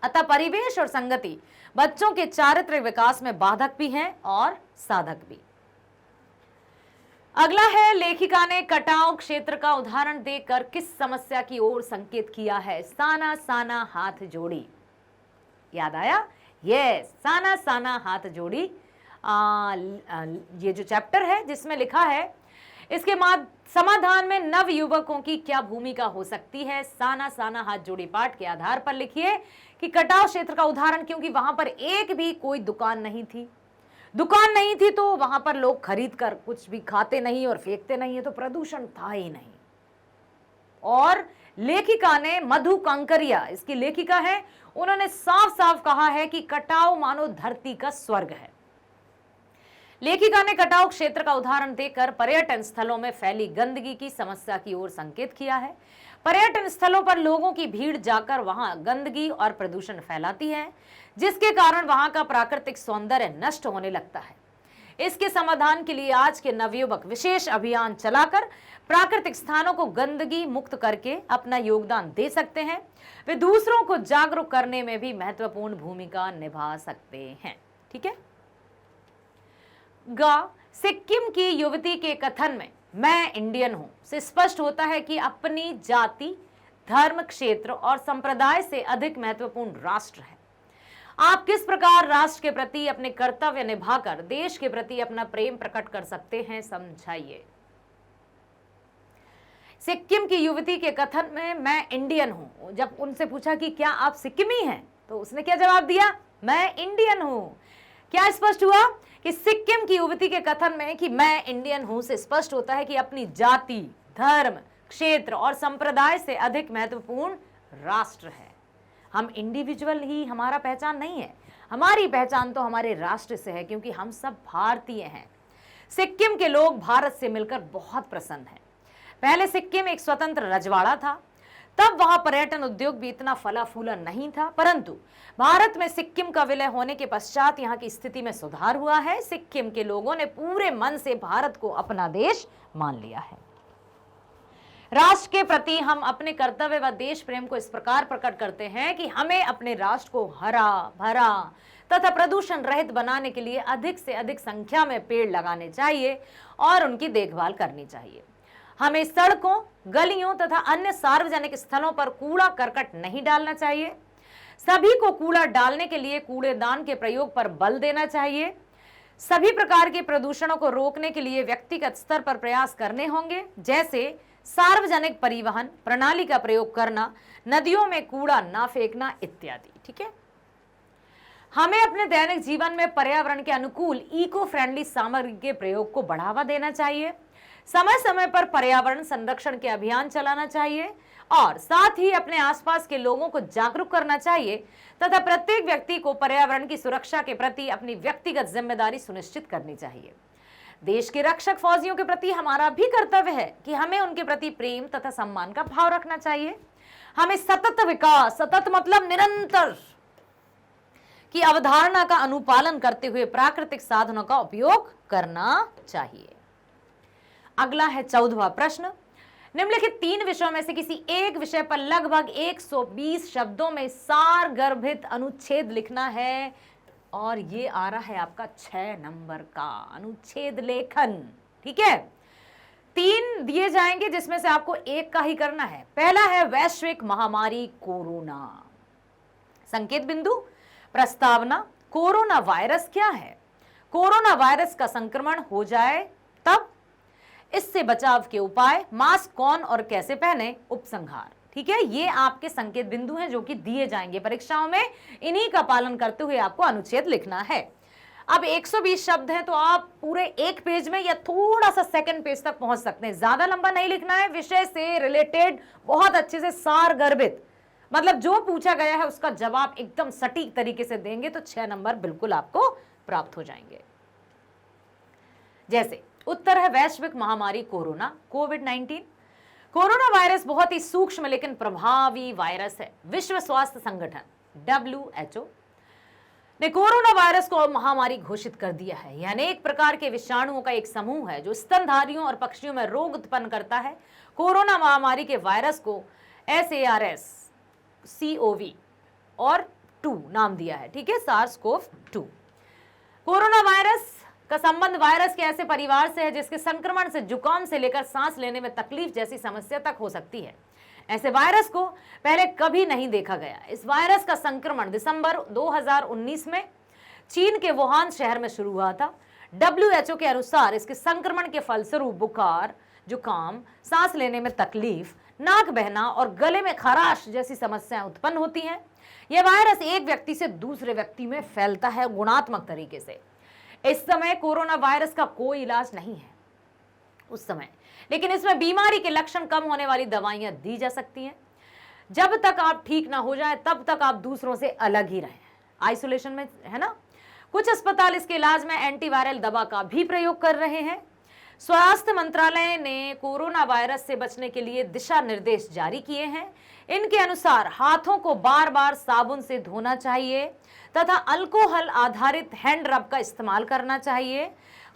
अतः परिवेश और संगति बच्चों के चारित्रिक विकास में बाधक भी हैं और साधक भी। अगला है, लेखिका ने कटाव क्षेत्र का उदाहरण देकर किस समस्या की ओर संकेत किया है। साना साना हाथ जोड़ी, याद आया? यस, साना साना हाथ जोड़ी। ये जो चैप्टर है जिसमें लिखा है, इसके समाधान में नव युवकों की क्या भूमिका हो सकती है। साना साना हाथ जोड़ी पाठ के आधार पर लिखिए कि कटाव क्षेत्र का उदाहरण, क्योंकि वहां पर एक भी कोई दुकान नहीं थी। दुकान नहीं थी तो वहां पर लोग खरीद कर कुछ भी खाते नहीं और फेंकते नहीं है, तो प्रदूषण था ही नहीं। और लेखिका ने, मधु कांकरिया इसकी लेखिका है, उन्होंने साफ साफ कहा है कि कटाव मानो धरती का स्वर्ग है। लेखिका ने कटाव क्षेत्र का उदाहरण देकर पर्यटन स्थलों में फैली गंदगी की समस्या की ओर संकेत किया है। पर्यटन स्थलों पर लोगों की भीड़ जाकर वहां गंदगी और प्रदूषण फैलाती है, जिसके कारण वहां का प्राकृतिक सौंदर्य नष्ट होने लगता है। इसके समाधान के लिए आज के नवयुवक विशेष अभियान चलाकर प्राकृतिक स्थानों को गंदगी मुक्त करके अपना योगदान दे सकते हैं। वे दूसरों को जागरूक करने में भी महत्वपूर्ण भूमिका निभा सकते हैं। ठीक है। गा, सिक्किम की युवती के कथन में मैं इंडियन हूं से स्पष्ट होता है कि अपनी जाति, धर्म, क्षेत्र और संप्रदाय से अधिक महत्वपूर्ण राष्ट्र है। आप किस प्रकार राष्ट्र के प्रति अपने कर्तव्य निभाकर देश के प्रति अपना प्रेम प्रकट कर सकते हैं, समझाइए। सिक्किम की युवती के कथन में मैं इंडियन हूं, जब उनसे पूछा कि क्या आप सिक्किमी हैं, तो उसने क्या जवाब दिया, मैं इंडियन हूं। क्या स्पष्ट हुआ कि सिक्किम की युवती के कथन में कि मैं इंडियन हूं से स्पष्ट होता है कि अपनी जाति, धर्म, क्षेत्र और संप्रदाय से अधिक महत्वपूर्ण राष्ट्र है। हम इंडिविजुअल ही हमारा पहचान नहीं है, हमारी पहचान तो हमारे राष्ट्र से है, क्योंकि हम सब भारतीय हैं। सिक्किम के लोग भारत से मिलकर बहुत प्रसन्न हैं। पहले सिक्किम एक स्वतंत्र रजवाड़ा था, तब वहां पर्यटन उद्योग भी इतना फला फूला नहीं था, परंतु भारत में सिक्किम का विलय होने के पश्चात यहाँ की स्थिति में सुधार हुआ है। सिक्किम के लोगों ने पूरे मन से भारत को अपना देश मान लिया है। राष्ट्र के प्रति हम अपने कर्तव्य व देश प्रेम को इस प्रकार प्रकट करते हैं कि हमें अपने राष्ट्र को हरा भरा तथा प्रदूषण रहित बनाने के लिए अधिक से अधिक संख्या में पेड़ लगाने चाहिए और उनकी देखभाल करनी चाहिए। हमें सड़कों, गलियों तथा अन्य सार्वजनिक स्थलों पर कूड़ा करकट नहीं डालना चाहिए। सभी को कूड़ा डालने के लिए कूड़ेदान के प्रयोग पर बल देना चाहिए। सभी प्रकार के प्रदूषणों को रोकने के लिए व्यक्तिगत स्तर पर प्रयास करने होंगे, जैसे सार्वजनिक परिवहन प्रणाली का प्रयोग करना, नदियों में कूड़ा ना फेंकना इत्यादि। ठीक है। हमें अपने दैनिक जीवन में पर्यावरण के अनुकूल इको फ्रेंडली सामग्री के प्रयोग को बढ़ावा देना चाहिए। समय समय पर पर्यावरण संरक्षण के अभियान चलाना चाहिए और साथ ही अपने आसपास के लोगों को जागरूक करना चाहिए तथा प्रत्येक व्यक्ति को पर्यावरण की सुरक्षा के प्रति अपनी व्यक्तिगत जिम्मेदारी सुनिश्चित करनी चाहिए। देश के रक्षक फौजियों के प्रति हमारा भी कर्तव्य है कि हमें उनके प्रति प्रेम तथा सम्मान का भाव रखना चाहिए। हमें सतत विकास, सतत मतलब निरंतर की अवधारणा का अनुपालन करते हुए प्राकृतिक साधनों का उपयोग करना चाहिए। अगला है 14वां प्रश्न। निम्नलिखित 3 विषयों में से किसी एक विषय पर लगभग 120 शब्दों में सारगर्भित अनुच्छेद लिखना है और ये आ रहा है आपका 6 नंबर का अनुच्छेद लेखन। ठीक है, 3 दिए जाएंगे जिसमें से आपको एक का ही करना है। पहला है वैश्विक महामारी कोरोना। संकेत बिंदु, प्रस्तावना, कोरोना वायरस क्या है, कोरोना वायरस का संक्रमण हो जाए तब इससे बचाव के उपाय, मास्क कौन और कैसे पहने, उपसंहार। ठीक है, ये आपके संकेत बिंदु हैं जो कि दिए जाएंगे परीक्षाओं में। इन्हीं का पालन करते हुए आपको अनुच्छेद लिखना है। अब 120 शब्द हैं तो आप पूरे एक पेज में या थोड़ा सा सेकंड पेज तक पहुंच सकते हैं, ज्यादा लंबा नहीं लिखना है। विषय से रिलेटेड बहुत अच्छे से सारगर्भित, मतलब जो पूछा गया है उसका जवाब एकदम सटीक तरीके से देंगे तो 6 नंबर बिल्कुल आपको प्राप्त हो जाएंगे। जैसे उत्तर है वैश्विक महामारी कोरोना, कोविड-19। कोरोना वायरस बहुत ही सूक्ष्म लेकिन प्रभावी वायरस है। विश्व स्वास्थ्य संगठन WHO ने कोरोना वायरस को महामारी घोषित कर दिया है। यह अनेक प्रकार के विषाणुओं का एक समूह है जो स्तनधारियों और पक्षियों में रोग उत्पन्न करता है। कोरोना महामारी के वायरस को SARS-CoV और 2 नाम दिया है। ठीक है, SARS-CoV-2। कोरोना वायरस का संबंध वायरस के ऐसे परिवार से है जिसके संक्रमण से जुकाम से लेकर सांस लेने में तकलीफ जैसी समस्या तक हो सकती है। ऐसे वायरस को पहले कभी नहीं देखा गया। इस वायरस का संक्रमण दिसंबर 2019 में चीन के वुहान शहर में शुरू हुआ था। WHO के अनुसार इसके संक्रमण के फलस्वरूप बुखार, जुकाम, सांस लेने में तकलीफ, नाक बहना और गले में खराश जैसी समस्याएं उत्पन्न होती हैं। यह वायरस एक व्यक्ति से दूसरे व्यक्ति में फैलता है गुणात्मक तरीके से। इस समय कोरोना वायरस का कोई इलाज नहीं है उस समय, लेकिन इसमें बीमारी के लक्षण कम होने वाली दवाइयां दी जा सकती हैं। जब तक आप ठीक ना हो जाए तब तक आप दूसरों से अलग ही रहें, आइसोलेशन में, है ना। कुछ अस्पताल इसके इलाज में एंटीवायरल दवा का भी प्रयोग कर रहे हैं। स्वास्थ्य मंत्रालय ने कोरोना वायरस से बचने के लिए दिशा निर्देश जारी किए हैं। इनके अनुसार हाथों को बार बार साबुन से धोना चाहिए तथा अल्कोहल आधारित हैंड रब का इस्तेमाल करना चाहिए।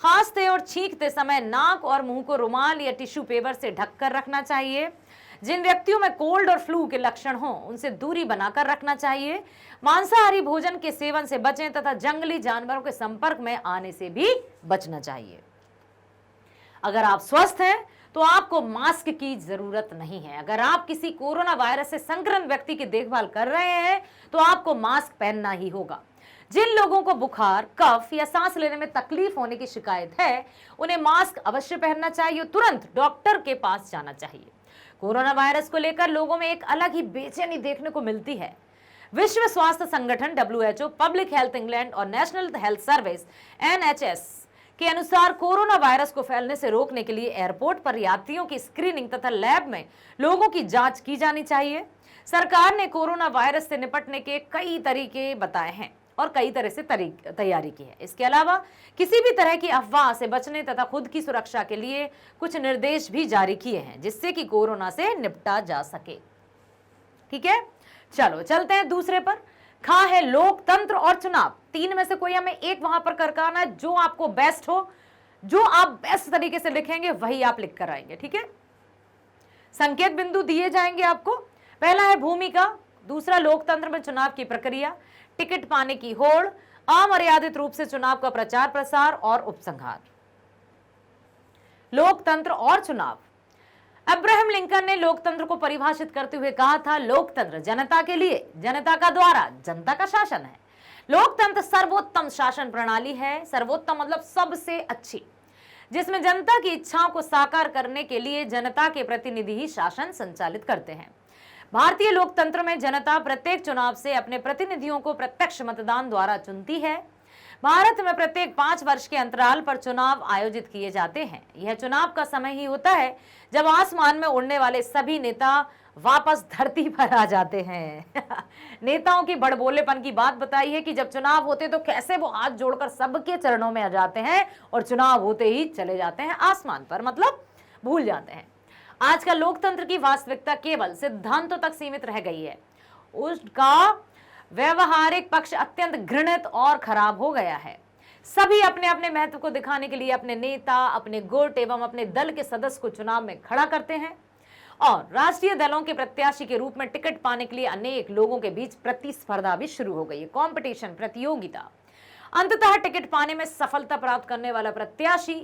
खांसते और छींकते समय नाक और मुंह को रुमाल या टिश्यू पेपर से ढककर रखना चाहिए। जिन व्यक्तियों में कोल्ड और फ्लू के लक्षण हों उनसे दूरी बनाकर रखना चाहिए। मांसाहारी भोजन के सेवन से बचें तथा जंगली जानवरों के संपर्क में आने से भी बचना चाहिए। अगर आप स्वस्थ हैं तो आपको मास्क की जरूरत नहीं है। अगर आप किसी कोरोना वायरस से संक्रमित व्यक्ति की देखभाल कर रहे हैं तो आपको मास्क पहनना ही होगा। जिन लोगों को बुखार, कफ या सांस लेने में तकलीफ होने की शिकायत है उन्हें मास्क अवश्य पहनना चाहिए। तुरंत डॉक्टर के पास जाना चाहिए। कोरोना वायरस को लेकर लोगों में एक अलग ही बेचैनी देखने को मिलती है। विश्व स्वास्थ्य संगठन WHO, पब्लिक हेल्थ इंग्लैंड और नेशनल हेल्थ सर्विस NHS के अनुसार कोरोना वायरस को फैलने से रोकने के लिए एयरपोर्ट पर यात्रियों की स्क्रीनिंग तथा लैब में लोगों की जांच की जानी चाहिए। सरकार ने कोरोना वायरस से निपटने के कई तरीके बताए हैं और कई तरह से तैयारी की है। इसके अलावा किसी भी तरह की अफवाह से बचने तथा खुद की सुरक्षा के लिए कुछ निर्देश भी जारी किए हैं जिससे कि कोरोना से निपटा जा सके। ठीक है, चलो चलते हैं दूसरे पर। खा है लोकतंत्र और चुनाव। 3 में से कोई हमें एक वहां पर करना है जो आपको बेस्ट हो, जो आप बेस्ट तरीके से लिखेंगे वही आप लिख कर आएंगे। ठीक है, संकेत बिंदु दिए जाएंगे आपको। पहला है भूमिका, दूसरा लोकतंत्र में चुनाव की प्रक्रिया, टिकट पाने की होड़, अमर्यादित रूप से चुनाव का प्रचार प्रसार और उपसंहार। लोकतंत्र और चुनाव। अब्राहम लिंकन ने लोकतंत्र को परिभाषित करते हुए कहा था, लोकतंत्र जनता के लिए, जनता का द्वारा, जनता का शासन है। लोकतंत्र सर्वोत्तम शासन प्रणाली है। सर्वोत्तम मतलब सबसे अच्छी, जिसमें जनता की इच्छाओं को साकार करने के लिए जनता के प्रतिनिधि ही शासन संचालित करते हैं। भारतीय लोकतंत्र में जनता प्रत्येक चुनाव से अपने प्रतिनिधियों को प्रत्यक्ष मतदान द्वारा चुनती है। भारत में प्रत्येक 5 वर्ष के अंतराल पर चुनाव आयोजित किए जाते हैं। यह चुनाव का समय ही होता है जब आसमान में उड़ने वाले सभी नेता वापस धरती पर आ जाते हैं। नेताओं की बड़बोलेपन की बात बताई है कि जब चुनाव होते तो कैसे वो हाथ जोड़कर सबके चरणों में आ जाते हैं और चुनाव होते ही चले जाते हैं आसमान पर, मतलब भूल जाते हैं। आज का लोकतंत्र की वास्तविकता केवल सिद्धांतों तक सीमित रह गई है। उसका व्यवहारिक पक्ष अत्यंत घृणित और खराब हो गया है। सभी अपने अपने महत्व को दिखाने के लिए अपने नेता, अपने गुट एवं अपने दल के सदस्य को चुनाव में खड़ा करते हैं और राष्ट्रीय दलों के प्रत्याशी के रूप में टिकट पाने के लिए अनेक लोगों के बीच प्रतिस्पर्धा भी शुरू हो गई है, कंपटीशन, प्रतियोगिता। अंततः टिकट पाने में सफलता प्राप्त करने वाला प्रत्याशी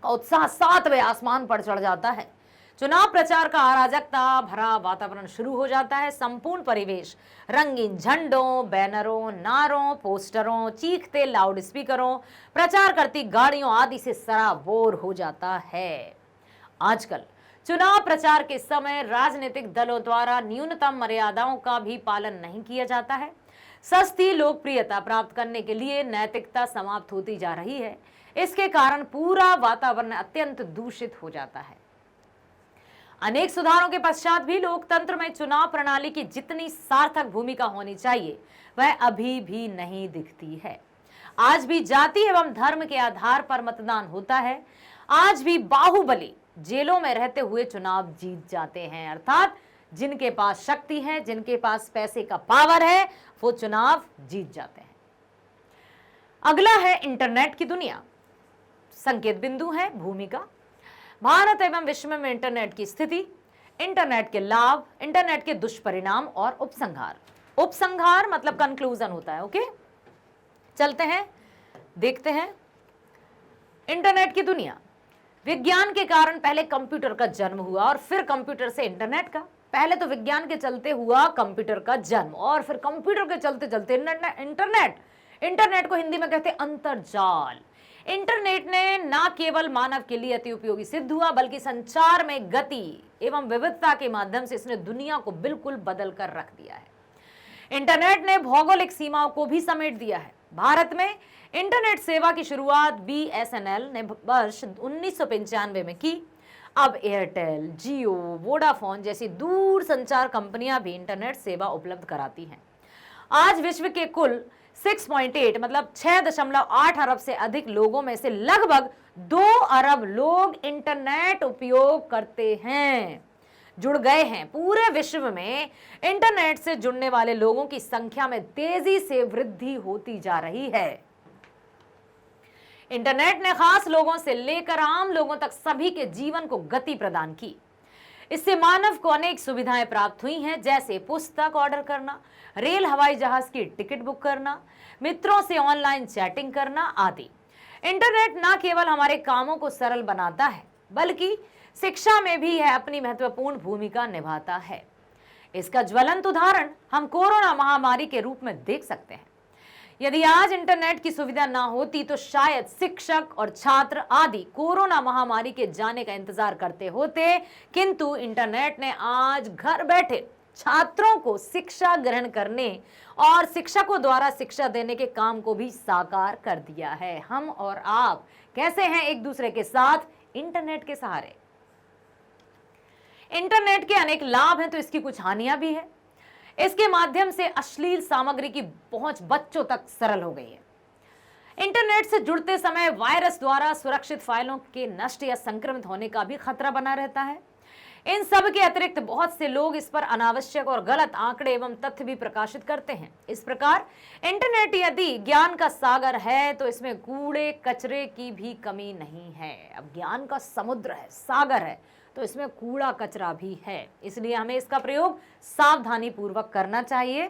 का उत्साह 7वें आसमान पर चढ़ जाता है। चुनाव प्रचार का अराजकता भरा वातावरण शुरू हो जाता है। संपूर्ण परिवेश रंगीन झंडों, बैनरों, नारों, पोस्टरों, चीखते लाउड स्पीकरों, प्रचार करती गाड़ियों आदि से सराबोर हो जाता है। आजकल चुनाव प्रचार के समय राजनीतिक दलों द्वारा न्यूनतम मर्यादाओं का भी पालन नहीं किया जाता है। सस्ती लोकप्रियता प्राप्त करने के लिए नैतिकता समाप्त होती जा रही है। इसके कारण पूरा वातावरण अत्यंत दूषित हो जाता है। अनेक सुधारों के पश्चात भी लोकतंत्र में चुनाव प्रणाली की जितनी सार्थक भूमिका होनी चाहिए वह अभी भी नहीं दिखती है। आज भी जाति एवं धर्म के आधार पर मतदान होता है। आज भी बाहुबली जेलों में रहते हुए चुनाव जीत जाते हैं, अर्थात जिनके पास शक्ति है, जिनके पास पैसे का पावर है, वो चुनाव जीत जाते हैं। अगला है इंटरनेट की दुनिया। संकेत बिंदु है भूमिका। भारत एवं विश्व में इंटरनेट की स्थिति, इंटरनेट के लाभ, इंटरनेट के दुष्परिणाम और उपसंहार। उपसंहार मतलब कंक्लूजन होता है। ओके, चलते हैं, देखते हैं इंटरनेट की दुनिया। विज्ञान के कारण पहले कंप्यूटर का जन्म हुआ और फिर कंप्यूटर से इंटरनेट का। पहले तो विज्ञान के चलते हुआ कंप्यूटर का जन्म और फिर कंप्यूटर के चलते चलते इंटरनेट। इंटरनेट को हिंदी में कहते हैं अंतर्जाल। इंटरनेट ने न केवल मानव के लिए अति उपयोगी सिद्ध हुआ बल्कि संचार में गति एवं विविधता के माध्यम से इसने दुनिया को बिल्कुल बदल कर रख दिया है। इंटरनेट ने भौगोलिक सीमाओं को भी समेट दिया है। भारत में इंटरनेट सेवा की शुरुआत BSNL ने वर्ष 1995 में की। अब एयरटेल, जियो, वोडाफोन जैसी दूर संचार कंपनियां भी इंटरनेट सेवा उपलब्ध कराती हैं। आज विश्व के कुल 6.8 मतलब 6.8 अरब से अधिक लोगों में से लगभग 2 अरब लोग इंटरनेट उपयोग करते हैं, जुड़ गए हैं। पूरे विश्व में इंटरनेट से जुड़ने वाले लोगों की संख्या में तेजी से वृद्धि होती जा रही है। इंटरनेट ने खास लोगों से लेकर आम लोगों तक सभी के जीवन को गति प्रदान की। इससे मानव को अनेक सुविधाएं प्राप्त हुई हैं, जैसे पुस्तक ऑर्डर करना, रेल हवाई जहाज की टिकट बुक करना, मित्रों से ऑनलाइन चैटिंग करना आदि। इंटरनेट न केवल हमारे कामों को सरल बनाता है बल्कि शिक्षा में भी यह अपनी महत्वपूर्ण भूमिका निभाता है। इसका ज्वलंत उदाहरण हम कोरोना महामारी के रूप में देख सकते हैं। यदि आज इंटरनेट की सुविधा ना होती तो शायद शिक्षक और छात्र आदि कोरोना महामारी के जाने का इंतजार करते होते, किंतु इंटरनेट ने आज घर बैठे छात्रों को शिक्षा ग्रहण करने और शिक्षकों द्वारा शिक्षा देने के काम को भी साकार कर दिया है। हम और आप कैसे हैं एक दूसरे के साथ इंटरनेट के सहारे। इंटरनेट के अनेक लाभ हैं तो इसकी कुछ हानियां भी है। इसके माध्यम से अश्लील सामग्री की पहुंच बच्चों तक सरल हो गई है। इंटरनेट से जुड़ते समय वायरस द्वारा सुरक्षित फाइलों के नष्ट या संक्रमित होने का भी खतरा बना रहता है। इन सब के अतिरिक्त बहुत से लोग इस पर अनावश्यक और गलत आंकड़े एवं तथ्य भी प्रकाशित करते हैं। इस प्रकार इंटरनेट यदि ज्ञान का सागर है तो इसमें कूड़े कचरे की भी कमी नहीं है। अब ज्ञान का समुद्र है, सागर है, तो इसमें कूड़ा कचरा भी है। इसलिए हमें इसका प्रयोग सावधानी पूर्वक करना चाहिए।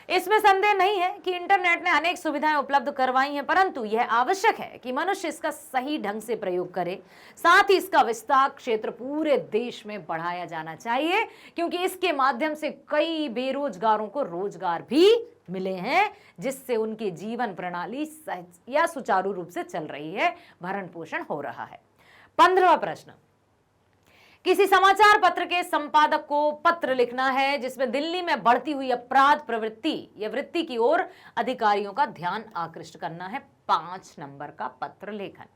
इसमें संदेह नहीं है कि इंटरनेट ने अनेक सुविधाएं उपलब्ध करवाई हैं, परंतु यह आवश्यक है कि मनुष्य इसका सही ढंग से प्रयोग करे। साथ ही इसका विस्तार क्षेत्र पूरे देश में बढ़ाया जाना चाहिए, क्योंकि इसके माध्यम से कई बेरोजगारों को रोजगार भी मिले हैं, जिससे उनकी जीवन प्रणाली सहज या सुचारू रूप से चल रही है, भरण पोषण हो रहा है। 15वां प्रश्न, किसी समाचार पत्र के संपादक को पत्र लिखना है जिसमें दिल्ली में बढ़ती हुई अपराध प्रवृत्ति या वृत्ति की ओर अधिकारियों का ध्यान आकृष्ट करना है। 5 नंबर का पत्र लेखन।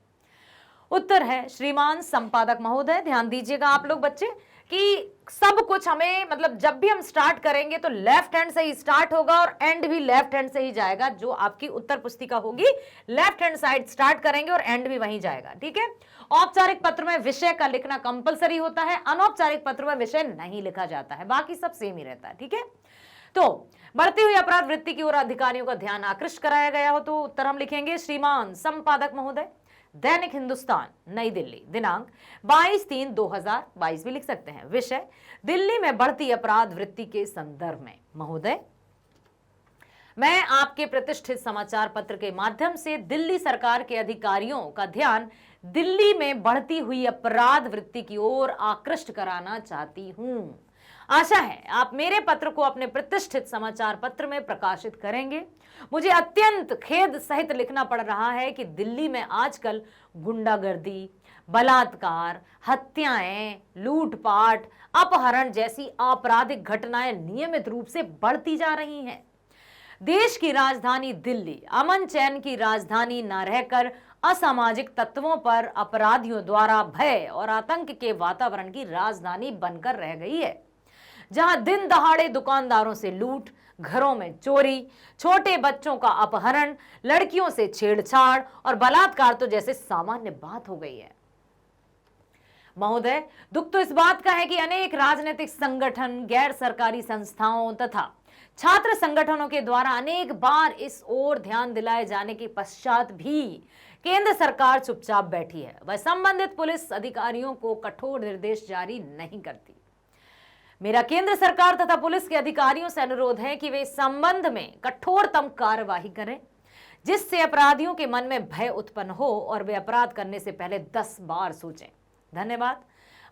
उत्तर है श्रीमान संपादक महोदय। ध्यान दीजिएगा आप लोग बच्चे कि सब कुछ हमें मतलब जब भी हम स्टार्ट करेंगे तो लेफ्ट हैंड से ही स्टार्ट होगा और एंड भी लेफ्ट हैंड से ही जाएगा। जो आपकी उत्तर पुस्तिका होगी लेफ्ट हैंड साइड स्टार्ट करेंगे और एंड भी वहीं जाएगा। ठीक है। औपचारिक पत्र में विषय का लिखना कंपलसरी होता है, अनौपचारिक पत्र में विषय नहीं लिखा जाता है, बाकी सब सेम ही रहता है। ठीक है। तो बढ़ती हुई अपराध वृत्ति की ओर अधिकारियों का ध्यान आकृष्ट कराया गया हो तो उत्तर हम लिखेंगे श्रीमान संपादक महोदय। दैनिक हिंदुस्तान नई दिल्ली दिनांक 22/3/2022 भी लिख सकते हैं। विषय दिल्ली में बढ़ती अपराध वृत्ति के संदर्भ में। महोदय, मैं आपके प्रतिष्ठित समाचार पत्र के माध्यम से दिल्ली सरकार के अधिकारियों का ध्यान दिल्ली में बढ़ती हुई अपराध वृत्ति की ओर आकृष्ट कराना चाहती हूं। आशा है आप मेरे पत्र को अपने प्रतिष्ठित समाचार पत्र में प्रकाशित करेंगे। मुझे अत्यंत खेद सहित लिखना पड़ रहा है कि दिल्ली में आजकल गुंडागर्दी, बलात्कार, हत्याएं, लूटपाट, अपहरण जैसी आपराधिक घटनाएं नियमित रूप से बढ़ती जा रही हैं। देश की राजधानी दिल्ली अमन चैन की राजधानी न रहकर असामाजिक तत्वों पर अपराधियों द्वारा भय और आतंक के वातावरण की राजधानी बनकर रह गई है, जहां दिन दहाड़े दुकानदारों से लूट, घरों में चोरी, छोटे बच्चों का अपहरण, लड़कियों से छेड़छाड़ और बलात्कार तो जैसे सामान्य बात हो गई है। महोदय, दुख तो इस बात का है कि अनेक राजनीतिक संगठन, गैर सरकारी संस्थाओं तथा छात्र संगठनों के द्वारा अनेक बार इस ओर ध्यान दिलाए जाने के पश्चात भी केंद्र सरकार चुपचाप बैठी है। वह संबंधित पुलिस अधिकारियों को कठोर निर्देश जारी नहीं करती। मेरा केंद्र सरकार तथा पुलिस के अधिकारियों से अनुरोध है कि वे इस संबंध में कठोरतम कार्यवाही करें, जिससे अपराधियों के मन में भय उत्पन्न हो और वे अपराध करने से पहले 10 बार सोचें। धन्यवाद।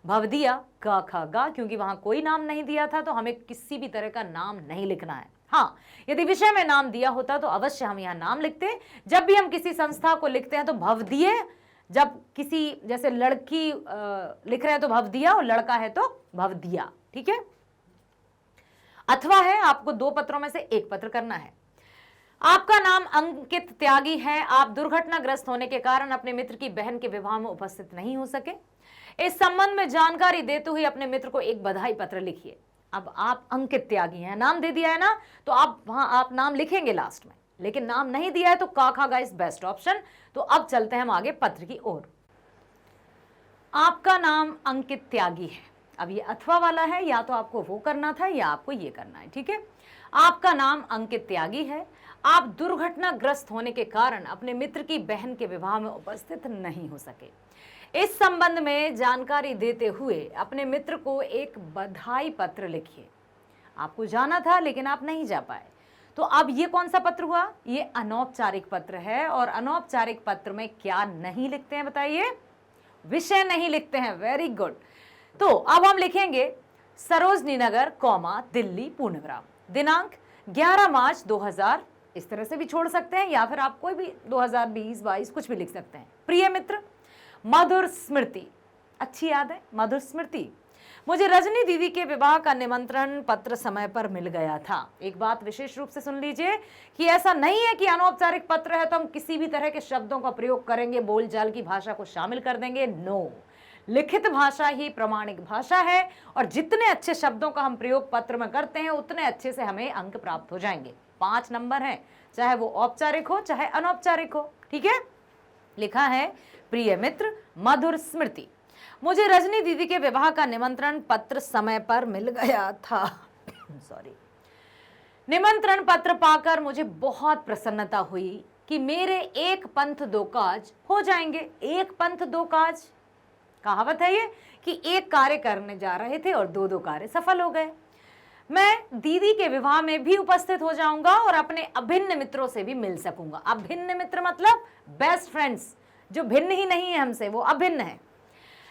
भवदिया का खागा, क्योंकि वहां कोई नाम नहीं दिया था तो हमें किसी भी तरह का नाम नहीं लिखना है। हाँ, यदि विषय में नाम दिया होता तो अवश्य हम यहाँ नाम लिखते। जब भी हम किसी संस्था को लिखते हैं तो भवदीय, जब किसी जैसे लड़की लिख रहे हैं तो भवदिया और लड़का है तो भवदिया। ठीक है। अथवा है, आपको 2 पत्रों में से 1 पत्र करना है। आपका नाम अंकित त्यागी है। आप दुर्घटनाग्रस्त होने के कारण अपने मित्र की बहन के विवाह में उपस्थित नहीं हो सके। इस संबंध में जानकारी देते हुए अपने मित्र को एक बधाई पत्र लिखिए। अब आप अंकित त्यागी हैं, नाम दे दिया है ना, तो आप वहां आप नाम लिखेंगे लास्ट में, लेकिन नाम नहीं दिया है तो काखा गाइस बेस्ट ऑप्शन। तो अब चलते हैं हम आगे पत्र की ओर। आपका नाम अंकित त्यागी है। अब ये अथवा वाला है, या तो आपको वो करना था या आपको ये करना है। ठीक है। आपका नाम अंकित त्यागी है। आप दुर्घटनाग्रस्त होने के कारण अपने मित्र की बहन के विवाह में उपस्थित नहीं हो सके। इस संबंध में जानकारी देते हुए अपने मित्र को एक बधाई पत्र लिखिए। आपको जाना था लेकिन आप नहीं जा पाए। तो अब ये कौन सा पत्र हुआ? ये अनौपचारिक पत्र है। और अनौपचारिक पत्र में क्या नहीं लिखते हैं बताइए? विषय नहीं लिखते हैं। Very good. तो अब हम लिखेंगे सरोजनी नगर, दिल्ली, पूर्णग्राम, दिनांक 11 मार्च 2000। इस तरह से भी छोड़ सकते हैं या फिर आप कोई भी 2020-22 कुछ भी लिख सकते हैं। प्रिय मित्र, मधुर स्मृति, अच्छी याद है मधुर स्मृति। मुझे रजनी दीदी के विवाह का निमंत्रण पत्र समय पर मिल गया था। एक बात विशेष रूप से सुन लीजिए कि ऐसा नहीं है कि अनौपचारिक पत्र है तो हम किसी भी तरह के शब्दों का प्रयोग करेंगे, बोलचाल की भाषा को शामिल कर देंगे। नो, लिखित भाषा ही प्रमाणिक भाषा है और जितने अच्छे शब्दों का हम प्रयोग पत्र में करते हैं उतने अच्छे से हमें अंक प्राप्त हो जाएंगे। 5 नंबर हैं, चाहे वो औपचारिक हो चाहे अनौपचारिक हो। ठीक है। लिखा है, प्रिय मित्र मधुर स्मृति, मुझे रजनी दीदी के विवाह का निमंत्रण पत्र समय पर मिल गया था। सॉरी। निमंत्रण पत्र पाकर मुझे बहुत प्रसन्नता हुई कि मेरे 1 पंथ 2 काज हो जाएंगे। 1 पंथ 2 काज कहावत है ये कि एक कार्य करने जा रहे थे और 2 कार्य सफल हो गए। मैं दीदी के विवाह में भी उपस्थित हो जाऊंगा और अपने अभिन्न मित्रों से भी मिल सकूंगा। अभिन्न मित्र मतलब बेस्ट फ्रेंड्स, जो भिन्न ही नहीं है हमसे, वो अभिन्न है।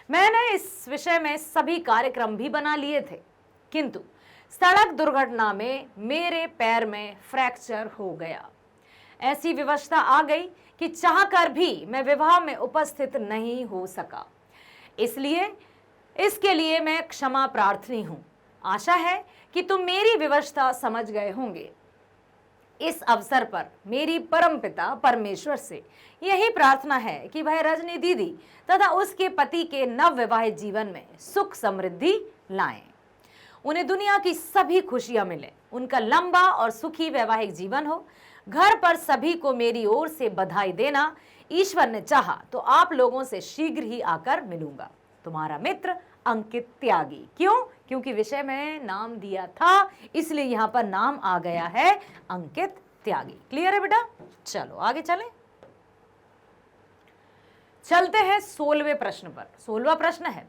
मैंने इस विषय में सभी कार्यक्रम भी बना लिए थे, किंतु सड़क दुर्घटना में मेरे पैर में फ्रैक्चर हो गया। ऐसी व्यवस्था आ गई कि चाहकर भी मैं विवाह में उपस्थित नहीं हो सका। इसलिए इसके लिए मैं क्षमा प्रार्थनी हूं। आशा है कि तुम मेरी विवशता समझ गए होंगे। इस अवसर पर मेरी परमपिता परमेश्वर से यही प्रार्थना है कि वह रजनी दीदी तथा उसके पति के नव विवाहित जीवन में सुख समृद्धि लाएं। उन्हें दुनिया की सभी खुशियां मिले, उनका लंबा और सुखी वैवाहिक जीवन हो। घर पर सभी को मेरी ओर से बधाई देना। ईश्वर ने चाहा तो आप लोगों से शीघ्र ही आकर मिलूंगा। तुम्हारा मित्र अंकित त्यागी। क्यों? क्योंकि विषय में नाम दिया था, इसलिए यहां पर नाम आ गया है अंकित त्यागी। क्लियर है बेटा? चलो आगे चलते हैं 16वें प्रश्न पर। 16वां प्रश्न है,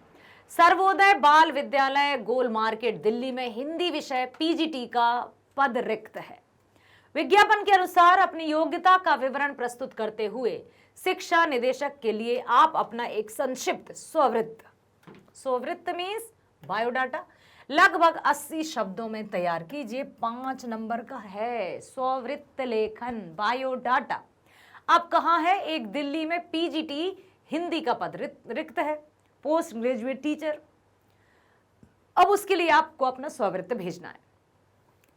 सर्वोदय बाल विद्यालय गोल मार्केट दिल्ली में हिंदी विषय पीजीटी का पद रिक्त है। विज्ञापन के अनुसार अपनी योग्यता का विवरण प्रस्तुत करते हुए शिक्षा निदेशक के लिए आप अपना एक संक्षिप्त स्ववृत्त मीन्स बायोडाटा लगभग 80 शब्दों में तैयार कीजिए। 5 नंबर का है स्ववृत्त लेखन बायोडाटा। अब कहाँ है? एक दिल्ली में पीजीटी हिंदी का पद रिक्त है, पोस्ट ग्रेजुएट टीचर। अब उसके लिए आपको अपना स्ववृत्त भेजना है।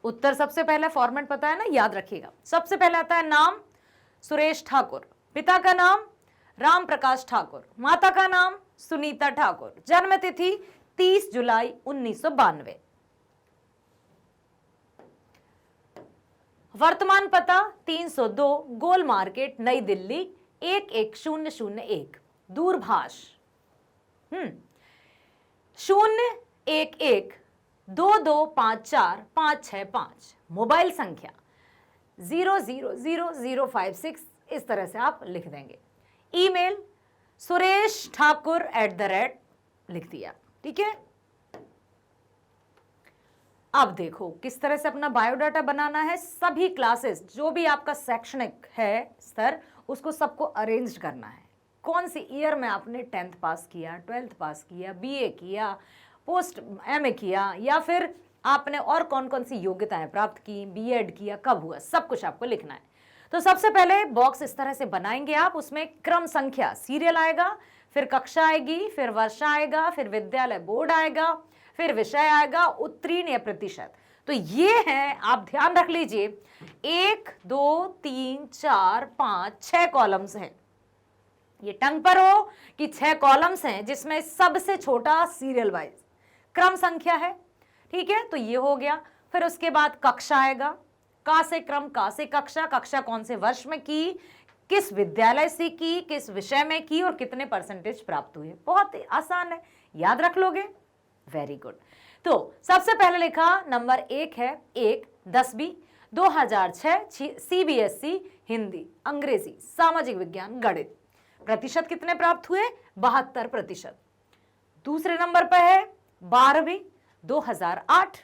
उत्तर सबसे पहला फॉर्मेट पता है ना, याद रखिएगा। सबसे पहले आता है नाम सुरेश ठाकुर, पिता का नाम राम प्रकाश ठाकुर, माता का नाम सुनीता ठाकुर, जन्म तिथि 30 जुलाई 1992, वर्तमान पता 302 गोल मार्केट नई दिल्ली 11001, दूरभाष 01122545565, मोबाइल संख्या 000056। इस तरह से आप लिख देंगे। ईमेल सुरेश ठाकुर @ लिख दिया। ठीक है। अब देखो किस तरह से अपना बायोडाटा बनाना है। सभी क्लासेस जो भी आपका शैक्षणिक है स्तर, उसको सबको अरेंज करना है। कौन सी ईयर में आपने 10th पास किया, 12th पास किया, बीए किया, पोस्ट एमए किया, या फिर आपने और कौन कौन सी योग्यताएं प्राप्त की, बीएड किया, कब हुआ, सब कुछ आपको लिखना है। तो सबसे पहले बॉक्स इस तरह से बनाएंगे आप। उसमें क्रम संख्या सीरियल आएगा, फिर कक्षा आएगी, फिर वर्ष आएगा, फिर विद्यालय बोर्ड आएगा, फिर विषय आएगा, उत्तीर्ण या प्रतिशत। तो ये है, आप ध्यान रख लीजिए, 1 2 3 4 5 6 कॉलम्स हैं। ये टंग पर हो कि 6 कॉलम्स हैं, जिसमें सबसे छोटा सीरियल वाइज क्रम संख्या है। ठीक है, तो ये हो गया। फिर उसके बाद कक्षा आएगा, का से क्रम, का से कक्षा, कक्षा कौन से वर्ष में की, किस विद्यालय से की, किस विषय में की और कितने परसेंटेज प्राप्त हुए। बहुत आसान है, याद रख लोगे। Very good. तो सबसे पहले लिखा नंबर 1 है 1 10वीं 2006 सीबीएसई हिंदी, अंग्रेजी, सामाजिक विज्ञान, गणित। प्रतिशत कितने प्राप्त हुए? 72%। दूसरे नंबर पर है 12वीं 2008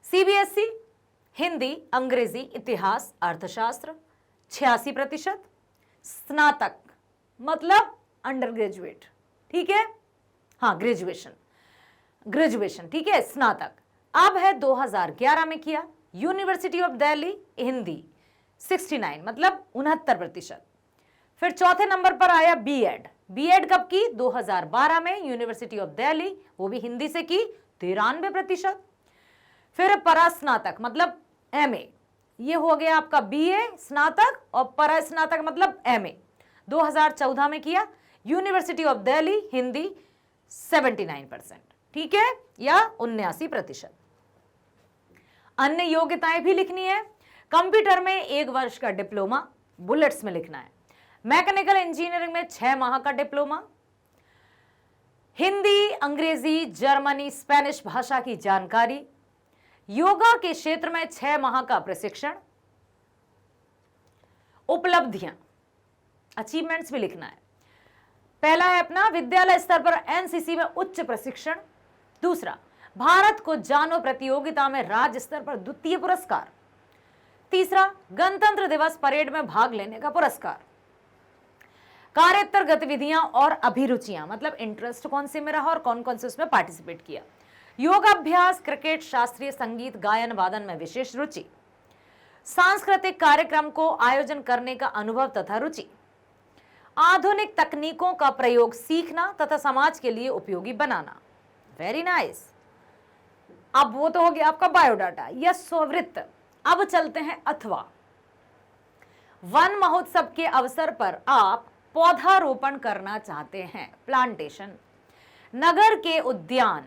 सीबीएसई हिंदी, अंग्रेजी, इतिहास, अर्थशास्त्र, 86%। स्नातक मतलब अंडर ग्रेजुएट। ठीक है, हाँ ग्रेजुएशन। ठीक है, स्नातक। अब है 2011 में किया, यूनिवर्सिटी ऑफ दिल्ली हिंदी 69 मतलब 69%। फिर चौथे नंबर पर आया बीएड कब की? 2012 में यूनिवर्सिटी ऑफ दिल्ली, वो भी हिंदी से की, 93%। फिर परास्नातक मतलब एमए, ये हो गया आपका बीए स्नातक, और परास्नातक मतलब एमए, 2014 में किया, यूनिवर्सिटी ऑफ दिल्ली हिंदी 79%। ठीक है, या 79%। अन्य योग्यताएं भी लिखनी है। कंप्यूटर में 1 वर्ष का डिप्लोमा, बुलेट्स में लिखना है। मैकेनिकल इंजीनियरिंग में 6 माह का डिप्लोमा। हिंदी, अंग्रेजी, जर्मनी, स्पेनिश भाषा की जानकारी। योगा के क्षेत्र में 6 माह का प्रशिक्षण। उपलब्धियां, अचीवमेंट्स भी लिखना है। पहला है अपना विद्यालय स्तर पर एनसीसी में उच्च प्रशिक्षण। दूसरा, भारत को जानो प्रतियोगिता में राज्य स्तर पर द्वितीय पुरस्कार। तीसरा, गणतंत्र दिवस परेड में भाग लेने का पुरस्कार। कार्योत्तर गतिविधियां और अभिरुचियां मतलब इंटरेस्ट कौन से में रहा और कौन कौन से उसमें पार्टिसिपेट किया। योगाभ्यास, क्रिकेट, शास्त्रीय संगीत, गायन वादन में विशेष रुचि। सांस्कृतिक कार्यक्रम को आयोजन करने का अनुभव तथा रुचि। आधुनिक तकनीकों का प्रयोग सीखना तथा समाज के लिए उपयोगी बनाना। Very nice. अब वो तो हो गया आपका बायोडाटा या स्ववृत्त। अब चलते हैं अथवा। वन महोत्सव के अवसर पर आप पौधारोपण करना चाहते हैं, प्लांटेशन। नगर के उद्यान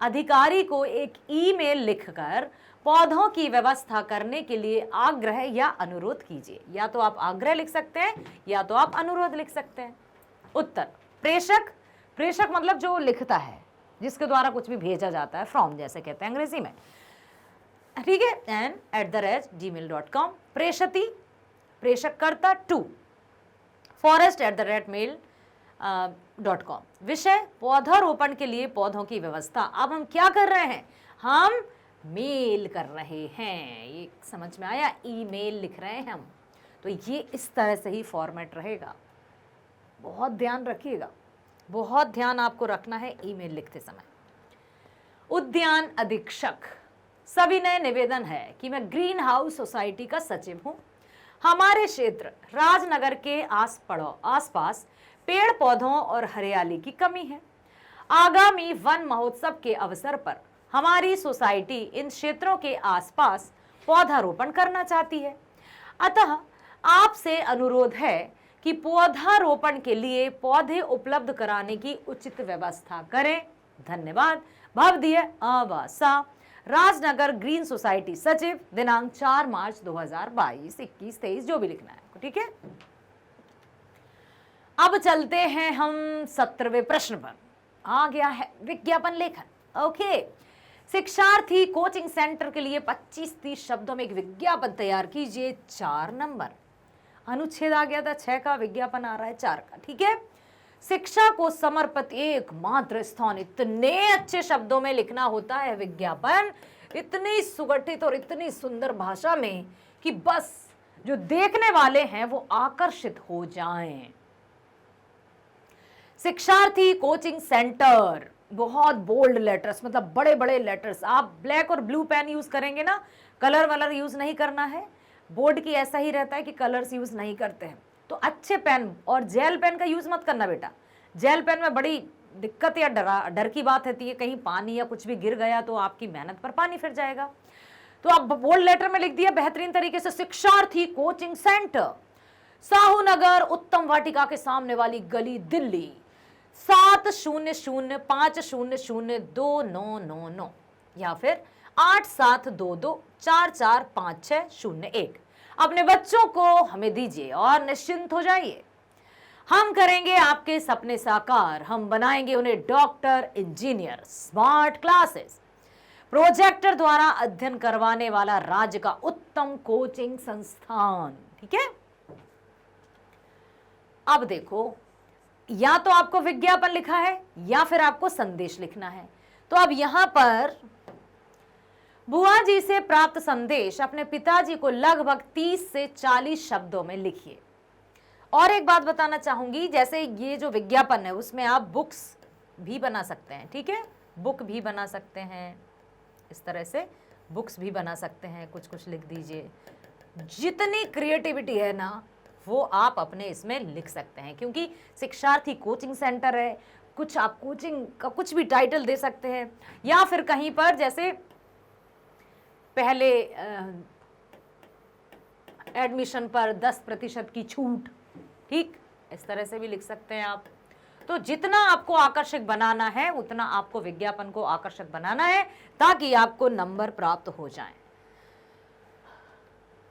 अधिकारी को एक ईमेल लिखकर पौधों की व्यवस्था करने के लिए आग्रह या अनुरोध कीजिए। या तो आप आग्रह लिख सकते हैं या तो आप अनुरोध लिख सकते हैं। उत्तर प्रेषक। प्रेषक मतलब जो लिखता है, जिसके द्वारा कुछ भी भेजा जाता है, फ्रॉम जैसे कहते हैं अंग्रेजी में, ठीक है। n@gmail.com। प्रेषती प्रेषककर्ता टू forest@mail.com। विषय पौधारोपण के लिए पौधों की व्यवस्था। अब हम क्या कर रहे हैं, हम मेल कर रहे हैं। ये समझ में आया, ईमेल लिख रहे हैं हम। तो ये इस तरह से ही फॉर्मेट रहेगा। बहुत ध्यान रखिएगा, बहुत ध्यान आपको रखना है ईमेल लिखते समय। उद्यान अधीक्षक। सविनय निवेदन है कि मैं ग्रीन हाउस सोसाइटी का सचिव हूं। हमारे क्षेत्र राजनगर के आसपास पेड़ पौधों और हरियाली की कमी है। आगामी वन महोत्सव के अवसर पर हमारी सोसाइटी इन क्षेत्रों के आसपास पौधारोपण करना चाहती है। अतः आपसे अनुरोध है कि पौधारोपण के लिए पौधे उपलब्ध कराने की उचित व्यवस्था करें। धन्यवाद। भवदीय आवासा, राजनगर ग्रीन सोसाइटी सचिव, दिनांक 4 मार्च 2022, 21, 23 जो भी लिखना है, ठीक है। अब चलते हैं हम 17वें प्रश्न पर। आ गया है विज्ञापन लेखन। ओके। शिक्षार्थी कोचिंग सेंटर के लिए 25-30 शब्दों में एक विज्ञापन तैयार कीजिए। 4 नंबर। अनुच्छेद आ गया था 6 का, विज्ञापन आ रहा है 4 का, ठीक है। शिक्षा को समर्पित एकमात्र स्थान। इतने अच्छे शब्दों में लिखना होता है विज्ञापन, इतनी सुगठित और इतनी सुंदर भाषा में कि बस जो देखने वाले हैं वो आकर्षित हो जाएं। शिक्षार्थी कोचिंग सेंटर, बहुत बोल्ड लेटर्स, मतलब बड़े बड़े लेटर्स। आप ब्लैक और ब्लू पेन यूज करेंगे ना, कलर वलर यूज नहीं करना है। बोर्ड की ऐसा ही रहता है कि कलर्स यूज नहीं करते हैं। तो अच्छे पेन और जेल पेन का यूज मत करना बेटा। जेल पेन में बड़ी दिक्कत या डर की बात रहती है, कहीं पानी या कुछ भी गिर गया तो आपकी मेहनत पर पानी फिर जाएगा। तो आप बोल्ड लेटर में लिख दिया बेहतरीन तरीके से, शिक्षार्थी कोचिंग सेंटर, साहू नगर उत्तम वाटिका के सामने वाली गली, दिल्ली 7005002999 या फिर 8722445601। अपने बच्चों को हमें दीजिए और निश्चिंत हो जाइए। हम करेंगे आपके सपने साकार। हम बनाएंगे उन्हें doctor, engineer. Smart classes, projector द्वारा अध्ययन करवाने वाला राज्य का उत्तम कोचिंग संस्थान, ठीक है। अब देखो, या तो आपको विज्ञापन लिखा है या फिर आपको संदेश लिखना है। तो अब यहां पर बुआ जी से प्राप्त संदेश अपने पिताजी को लगभग 30 से 40 शब्दों में लिखिए। और एक बात बताना चाहूंगी, जैसे ये जो विज्ञापन है उसमें आप बुक्स भी बना सकते हैं, ठीक है। बुक भी बना सकते हैं, इस तरह से बुक्स भी बना सकते हैं। कुछ कुछ लिख दीजिए। जितनी क्रिएटिविटी है ना वो आप अपने इसमें लिख सकते हैं, क्योंकि शिक्षार्थी कोचिंग सेंटर है। कुछ आप कोचिंग का कुछ भी टाइटल दे सकते हैं, या फिर कहीं पर जैसे पहले एडमिशन पर 10% की छूट, ठीक, इस तरह से भी लिख सकते हैं आप। तो जितना आपको आकर्षक बनाना है उतना आपको विज्ञापन को आकर्षक बनाना है ताकि आपको नंबर प्राप्त हो जाए।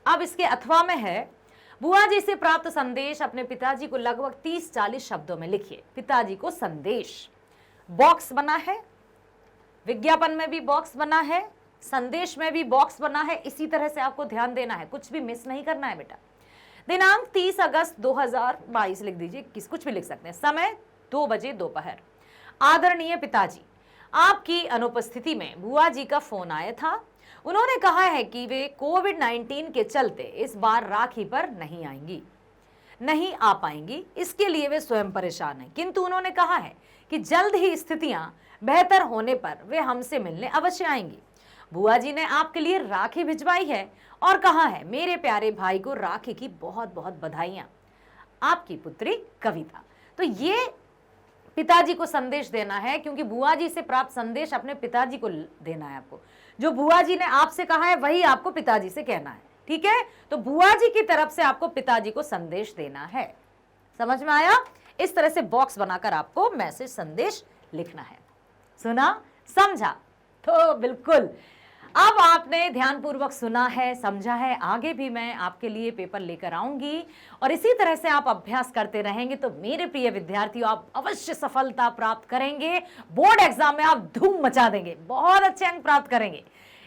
अब इसके अथवा में है, बुआ जी से प्राप्त संदेश अपने पिताजी को लगभग 30-40 शब्दों में लिखिए। पिताजी को संदेश, बॉक्स बना है, विज्ञापन में भी बॉक्स बना है, संदेश में भी बॉक्स बना है। इसी तरह से आपको ध्यान देना है, कुछ भी मिस नहीं करना है बेटा। दिनांक 30 अगस्त 2022 लिख दीजिए, कुछ भी लिख सकते हैं। समय 2 बजे दोपहर। आदरणीय पिताजी, आपकी अनुपस्थिति में बुआ जी का फोन आया था। उन्होंने कहा है कि वे कोविड-19 के चलते इस बार राखी पर नहीं आ पाएंगी। इसके लिए वे स्वयं परेशान हैं, किंतु उन्होंने कहा है कि जल्द ही स्थितियां बेहतर होने पर वे हमसे मिलने अवश्य आएंगी। बुआ जी ने आपके लिए राखी भिजवाई है और कहा है, मेरे प्यारे भाई को राखी की बहुत बहुत बधाइयां। आपकी पुत्री कविता। तो ये पिताजी को संदेश देना है, क्योंकि बुआ जी से प्राप्त संदेश अपने पिताजी को देना है आपको। जो बुआ जी ने आपसे कहा है वही आपको पिताजी से कहना है, ठीक है। तो बुआ जी की तरफ से आपको पिताजी को संदेश देना है। समझ में आया? इस तरह से बॉक्स बनाकर आपको मैसेज संदेश लिखना है। सुना, समझा? तो बिल्कुल, अब आपने ध्यानपूर्वक सुना है, समझा है। आगे भी मैं आपके लिए पेपर लेकर आऊंगी और इसी तरह से आप अभ्यास करते रहेंगे तो मेरे प्रिय विद्यार्थियों, आप अवश्य सफलता प्राप्त करेंगे। बोर्ड एग्जाम में आप धूम मचा देंगे, बहुत अच्छे अंक प्राप्त करेंगे।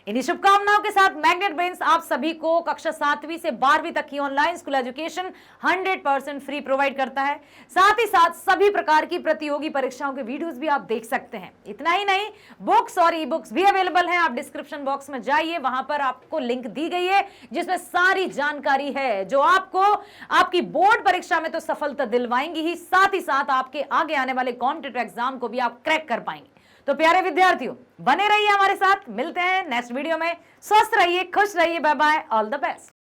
इन्हीं शुभकामनाओं के साथ मैग्नेट ब्रेन्स आप सभी को कक्षा 7वीं से 12वीं तक की online school education 100% free provide करता है। साथ ही साथ सभी प्रकार की प्रतियोगी परीक्षाओं के वीडियोस भी आप देख सकते हैं। इतना ही नहीं, बुक्स और ई बुक्स भी अवेलेबल हैं। आप डिस्क्रिप्शन बॉक्स में जाइए, वहां पर आपको लिंक दी गई है जिसमें सारी जानकारी है जो आपको आपकी बोर्ड परीक्षा में तो सफलता दिलवाएंगी ही, साथ ही साथ आपके आगे आने वाले कॉम्पिटिटिव एग्जाम को भी आप क्रैक कर पाएंगे। तो प्यारे विद्यार्थियों, बने रहिए हमारे साथ। मिलते हैं नेक्स्ट वीडियो में। स्वस्थ रहिए, खुश रहिए। Bye bye, all the best.